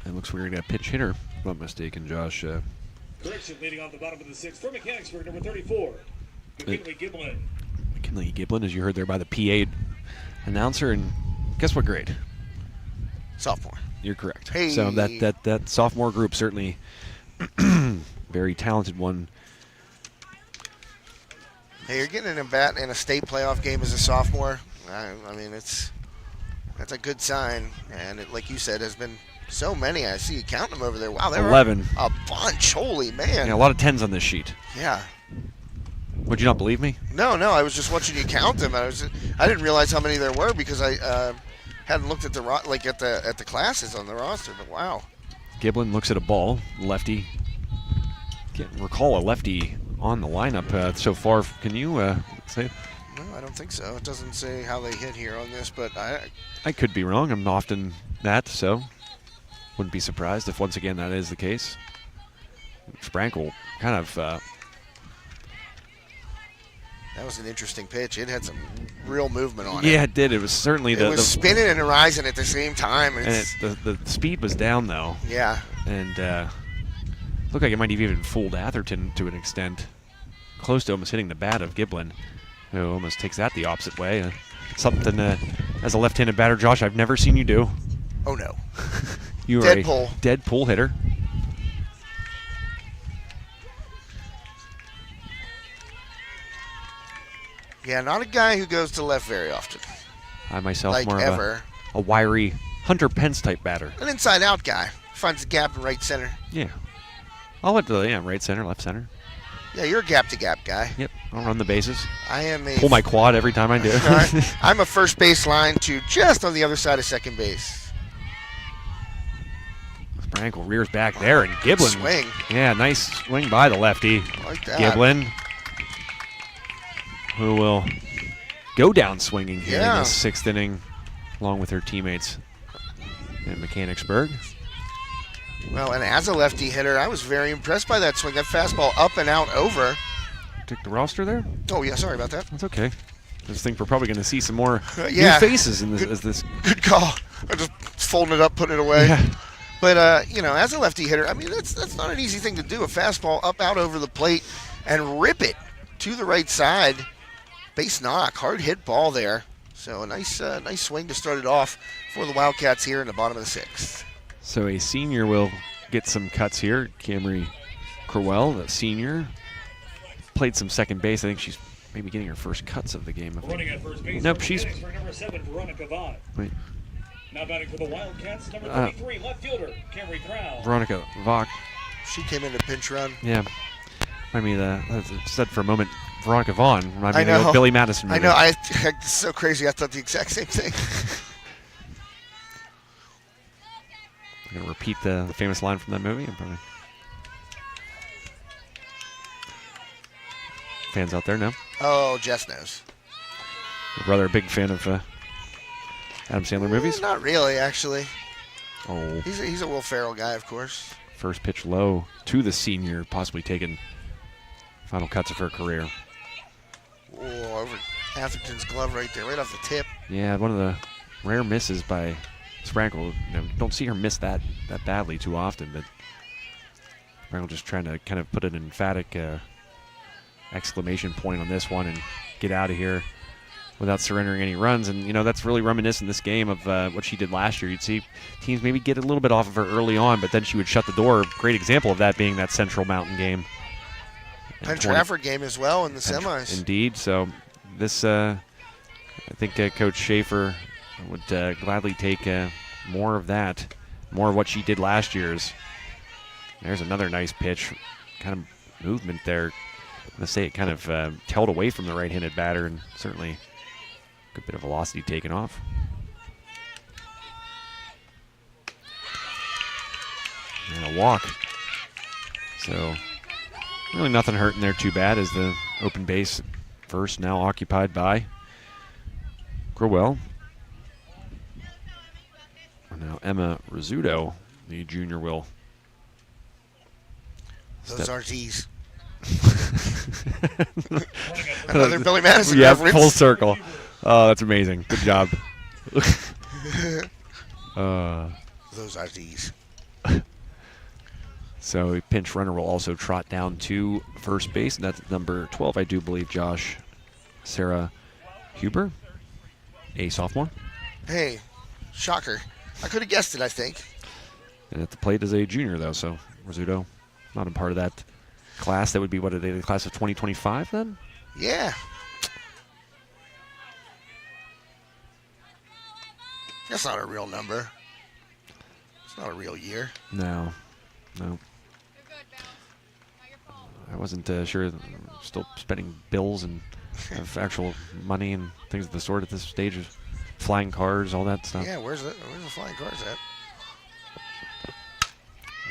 It looks we're going to get a pinch hitter, if I'm not mistaken, Josh. Correction, leading off the bottom of the 6th for Mechanicsburg, number 34, McKinley Giblin. McKinley Giblin, as you heard there by the PA announcer, and guess what grade? Sophomore. You're correct. Hey. So that sophomore group, certainly very talented one. Hey, you're getting an at-bat in a state playoff game as a sophomore. I mean, that's a good sign. And like you said, has been so many. I see you counting them over there. Wow, there 11. Are a bunch. Holy man. Yeah, a lot of 10s on this sheet. Yeah. Would you not believe me? No. I was just watching you count them. I didn't realize how many there were, because I hadn't looked at the classes on the roster. But wow. Giblin looks at a ball, lefty. Can't recall a lefty on the lineup so far. Can you say it? No, I don't think so. It doesn't say how they hit here on this, but I could be wrong. I'm often that, so wouldn't be surprised if once again that is the case. Sprankle kind of. That was an interesting pitch. It had some real movement on it. Yeah, it did. It was certainly it was spinning and rising at the same time. And the speed was down, though. Yeah. And looked like it might have even fooled Atherton to an extent. Close to almost hitting the bat of Giblin, who almost takes that the opposite way. Something, as a left-handed batter, Josh, I've never seen you do. Oh, no. You are a dead pull hitter. Yeah, not a guy who goes to left very often. I myself like more ever. of a wiry Hunter Pence type batter. An inside-out guy. Finds a gap in right center. Yeah. I'll let right center, left center. Yeah, you're a gap-to-gap guy. Yep, I'll run the bases. I am a... Pull my quad every time I do. I'm a first base line to just on the other side of second base. Sprankle rears back there, and Giblin. Swing. Yeah, nice swing by the lefty. Like that. Giblin, who will go down swinging here in the 6th inning, along with her teammates in Mechanicsburg. Well, and as a lefty hitter, I was very impressed by that swing. That fastball up and out over. Took the roster there? Oh, yeah, sorry about that. That's okay. I just think we're probably going to see some more new faces in this. Good call. I just folding it up, putting it away. Yeah. But, as a lefty hitter, I mean, that's not an easy thing to do. A fastball up, out over the plate and rip it to the right side. Base knock, hard hit ball there. So a nice swing to start it off for the Wildcats here in the bottom of the 6th. So a senior will get some cuts here. Camry Crowell, the senior, played some second base. I think she's maybe getting her first cuts of the game. Running at first base. Nope, she's. Number 7, Veronica Vaughn. Wait. Now batting for the Wildcats, number 33, left fielder, Carrie Brown. Veronica Vaught. She came in to pinch run. Yeah. I mean, as I said for a moment, Veronica Vaughn. I The old know. Billy Madison movie. I know. It's so crazy. I thought the exact same thing. I'm going to repeat the famous line from that movie. Probably. Fans out there know. Oh, Jess knows. Your brother, a big fan of Adam Sandler movies? Not really, actually. Oh. He's a Will Ferrell guy, of course. First pitch low to the senior, possibly taking final cuts of her career. Oh, over Atherton's glove right there, right off the tip. Yeah, one of the rare misses by Sprankle. Don't see her miss that badly too often, but Sprankle just trying to kind of put an emphatic exclamation point on this one and get out of here without surrendering any runs. And, that's really reminiscent this game of what she did last year. You'd see teams maybe get a little bit off of her early on, but then she would shut the door. Great example of that being that Central Mountain game. Penn Trafford game as well in the semis. Indeed. So this, I think Coach Schaefer would gladly take more of that, more of what she did last year's. There's another nice pitch, kind of movement there. I'm going to say it kind of tailed away from the right-handed batter, and certainly a good bit of velocity taken off. And a walk. So really nothing hurting there too bad as the open base first now occupied by Growell. And now Emma Rizzuto, the junior, will Those RTs. Another Billy Madison yeah, reference. full circle. Oh, that's amazing. Good job. Those RTs. So a pinch runner will also trot down to first base, and that's number 12, I do believe, Sarah Huber, a sophomore. Hey, shocker. I could have guessed it, I think. And at the plate is a junior, though, so Rizzuto not a part of that class. That would be, what are they, the class of 2025 then? Yeah. That's not a real number. It's not a real year. No. I wasn't sure. Still spending bills and have actual money and things of the sort at this stage of flying cars, all that stuff. Yeah, where's the flying cars at?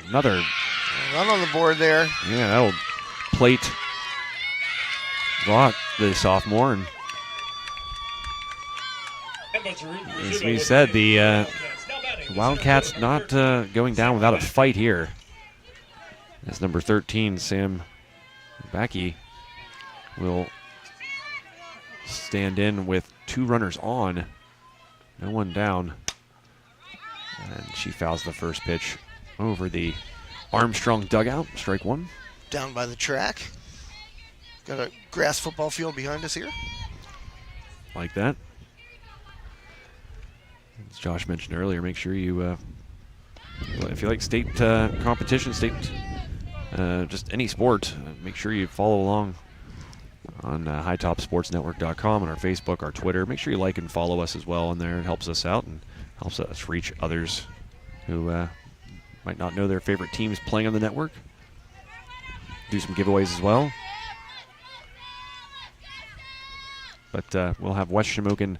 Another Run on the board there. Yeah, that'll plate Vaught, the sophomore. And as we said, the Wildcats not going down without a fight here. As number 13, Sam Backey, will stand in with 2 runners on, no one down. And she fouls the first pitch over the Armstrong dugout, strike 1. Down by the track. Got a grass football field behind us here. Like that. As Josh mentioned earlier, make sure you, if you like state competition, just any sport, make sure you follow along on HighTopSportsNetwork.com, on our Facebook, our Twitter. Make sure you like and follow us as well on there. It helps us out and helps us reach others who might not know their favorite teams playing on the network. Do some giveaways as well. But we'll have West Shamokin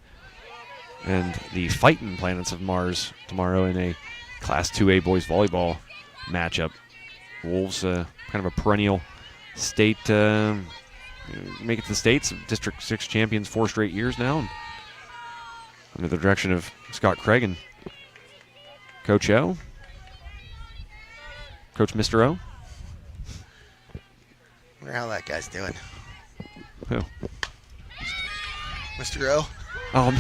and the Fightin' Planets of Mars tomorrow in a Class 2A boys volleyball matchup. Wolves, kind of a perennial state, make it to the states, District 6 champions 4 straight years now. And under the direction of Scott Craig and Coach O. Coach Mr. O. Wonder how that guy's doing. Who? Mr. O. Oh,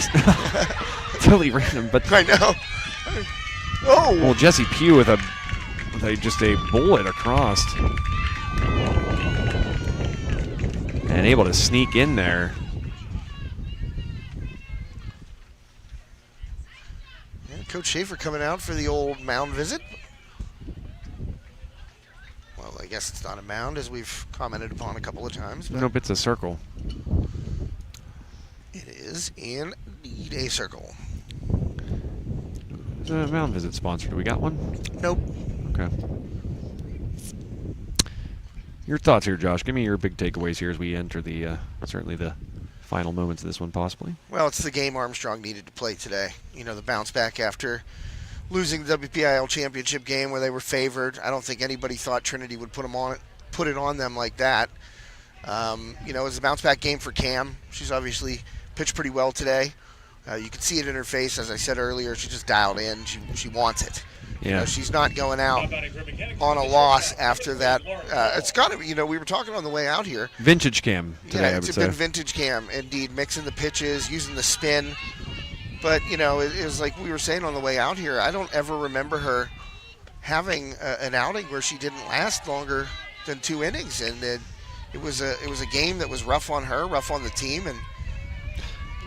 totally random, but I know. Oh! Well, Jesse Pugh with just a bullet across. And able to sneak in there. Yeah, Coach Schaefer coming out for the old mound visit. Well, I guess it's not a mound, as we've commented upon a couple of times. But Nope, it's a circle. it is indeed a circle. Who's a Mound Visit sponsor? Do we got one? Nope. Okay. Your thoughts here, Josh. Give me your big takeaways here as we enter the certainly the final moments of this one, possibly. Well, it's the game Armstrong needed to play today. The bounce back after losing the WPIAL championship game where they were favored. I don't think anybody thought Trinity would put it on them like that. It was a bounce back game for Cam. She's obviously pitched pretty well today. You can see it in her face, as I said earlier. She just dialed in. She wants it. Yeah. She's not going out on a loss after that. It's got to be, we were talking on the way out here. Vintage Cam today, Yeah, I would it's say. been vintage Cam, indeed, mixing the pitches, using the spin. But, it was like we were saying on the way out here, I don't ever remember her having an outing where she didn't last longer than 2 innings. And it was a game that was rough on her, rough on the team, and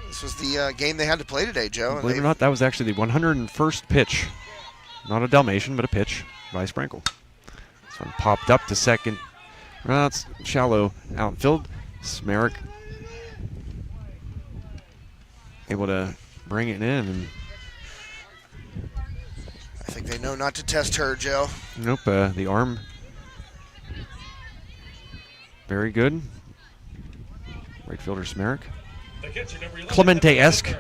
this was the game they had to play today, Joe. Believe it or not, that was actually the 101st pitch. Not a Dalmatian, but a pitch by Sprankle. This one popped up to second. Well, it's shallow outfield. Smerick able to bring it in. And I think they know not to test her, Joe. nope, the arm very good. Right fielder Smerick. Clemente-esque.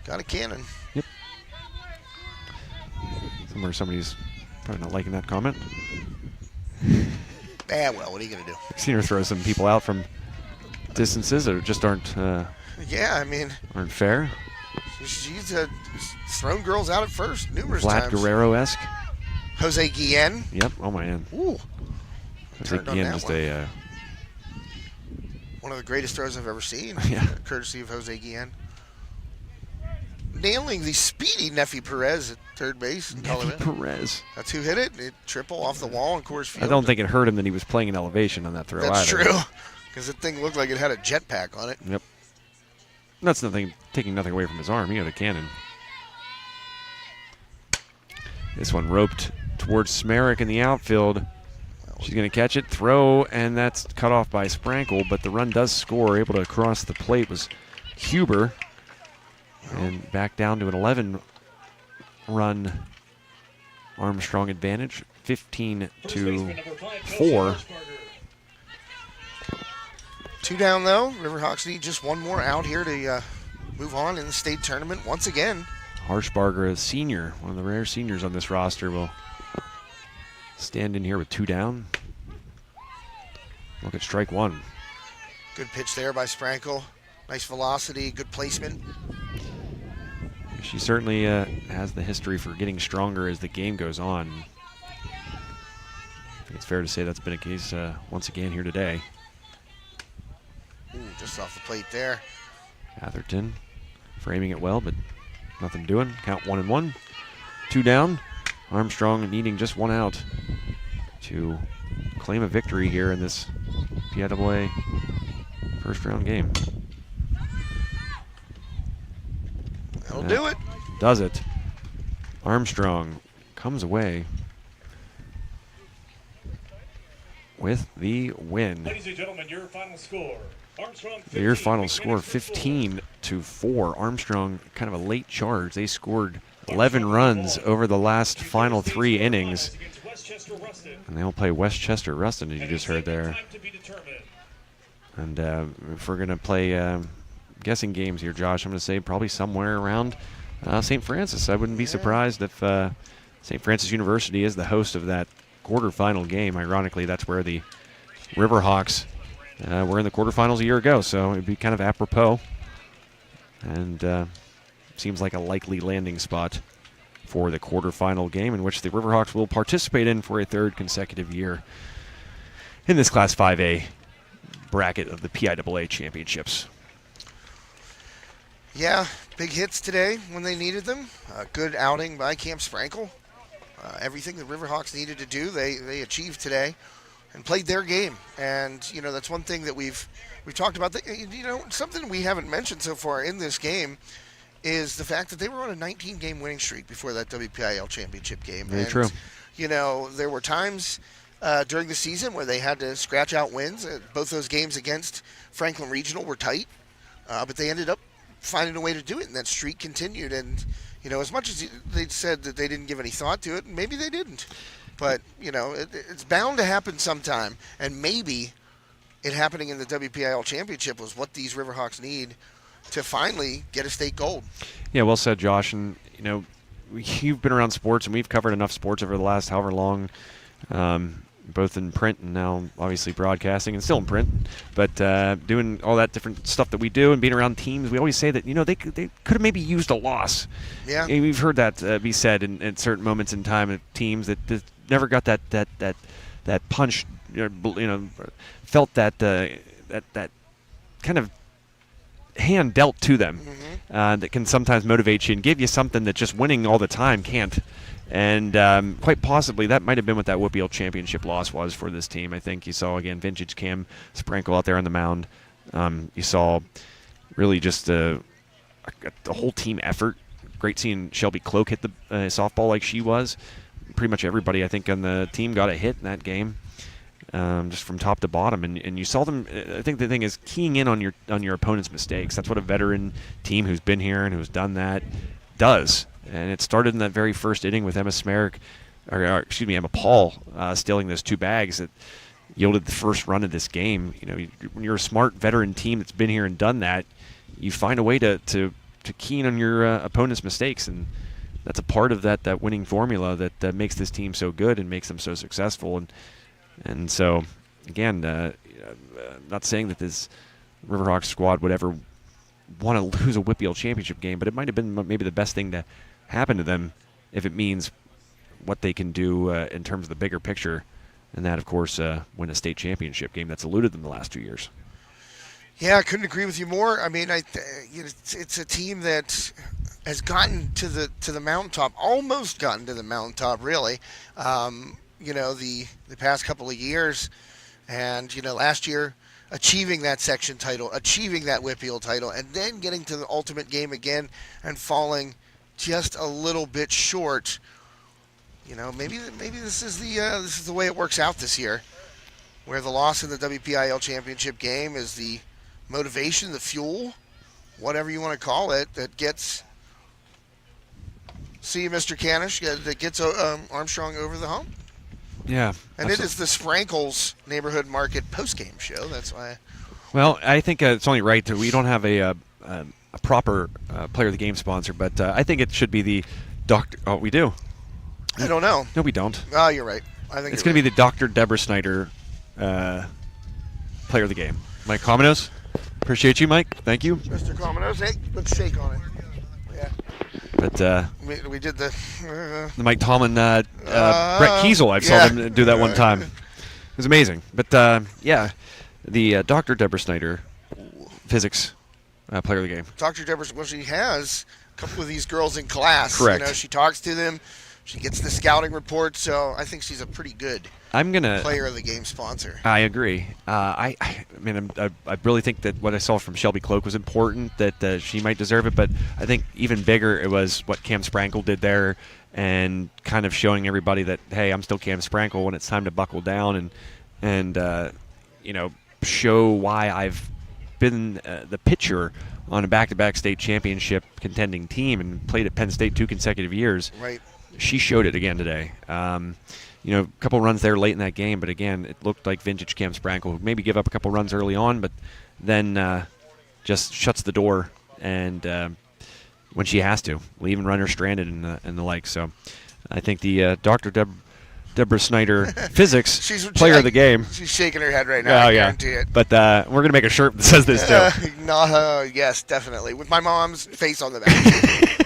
Got a cannon. Somewhere somebody's probably not liking that comment. Well, what are you going to do? I've seen her throw some people out from distances that just aren't aren't fair. She's thrown girls out at first numerous Vlad times. Guerrero-esque. Jose Guillen. Yep. Oh man. Ooh. Jose Turned on Guillen that just one. a One of the greatest throws I've ever seen. Yeah. Courtesy of Jose Guillen. Nailing the speedy Neffy Perez at third base in Neffy Colorado. Perez. That's who hit it. It triple off the wall in Coors Field. I don't think it hurt him that he was playing in elevation on that throw That's either. true. Because the thing looked like it had a jetpack on it. Yep. That's taking nothing away from his arm. He had a cannon. This one roped towards Smerick in the outfield. She's going to catch it, throw, and that's cut off by Sprankle, but the run does score. Able to cross the plate was Huber. And back down to an 11-run Armstrong advantage, 15-4. 2 down, though. Riverhawks need just one more out here to move on in the state tournament once again. Harshbarger, a senior, one of the rare seniors on this roster, will stand in here with 2 down. Look at strike 1. Good pitch there by Sprankle. Nice velocity, good placement. She certainly has the history for getting stronger as the game goes on. I think it's fair to say that's been a case once again here today. Ooh, just off the plate there. Atherton framing it well, but nothing doing. Count 1-1. 2 down. Armstrong needing just 1 out to claim a victory here in this PIAA first round game. That'll do it. Does it. Armstrong comes away with the win. Ladies and gentlemen, your final score. Armstrong 15, Your final score, Mechanicsburg 15-4. Armstrong, kind of a late charge. They scored 11 runs over the last final 3 innings. And they'll play Westchester Ruston, as you just heard there. And if we're going to play guessing games here, Josh, I'm going to say probably somewhere around St. Francis. I wouldn't be surprised if St. Francis University is the host of that quarterfinal game. Ironically, that's where the Riverhawks were in the quarterfinals a year ago, so it'd be kind of apropos. And seems like a likely landing spot for the quarterfinal game, in which the Riverhawks will participate in for a 3rd consecutive year in this Class 5A bracket of the PIAA championships. Yeah, big hits today when they needed them. Good outing by Camp Sprankle. Everything the Riverhawks needed to do, they achieved today and played their game. And, that's one thing that we've talked about. Something we haven't mentioned so far in this game is the fact that they were on a 19-game winning streak before that WPIAL championship game. Very true. There were times during the season where they had to scratch out wins. Both those games against Franklin Regional were tight, but they ended up finding a way to do it, and that streak continued. And, as much as they said that they didn't give any thought to it, maybe they didn't. But, it's bound to happen sometime. And maybe it happening in the WPIAL championship was what these Riverhawks need to finally get a state gold. Yeah, well said, Josh. And, you've been around sports, and we've covered enough sports over the last however long, both in print and now obviously broadcasting and still in print, but doing all that different stuff that we do and being around teams. We always say that, they could have maybe used a loss. Yeah. And we've heard that be said in certain moments in time of teams that never got that punch, felt that kind of hand dealt to them. That can sometimes motivate you and give you something that just winning all the time can't. And quite possibly that might have been what that WPIAL championship loss was for this team. I think you saw, again, vintage Cam Sprankle out there on the mound. You saw really just a whole team effort. Great seeing Shelby Cloak hit the softball like she was. Pretty much everybody, I think, on the team got a hit in that game. Just from top to bottom, and you saw them. I think the thing is keying in on your opponent's mistakes. That's what a veteran team who's been here and who's done that does. And it started in that very first inning with Emma Paul stealing those 2 bags that yielded the first run of this game. When you're a smart veteran team that's been here and done that, you find a way to key in on your opponent's mistakes, and that's a part of that winning formula that makes this team so good and makes them so successful. And so, again, not saying that this Riverhawks squad would ever want to lose a WPIAL championship game, but it might have been maybe the best thing to happen to them if it means what they can do in terms of the bigger picture, and that, of course, win a state championship game that's eluded them the last 2 years. Yeah, I couldn't agree with you more. I mean, it's a team that has gotten to the mountaintop, almost gotten to the mountaintop, really. The past couple of years, and last year achieving that section title, achieving that WPIAL title, and then getting to the ultimate game again and falling just a little bit short. Maybe this is the way it works out this year, where the loss in the WPIAL championship game is the motivation, the fuel, whatever you want to call it, that gets Mr. Canish, that gets Armstrong over the hump. Yeah. And it is the Sprankles Neighborhood Market post-game show. That's why. Well, I think it's only right that we don't have a proper player of the game sponsor, but I think it should be the Dr. Oh, we do. I don't know. No, we don't. Oh, you're right. I think it's going to be the Dr. Deborah Snyder player of the game. Mike Cominos. Appreciate you, Mike. Thank you. Mr. Cominos. Hey, let's shake on it. Yeah. But we did the Mike Tomlin, Brett Kiesel. I saw them do that one time. It was amazing. But the Dr. Deborah Snyder, physics player of the game. Dr. Deborah, well, she has a couple of these girls in class. Correct. She talks to them. She gets the scouting report. So I think she's a pretty good player of the game sponsor. I agree. I really think that what I saw from Shelby Cloak was important, that she might deserve it. But I think even bigger, it was what Cam Sprankle did there, and kind of showing everybody that, hey, I'm still Cam Sprankle when it's time to buckle down and show why I've been the pitcher on a back-to-back state championship contending team and played at Penn State 2 consecutive years. Right. She showed it again today. A couple runs there late in that game, but again, it looked like vintage Cam Sprankle, who maybe give up a couple runs early on, but then just shuts the door and when she has to, leaving runners stranded and the like. So I think the Dr. Deborah Snyder physics player of the game. She's shaking her head right now. I guarantee it. But we're going to make a shirt that says this too. Yes, definitely. With my mom's face on the back.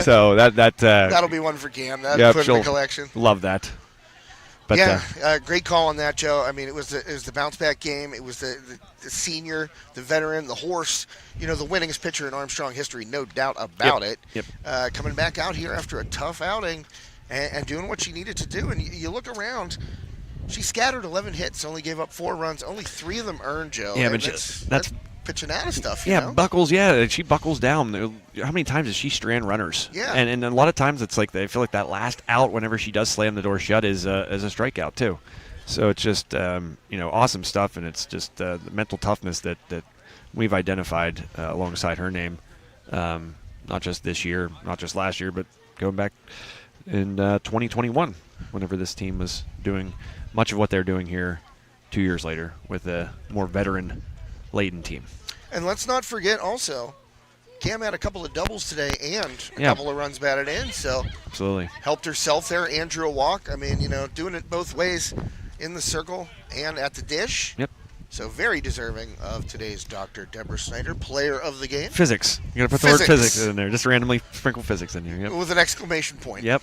So that'll be one for Cam. That'll put in the collection. Love that. But, great call on that, Joe. I mean, it was the bounce back game. It was the senior, the veteran, the horse. The winningest pitcher in Armstrong history, no doubt about it. Yep. Coming back out here after a tough outing and doing what she needed to do. And you look around. She scattered 11 hits, only gave up 4 runs, only 3 of them earned, Joe. Yeah, but that's pitching out of stuff. Buckles. Yeah, she buckles down. How many times does she strand runners? Yeah, and a lot of times it's like I feel like that last out, whenever she does slam the door shut, is a strikeout too. So it's just awesome stuff, and it's just the mental toughness that we've identified alongside her name. not just this year, not just last year, but going back in 2021, whenever this team was doing much of what they're doing here 2 years later with a more veteran-laden team. And let's not forget also, Cam had a couple of doubles today and a couple of runs batted in, so absolutely helped herself there and drew a walk. I mean, doing it both ways in the circle and at the dish. Yep. So very deserving of today's Dr. Deborah Snyder, player of the game. Physics. You got to put the word physics in there. Just randomly sprinkle physics in here. Yep. With an exclamation point. Yep.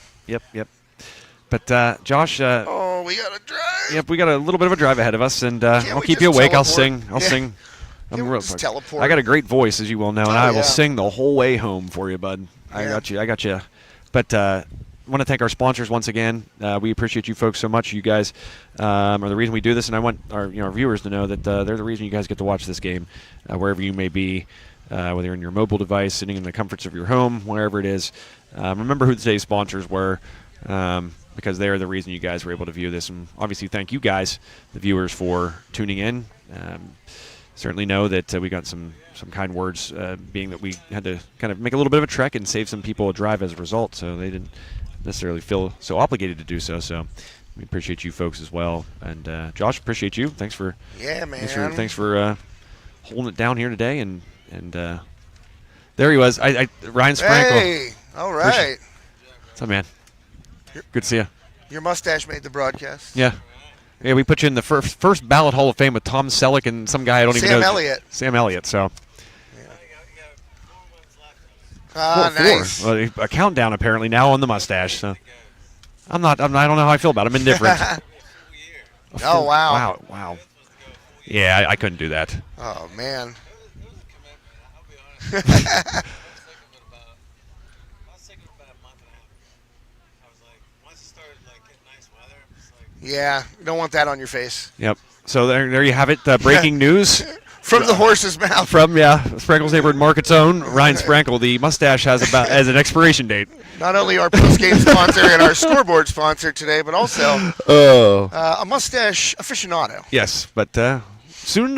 But Josh. We got a drive. Yep, we got a little bit of a drive ahead of us, and I'll keep you awake. Teleport? I'll sing. I'm real just teleport. I got a great voice, as you well know, and I will sing the whole way home for you, bud. I got you. But I want to thank our sponsors once again. We appreciate you folks so much. You guys are the reason we do this, and I want our viewers to know that they're the reason you guys get to watch this game, wherever you may be, whether you're in your mobile device, sitting in the comforts of your home, wherever it is. Remember who today's sponsors were, because they are the reason you guys were able to view this. And obviously, thank you guys, the viewers, for tuning in. Certainly know that we got some kind words, being that we had to kind of make a little bit of a trek and save some people a drive as a result, so they didn't necessarily feel so obligated to do so. So we appreciate you folks as well. And Josh, appreciate you. Thanks for thanks for holding it down here today. And there he was. Ryan Sprankle. Hey, all right. What's up, man? Good to see you. Your mustache made the broadcast. Yeah, we put you in the first ballot Hall of Fame with Tom Selleck and some guy I don't even know. Sam Elliott. So. Nice. Well, a countdown apparently now on the mustache. So I don't know how I feel about it. I'm indifferent. Oh wow. Wow. Yeah, I couldn't do that. Oh man. Yeah, you don't want that on your face. Yep. So there you have it. Breaking news. From the horse's mouth. From Sprankle's neighborhood market's own Ryan Sprankle. The mustache has as an expiration date. Not only our post-game sponsor and our scoreboard sponsor today, but also a mustache aficionado. Yes, but soon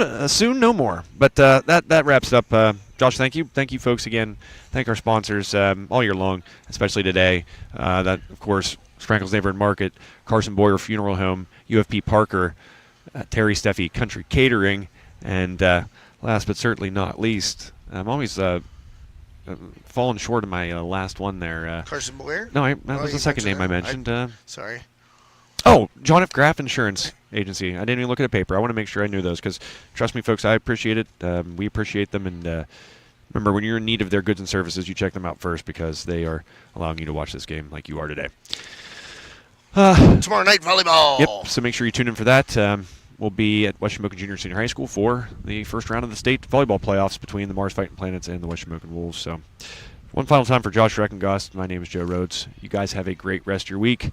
no more. But that wraps it up. Josh, thank you folks again. Thank our sponsors all year long, especially today. That of course Sprankle's neighborhood market, Carson Boyer Funeral Home, UFP Parker, Terry Steffi Country Catering. And last but certainly not least, I'm always falling short of my last one there. Carson Boyer? No, that was the second name I mentioned. Sorry. Oh, John F. Graff Insurance Agency. I didn't even look at a paper. I want to make sure I knew those because, trust me, folks, I appreciate it. We appreciate them. And remember, when you're in need of their goods and services, you check them out first because they are allowing you to watch this game like you are today. Tomorrow night, volleyball. Yep, so make sure you tune in for that. We'll be at West Shamokin Junior Senior High School for the first round of the state volleyball playoffs between the Mars Fighting Planets and the West Shamokin Wolves. So one final time for Josh Reckengost. My name is Joe Rhodes. You guys have a great rest of your week.